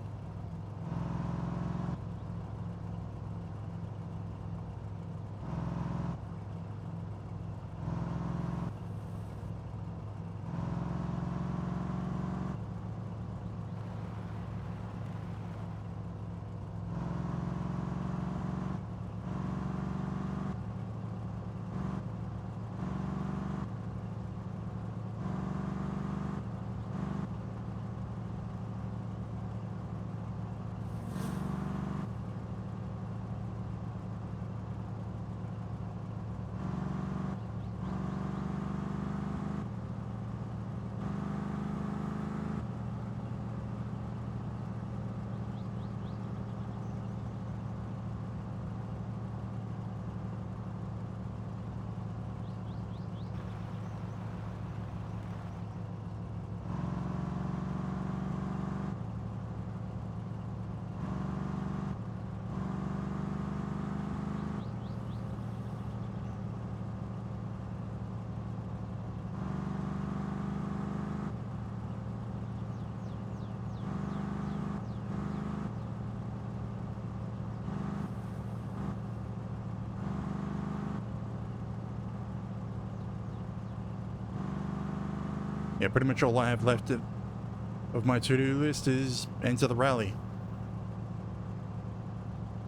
Yeah, pretty much all I have left of my to-do list is enter the rally.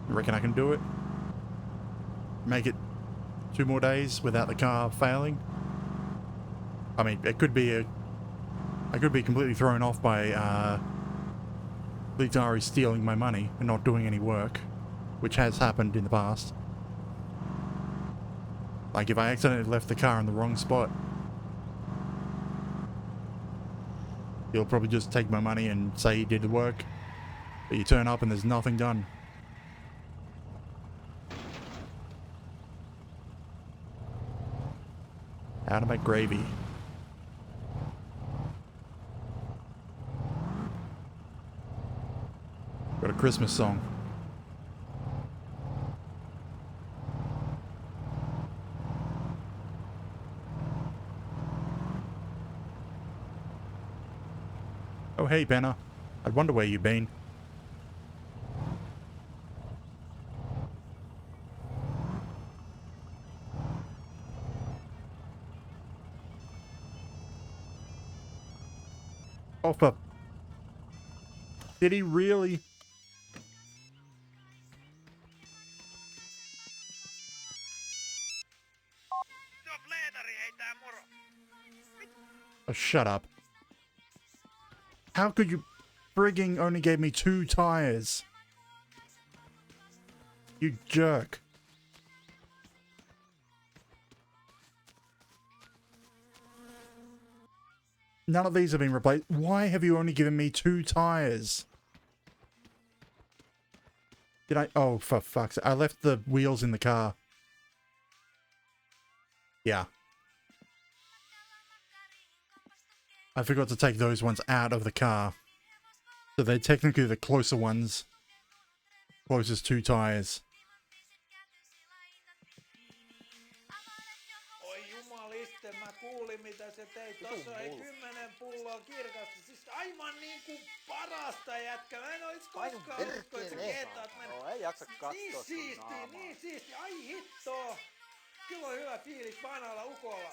You reckon I can do it? Make it 2 more days without the car failing? I mean, it could be I could be completely thrown off by Litari stealing my money and not doing any work, which has happened in the past. Like if I accidentally left the car in the wrong spot, he'll probably just take my money and say he did the work, but you turn up and there's nothing done. How to make gravy. Got a Christmas song. Oh hey, Benna. I'd wonder where you've been. Oh, for... Did he really? Oh, shut up. How could you frigging only gave me 2 tires? You jerk. None of these have been replaced. Why have you only given me 2 tires? Did I? Oh, for fuck's sake. I left the wheels in the car. Yeah. I forgot to take those ones out of the car. So they're technically the closer ones. Closest 2 tires. Oi jumaliste, mä kuulin mitä se teit. Tossa ei 10 pulloa kirkasta. Siis aivan niinku parasta jätkä. Mä en ois koskaan usko, että sä kehtaat mennä. Ei jaksa katsoa Niin sun siisti, naamaa. niin siisti. Ai hitto. Kyllä on hyvä fiilis vanhalla ukolla.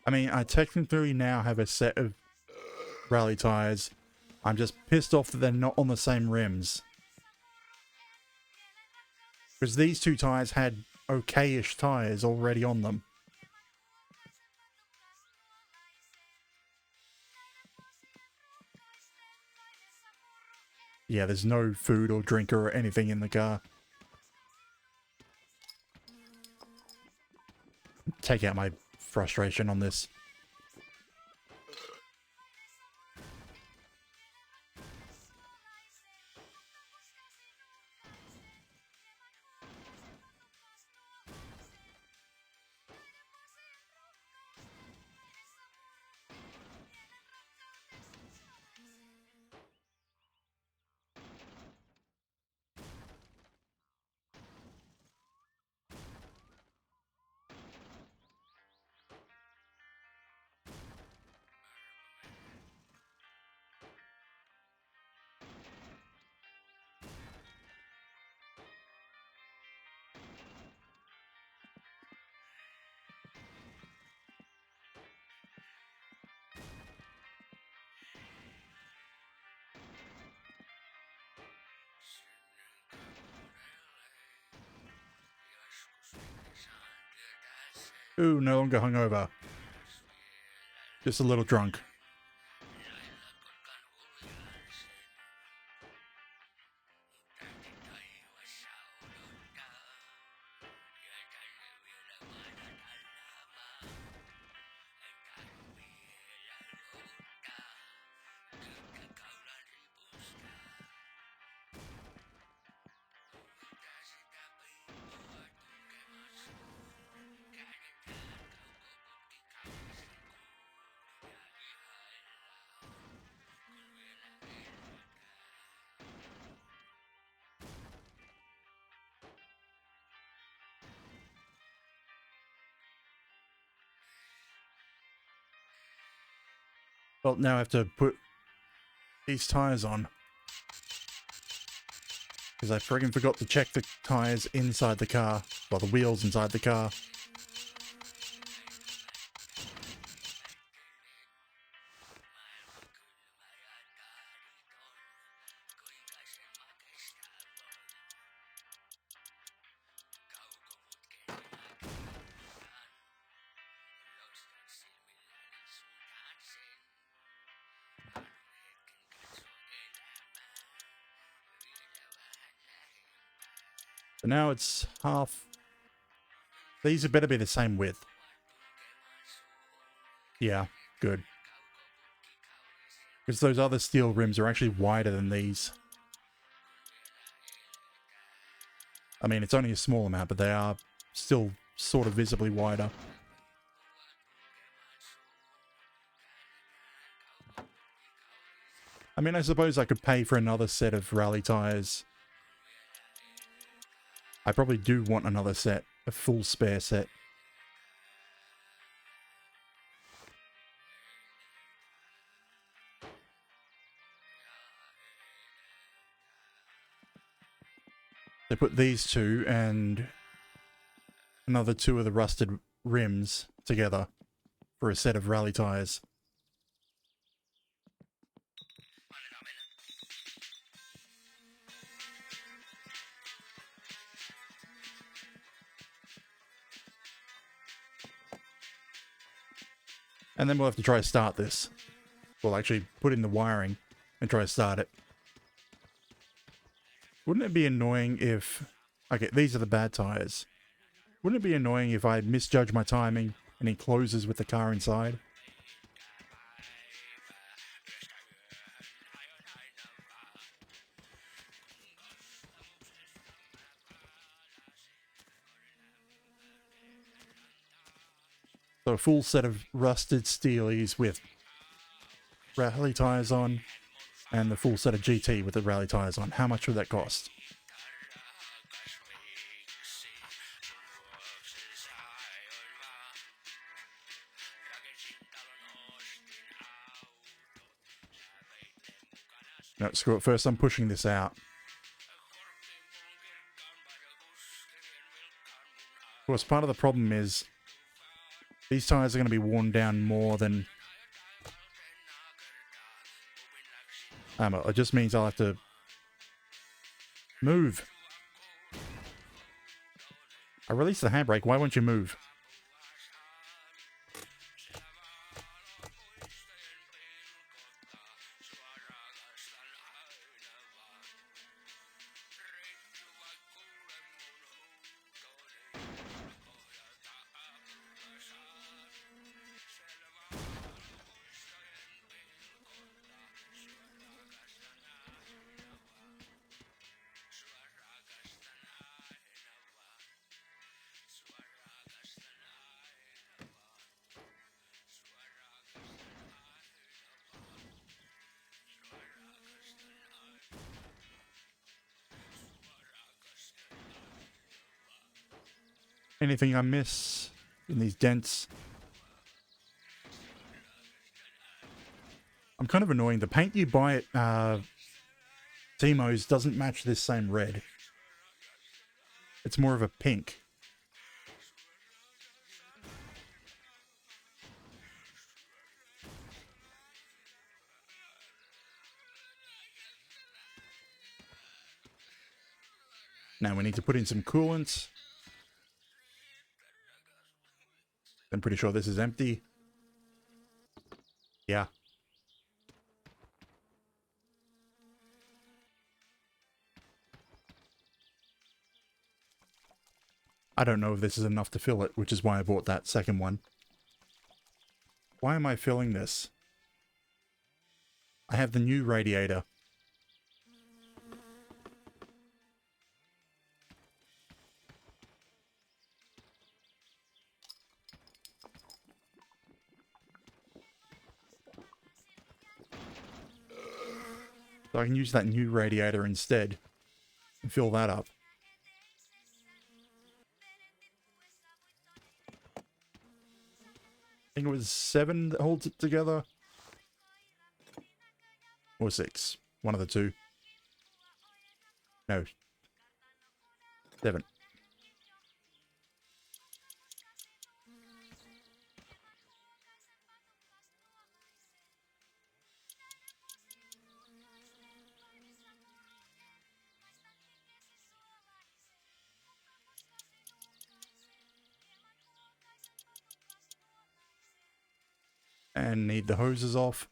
I mean, I technically now have a set of rally tires. I'm just pissed off that they're not on the same rims. Because these 2 tires had okay-ish tires already on them. Yeah, there's no food or drink or anything in the car. Take out my frustration on this. Ooh, no longer hungover. Just a little drunk. Well, now I have to put these tires on. Because I friggin' forgot to check the tires inside the car. Well, the wheels inside the car. So now it's half. These had better be the same width. Yeah, good. Because those other steel rims are actually wider than these. I mean, it's only a small amount, but they are still sort of visibly wider. I mean, I suppose I could pay for another set of rally tires. I probably do want another set, a full spare set. They put these 2 and another 2 of the rusted rims together for a set of rally tires. And then we'll have to try to start this. We'll actually put in the wiring and try to start it. Wouldn't it be annoying if... Okay, these are the bad tires. Wouldn't it be annoying if I misjudge my timing and he closes with the car inside? So a full set of rusted steelies with rally tires on, and the full set of GT with the rally tires on. How much would that cost? No, screw it. First, I'm pushing this out. Of course, part of the problem is these tires are going to be worn down more than ammo. It just means I'll have to move. I released the handbrake. Why won't you move? Anything I miss in these dents? I'm kind of annoying. The paint you buy at Timo's doesn't match this same red. It's more of a pink. Now we need to put in some coolant. I'm pretty sure this is empty. Yeah. I don't know if this is enough to fill it, which is why I bought that second one. Why am I filling this? I have the new radiator. So I can use that new radiator instead and fill that up. I think it was 7 that holds it together. Or 6. One of the two. No. 7. And need the hoses off.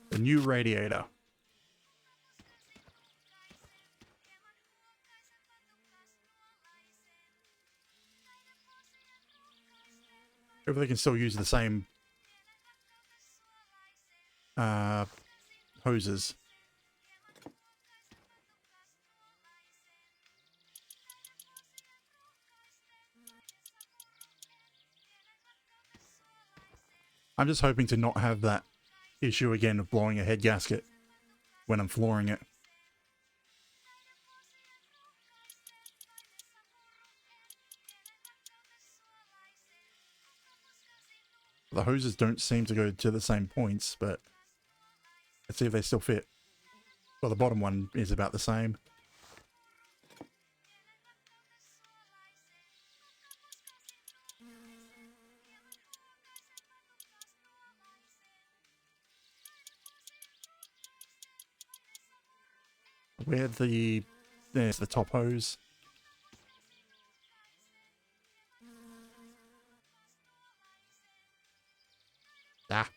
The new radiator. If they can still use the same hoses. I'm just hoping to not have that issue again of blowing a head gasket when I'm flooring it. The hoses don't seem to go to the same points, but let's see if they still fit. Well, the bottom one is about the same. There's the top hose. Ah.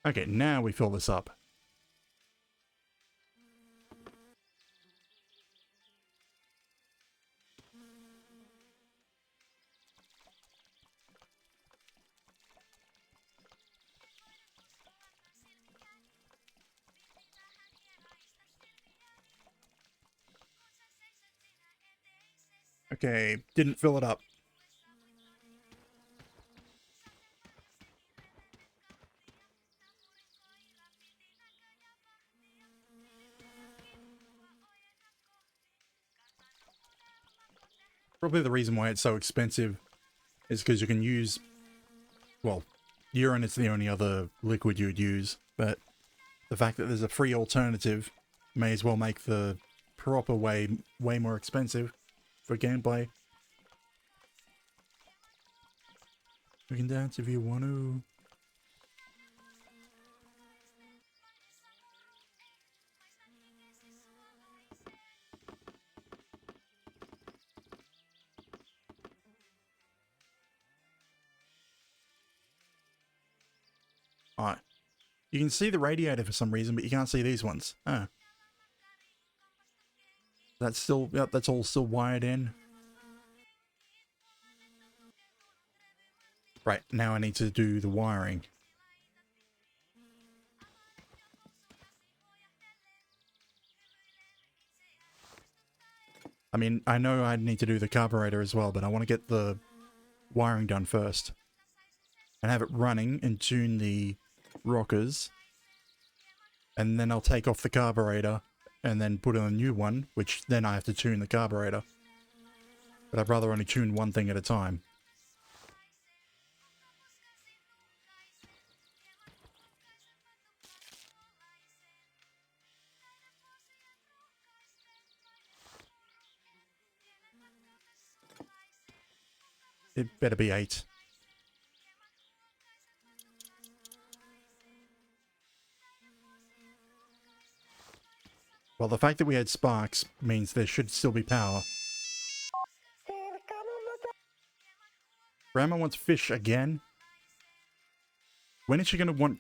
Okay, now we fill this up. Okay, didn't fill it up. Probably the reason why it's so expensive is because you can use, well, urine is the only other liquid you would use, but the fact that there's a free alternative may as well make the proper way way more expensive for gameplay. We can dance if you want to. Alright. You can see the radiator for some reason, but you can't see these ones. Ah. That's still, yep, that's all still wired in. Right, now I need to do the wiring. I mean, I know I need to do the carburetor as well, but I want to get the wiring done first. And have it running and tune the rockers. And then I'll take off the carburetor and then put in a new one, which then I have to tune the carburetor. But I'd rather only tune one thing at a time. It better be 8. Well, the fact that we had sparks means there should still be power. Grandma wants fish again? When is she going to want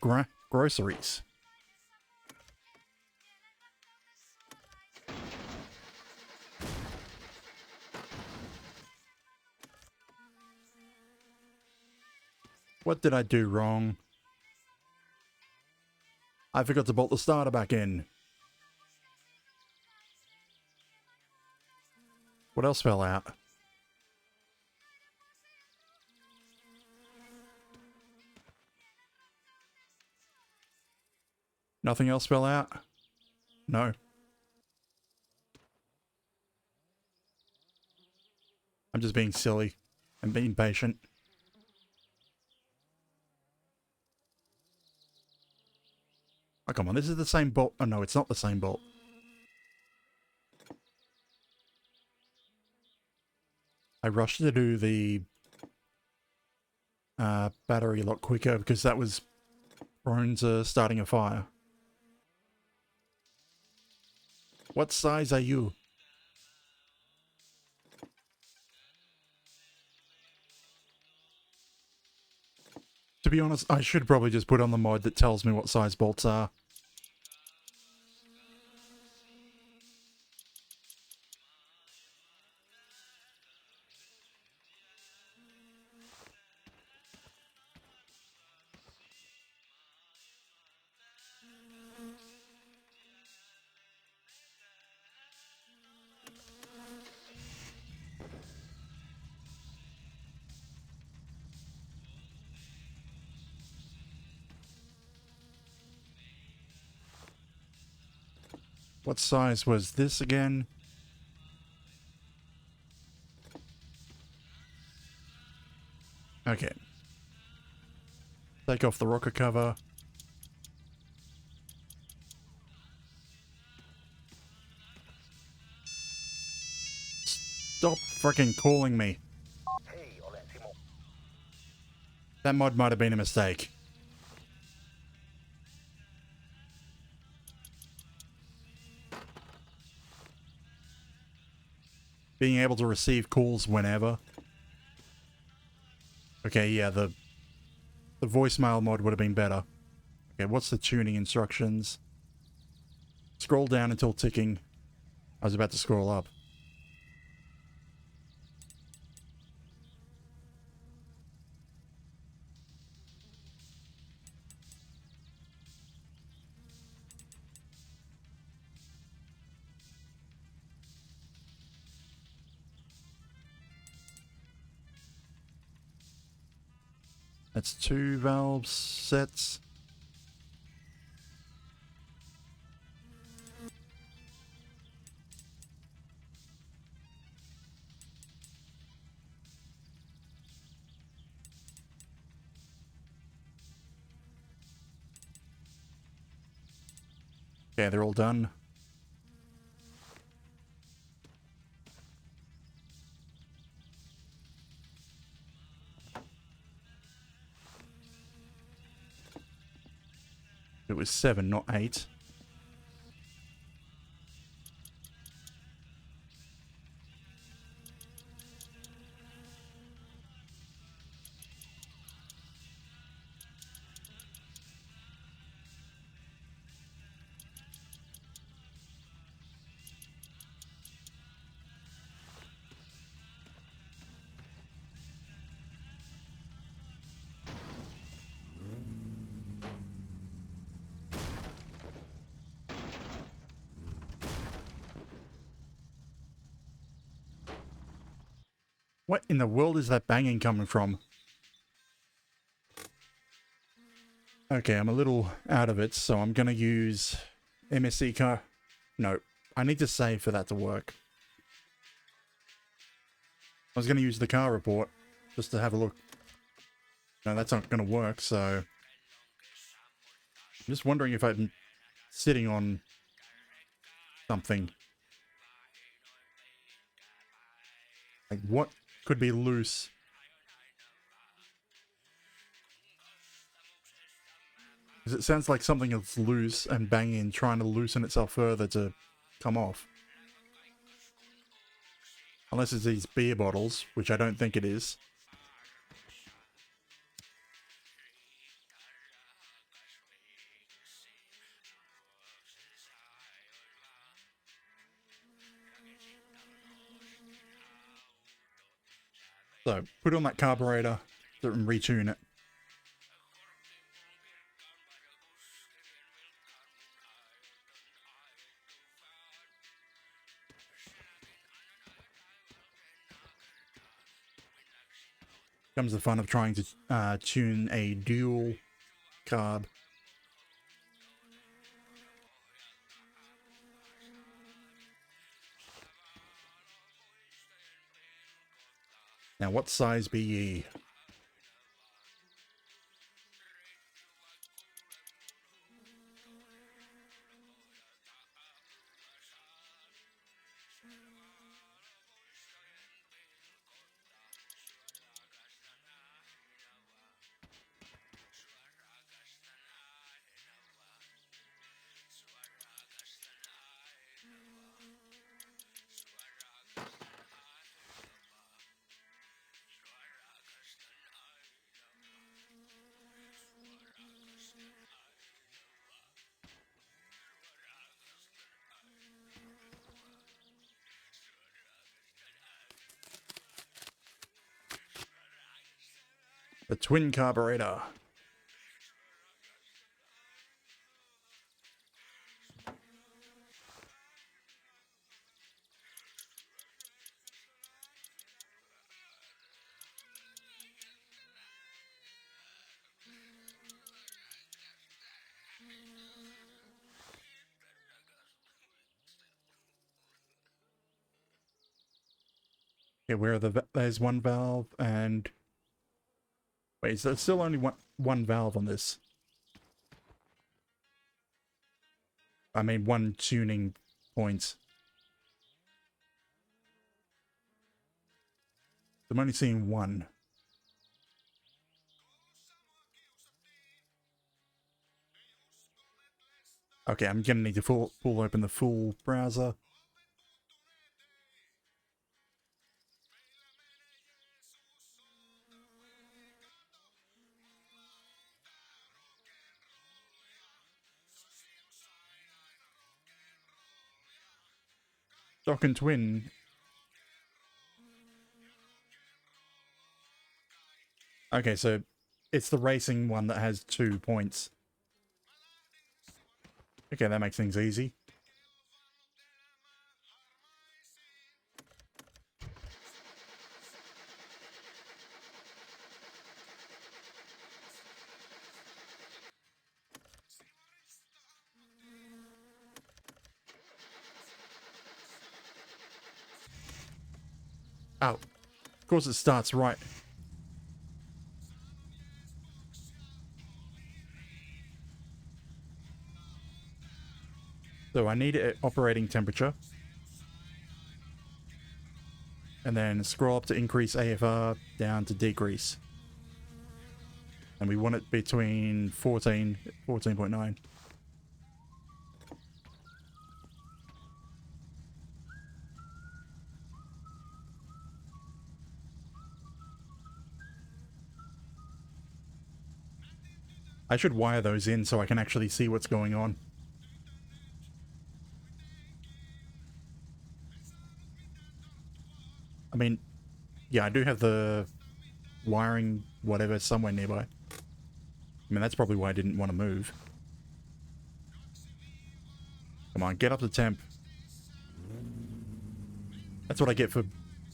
groceries? What did I do wrong? I forgot to bolt the starter back in. What else fell out? Nothing else fell out? No. I'm just being silly and being patient. Oh, come on, this is the same bolt. Oh, no, it's not the same bolt. I rushed to do the battery a lot quicker because that was prone to starting a fire. What size are you? To be honest, I should probably just put on the mod that tells me what size bolts are. What size was this again? Okay. Take off the rocker cover. Stop freaking calling me. That mod might have been a mistake. Being able to receive calls whenever. Okay, yeah, the voicemail mod would have been better. Okay, what's the tuning instructions? Scroll down until ticking. I was about to scroll up. That's 2 valve sets. Okay, they're all done. It was 7, not 8. What in the world is that banging coming from? Okay, I'm a little out of it, so I'm gonna use MSC car. No, I need to save for that to work. I was gonna use the car report just to have a look. No, that's not gonna work, so... I'm just wondering if I'm sitting on something. Like, what could be loose? Because it sounds like something that's loose and banging and trying to loosen itself further to come off. Unless it's these beer bottles, which I don't think it is. So, put on that carburetor and retune it. Comes the fun of trying to tune a dual carb. Now, what size be ye? The twin carburetor. Okay, where are there's one valve and... Wait, so there's still only one valve on this. I mean, one tuning point. I'm only seeing one. Okay, I'm gonna need to pull open the full browser. Dock and Twin. Okay, so it's the racing one that has 2 points. Okay, that makes things easy. Oh, of course it starts right. So I need it at operating temperature. And then scroll up to increase AFR, down to decrease. And we want it between 14.9. I should wire those in so I can actually see what's going on. I mean, yeah, I do have the wiring, whatever, somewhere nearby. I mean, that's probably why I didn't want to move. Come on, get up to temp. That's what I get for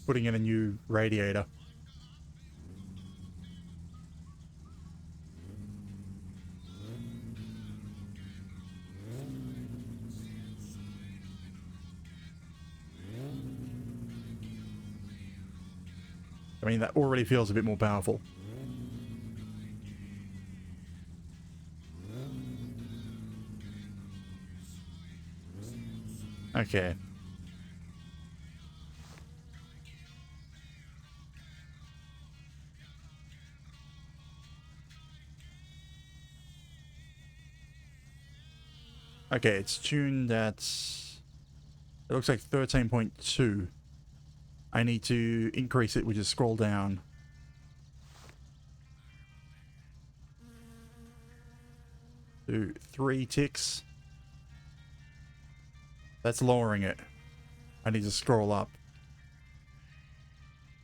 putting in a new radiator. I mean, that already feels a bit more powerful. Okay. Okay, it's tuned at... It looks like 13.2. I need to increase it, which is scroll down. Do 3 ticks. That's lowering it. I need to scroll up.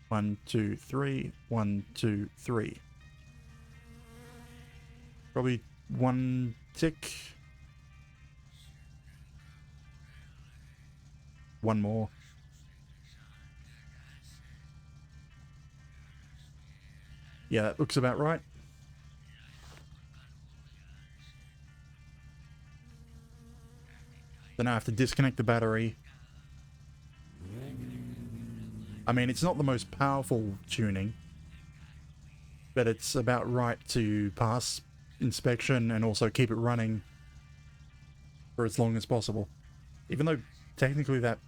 1, 2, 3. 1, 2, 3. Probably 1 tick. 1 more. Yeah, that looks about right. Then I have to disconnect the battery. I mean, it's not the most powerful tuning, but it's about right to pass inspection and also keep it running for as long as possible. Even though technically that...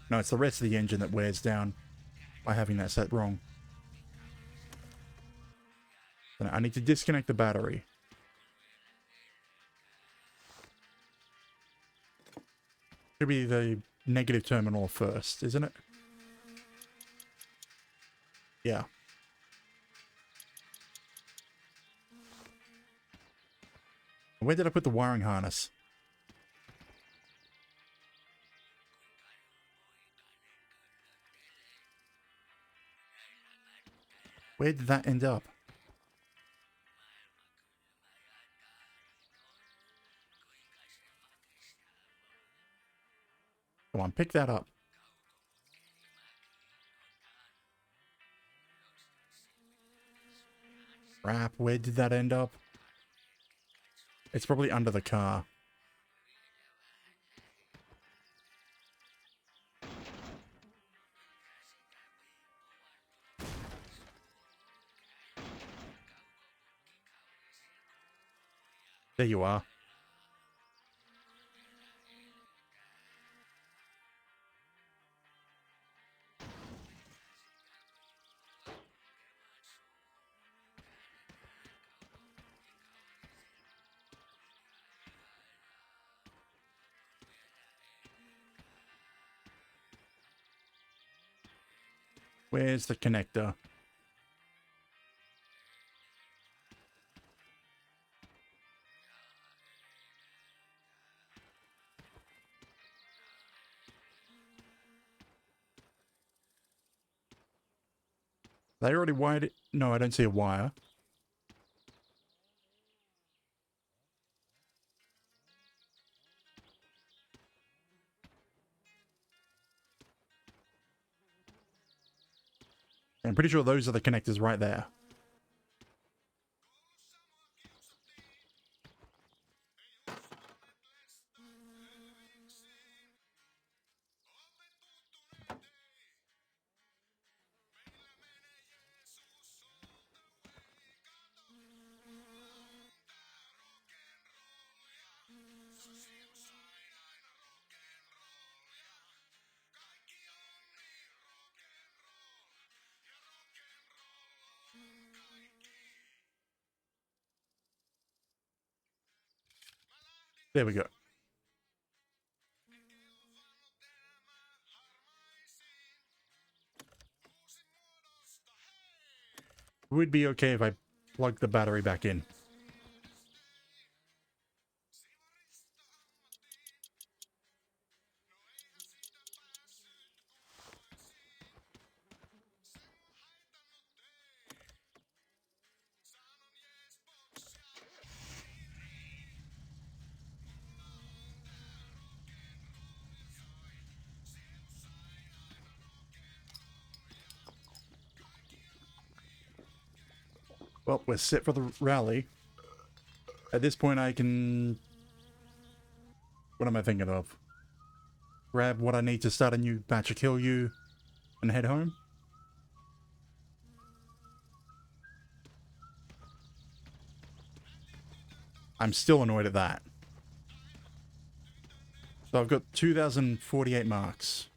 No, it's the rest of the engine that wears down by having that set wrong. Then I need to disconnect the battery. Should be the negative terminal first, isn't it? Yeah. Where did I put the wiring harness? Where did that end up? Come on, pick that up. Crap, where did that end up? It's probably under the car. There you are. Where's the connector? They already wired it? No, I don't see a wire. I'm pretty sure those are the connectors right there. There we go. It would be okay if I plug the battery back in. Well, we're set for the rally. At this point, I can... What am I thinking of? Grab what I need to start a new batch of Kill You and head home? I'm still annoyed at that. So I've got 2,048 marks.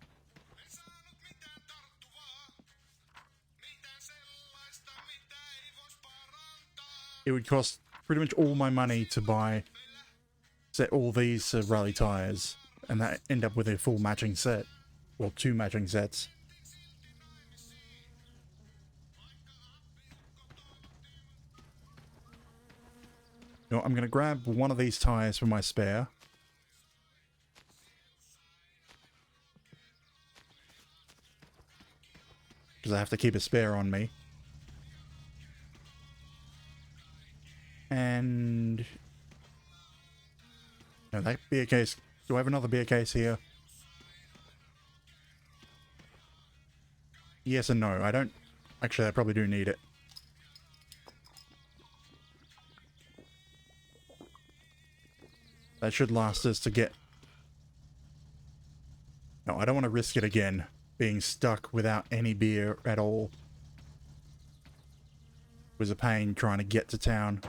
It would cost pretty much all my money to set all these rally tires, and that end up with a full matching set. Well, 2 matching sets. You know, I'm going to grab one of these tires for my spare. Because I have to keep a spare on me. And... No, that beer case... Do I have another beer case here? Yes and no. I don't... Actually, I probably do need it. That should last us to get... No, I don't want to risk it again. Being stuck without any beer at all. It was a pain trying to get to town.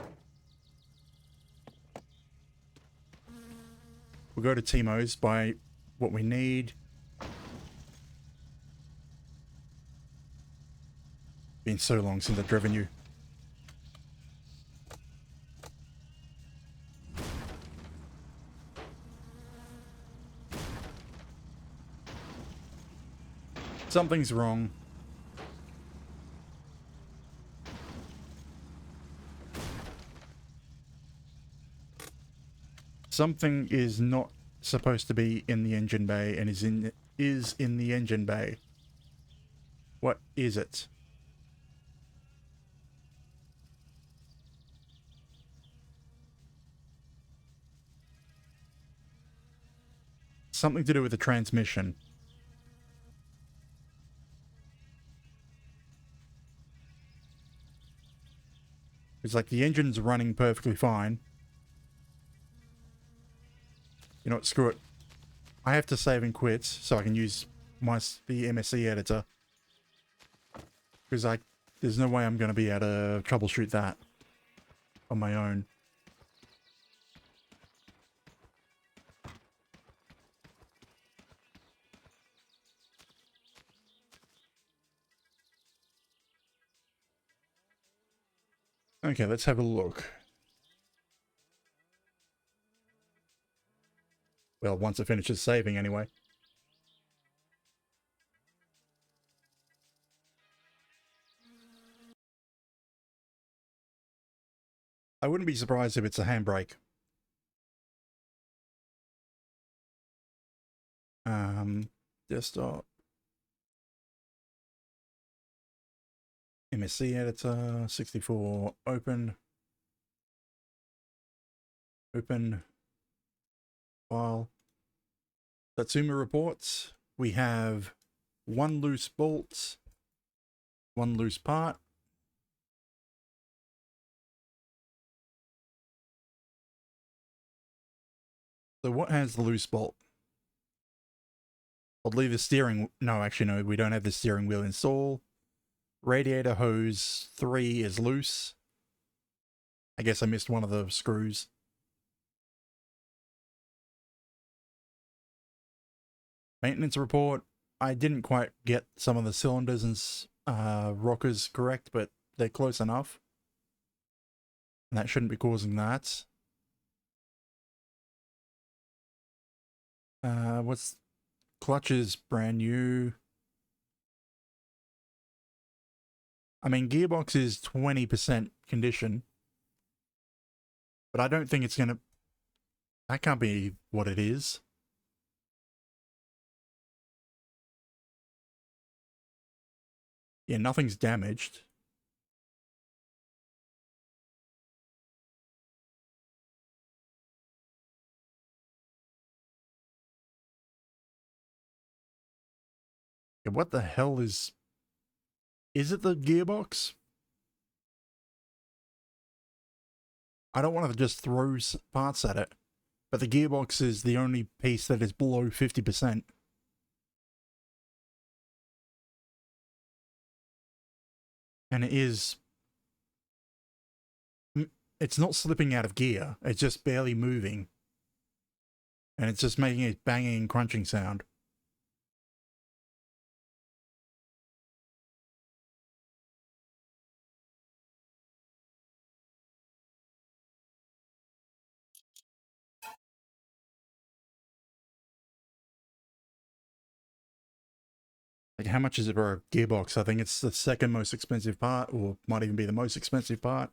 We'll go to Timo's, buy what we need. Been so long since I've driven you. Something's wrong. Something is not supposed to be in the engine bay and is in the engine bay. What is it? Something to do with the transmission. It's like the engine's running perfectly fine. You know what, screw it. I have to save and quit so I can use the MSC editor. Because there's no way I'm going to be able to troubleshoot that on my own. Okay, let's have a look. Well, once it finishes saving anyway. I wouldn't be surprised if it's a handbrake. Desktop. MSC editor, 64, open. Open. File. Satsuma reports. We have one loose bolt, one loose part. So what has the loose bolt? I'll leave the steering... No, actually, no, we don't have the steering wheel installed. Radiator hose 3 is loose. I guess I missed one of the screws. Maintenance report. I didn't quite get some of the cylinders and rockers correct, but they're close enough. And that shouldn't be causing that. What's... Clutch is brand new. I mean, gearbox is 20% condition. But I don't think it's gonna... That can't be what it is. Yeah, nothing's damaged. Yeah, what the hell is... Is it the gearbox? I don't want to just throw parts at it, but the gearbox is the only piece that is below 50%. And it is... It's not slipping out of gear, it's just barely moving. And it's just making a banging and crunching sound. Like, how much is it for a gearbox? I think it's the second most expensive part, or might even be the most expensive part.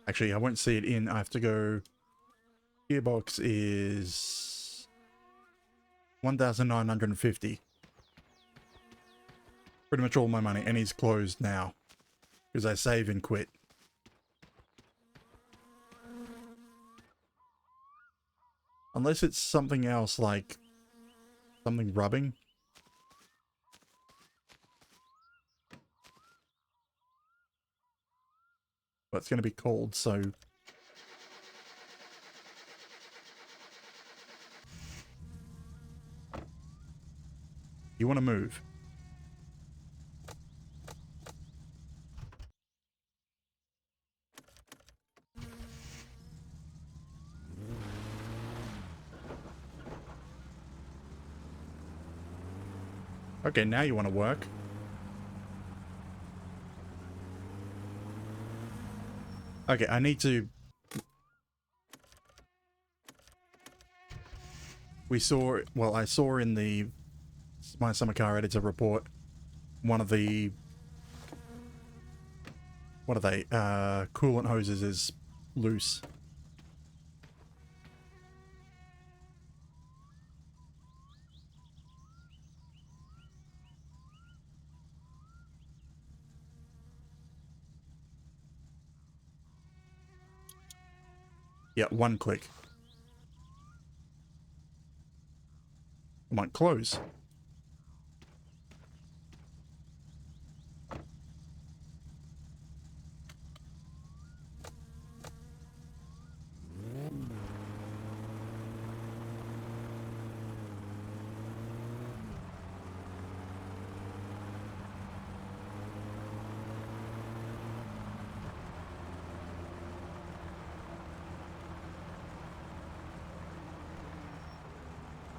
Actually, I won't see it in. I have to go... Gearbox is... 1,950. Pretty much all my money, and he's closed now. Because I save and quit. Unless it's something else, like... something rubbing. But it's going to be cold, so... You want to move. Okay, now you want to work. Okay, I need to... We saw... Well, I saw in the... My Summer Car Editor report, one of the... What are they? Coolant hoses is loose. Yeah, one click. I might close.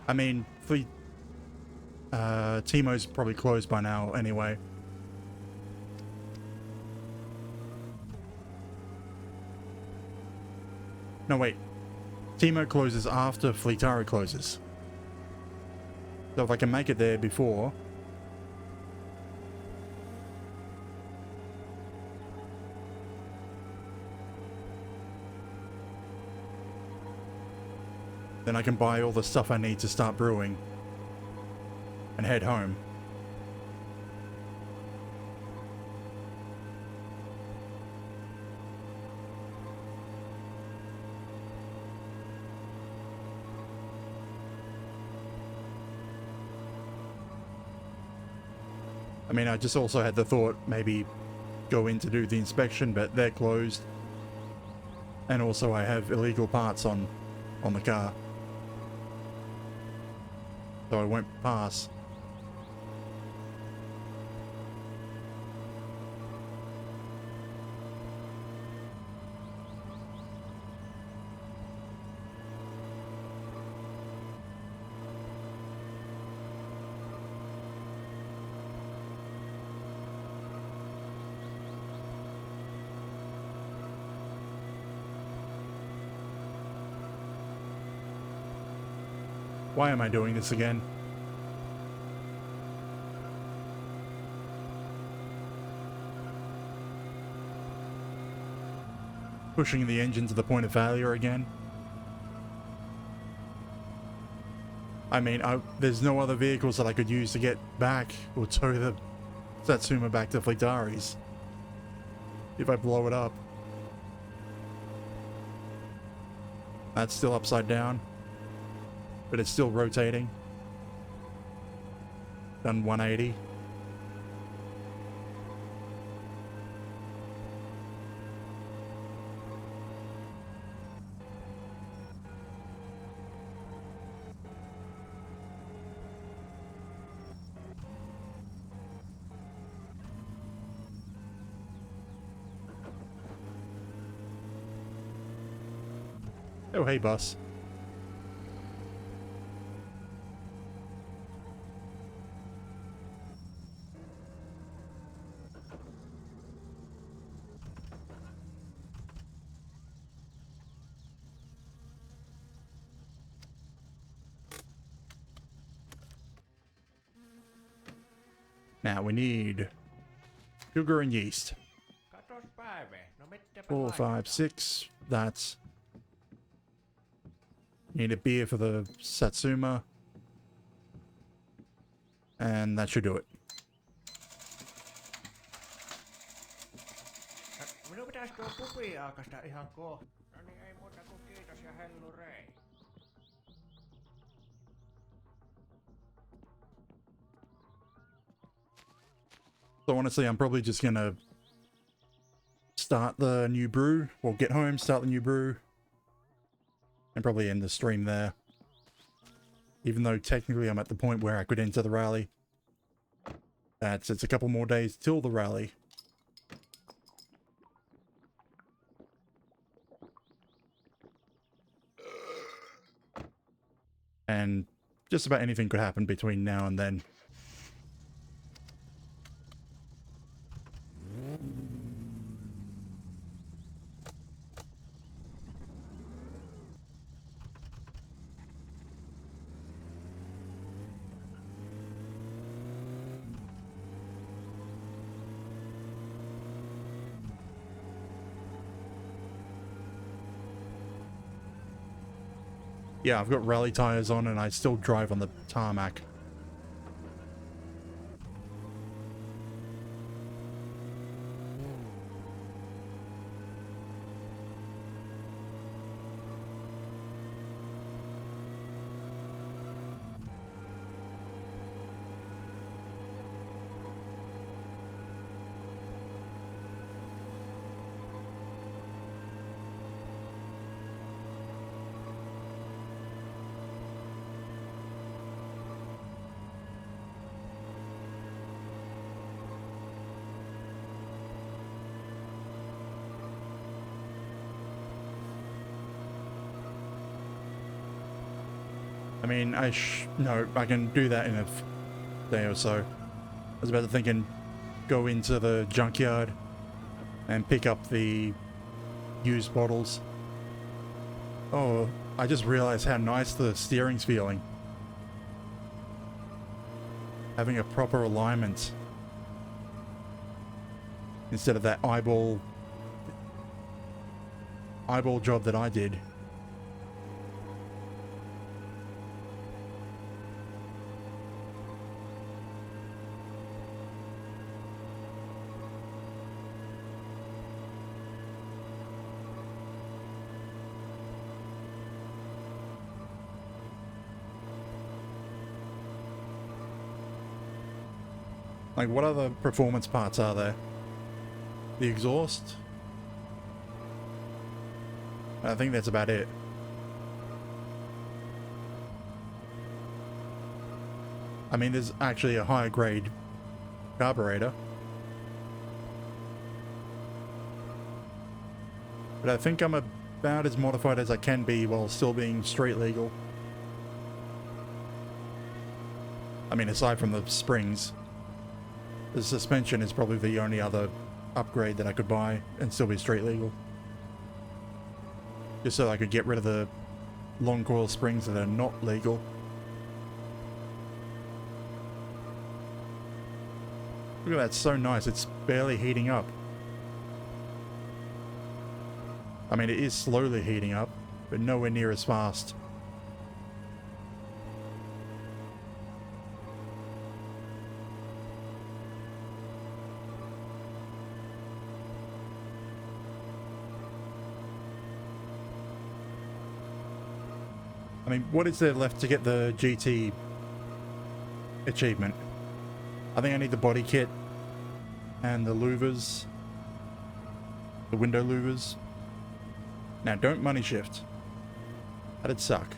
I mean, Timo's probably closed by now anyway. No, wait. Timo closes after Fleetari closes. So if I can make it there before... then I can buy all the stuff I need to start brewing. And head home. I mean, I just also had the thought maybe go in to do the inspection, but they're closed. And also I have illegal parts on the car. So I won't pass. Why am I doing this again? Pushing the engine to the point of failure again. I mean, there's no other vehicles that I could use to get back or tow the Satsuma back to Fleetari's if I blow it up. That's still upside down. But it's still rotating. Done 180. Oh, hey, bus. Now we need sugar and yeast. Katos Päive, no mitäpä 4, 5, 6. That's... Need a beer for the Satsuma. And that should do it. Minun pitäis tuo pubi aakasta ihan kohta. No niin, ei muuta kuin kiitos ja hellurei. So honestly, I'm probably just gonna start the new brew, or get home, start the new brew, and probably end the stream there. Even though technically I'm at the point where I could enter the rally. It's a couple more days till the rally. And just about anything could happen between now and then. Yeah, I've got rally tires on and I still drive on the tarmac. I mean, no, I can do that in a day or so. I was about to think and go into the junkyard and pick up the used bottles. Oh, I just realized how nice the steering's feeling. Having a proper alignment instead of that eyeball job that I did. Like, what other performance parts are there? The exhaust? I think that's about it. I mean, there's actually a higher grade carburetor. But I think I'm about as modified as I can be while still being street legal. I mean, aside from the springs. The suspension is probably the only other upgrade that I could buy and still be street legal. Just so I could get rid of the long coil springs that are not legal. Look at that, it's so nice, it's barely heating up. I mean, it is slowly heating up, but nowhere near as fast. I mean, what is there left to get the GT achievement? I think I need the body kit and the louvers, the window louvers. Now, don't money shift. That'd suck.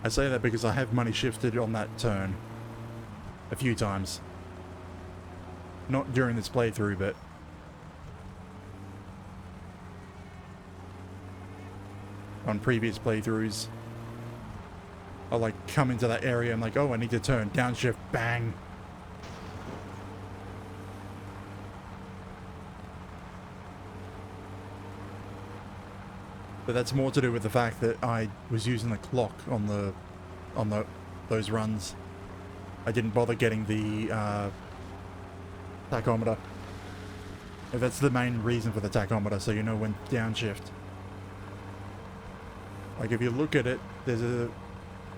I say that because I have money shifted on that turn a few times. Not during this playthrough, but on previous playthroughs. I'll like come into that area and like, oh, I need to turn, downshift, bang. But that's more to do with the fact that I was using the clock on those runs. I didn't bother getting the tachometer. That's the main reason for the tachometer, so you know when downshift. Like if you look at it, there's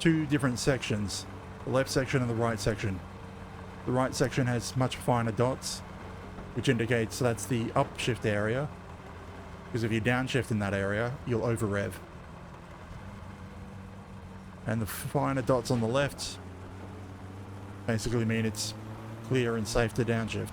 two different sections, the left section and the right section. The right section has much finer dots, which indicates that's the upshift area, because if you downshift in that area, you'll over rev. And the finer dots on the left basically mean it's clear and safe to downshift.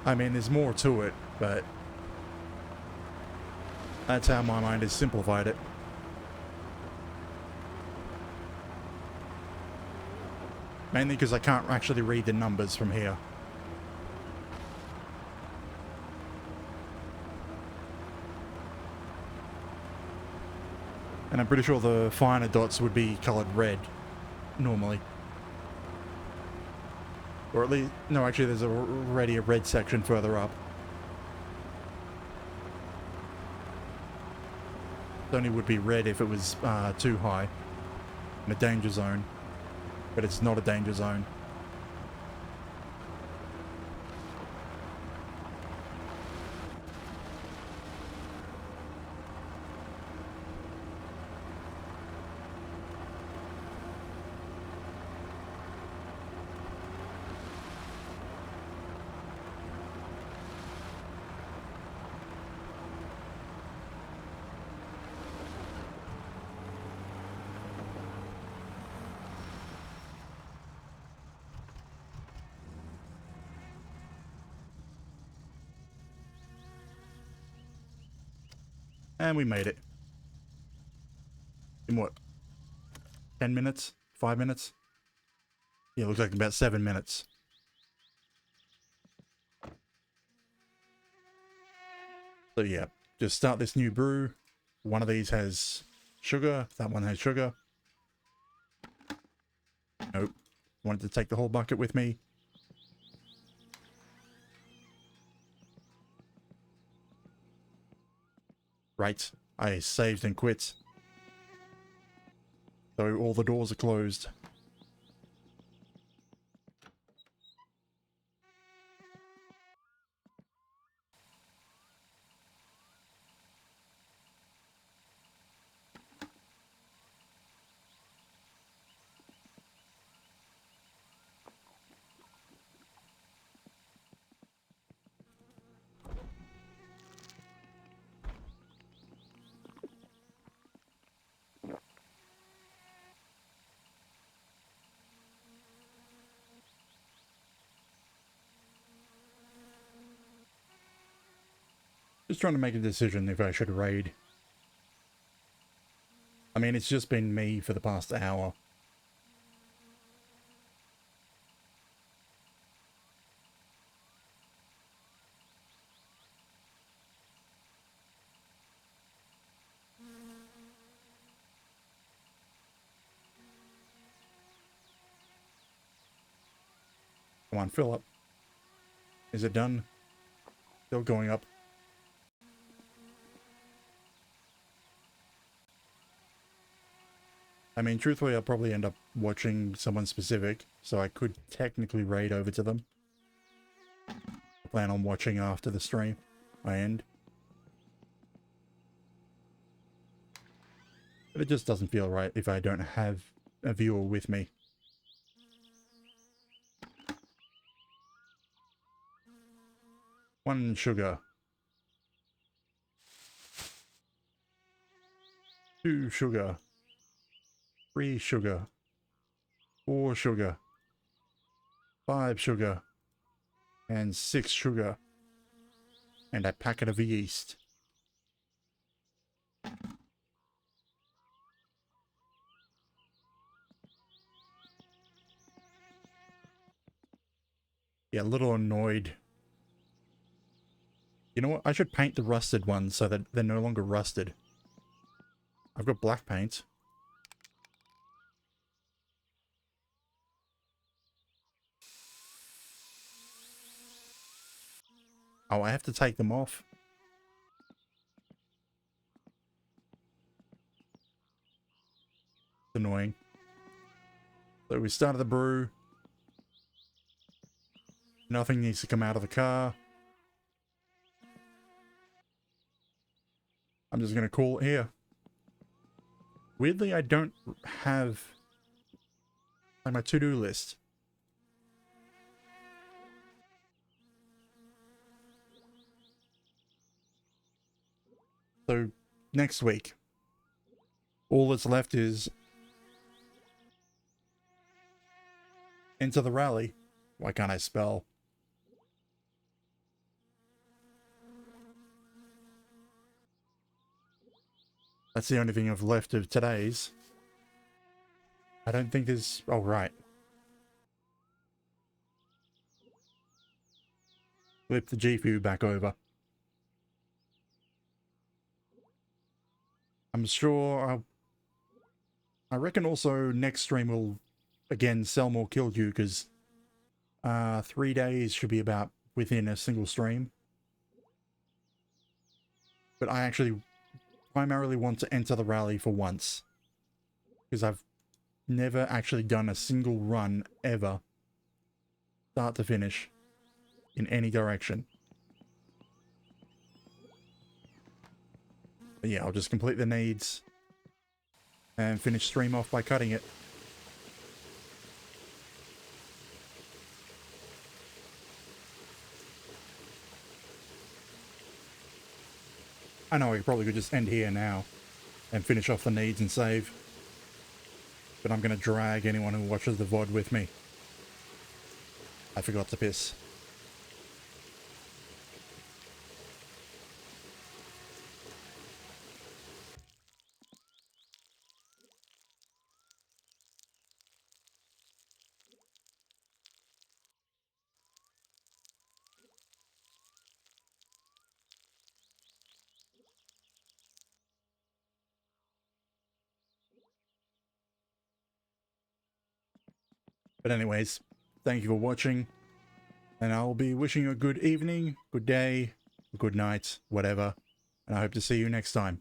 I mean, there's more to it, but that's how my mind has simplified it. Mainly because I can't actually read the numbers from here. And I'm pretty sure the finer dots would be colored red, normally. Or at least, no, actually there's already a red section further up. It only would be red if it was too high, in a danger zone. But it's not a danger zone. And we made it. In what? 10 minutes? 5 minutes? Yeah, looks like about 7 minutes. So yeah, just start this new brew. One of these has sugar. That one has sugar. Nope. Wanted to take the whole bucket with me. Right. I saved and quit. So all the doors are closed. Just trying to make a decision if I should raid. I mean, it's just been me for the past hour. Come on, fill up. Is it done? Still going up. I mean, truthfully, I'll probably end up watching someone specific, so I could technically raid over to them. I plan on watching after the stream I end. But it just doesn't feel right if I don't have a viewer with me. One sugar. 2 sugar. 3 sugar. 4 sugar. 5 sugar. And 6 sugar. And a packet of yeast. Yeah, a little annoyed. You know what? I should paint the rusted ones so that they're no longer rusted. I've got black paint. Oh, I have to take them off. It's annoying. So we started the brew. Nothing needs to come out of the car. I'm just going to call it here. Weirdly, I don't have like my to-do list. So next week, all that's left is enter the rally. Why can't I spell? That's the only thing I've left of today's. I don't think there's... Oh, right. Flip the GPU back over. I'm sure... I reckon also next stream will, again, sell more Kill You, because 3 days should be about within a single stream. But I actually primarily want to enter the rally for once. Because I've never actually done a single run ever, start to finish, in any direction. But yeah, I'll just complete the needs and finish stream off by cutting it. I know I probably could just end here now and finish off the needs and save. But I'm going to drag anyone who watches the VOD with me. I forgot to piss. But anyways, thank you for watching, and I'll be wishing you a good evening, good day, good night, whatever, and I hope to see you next time.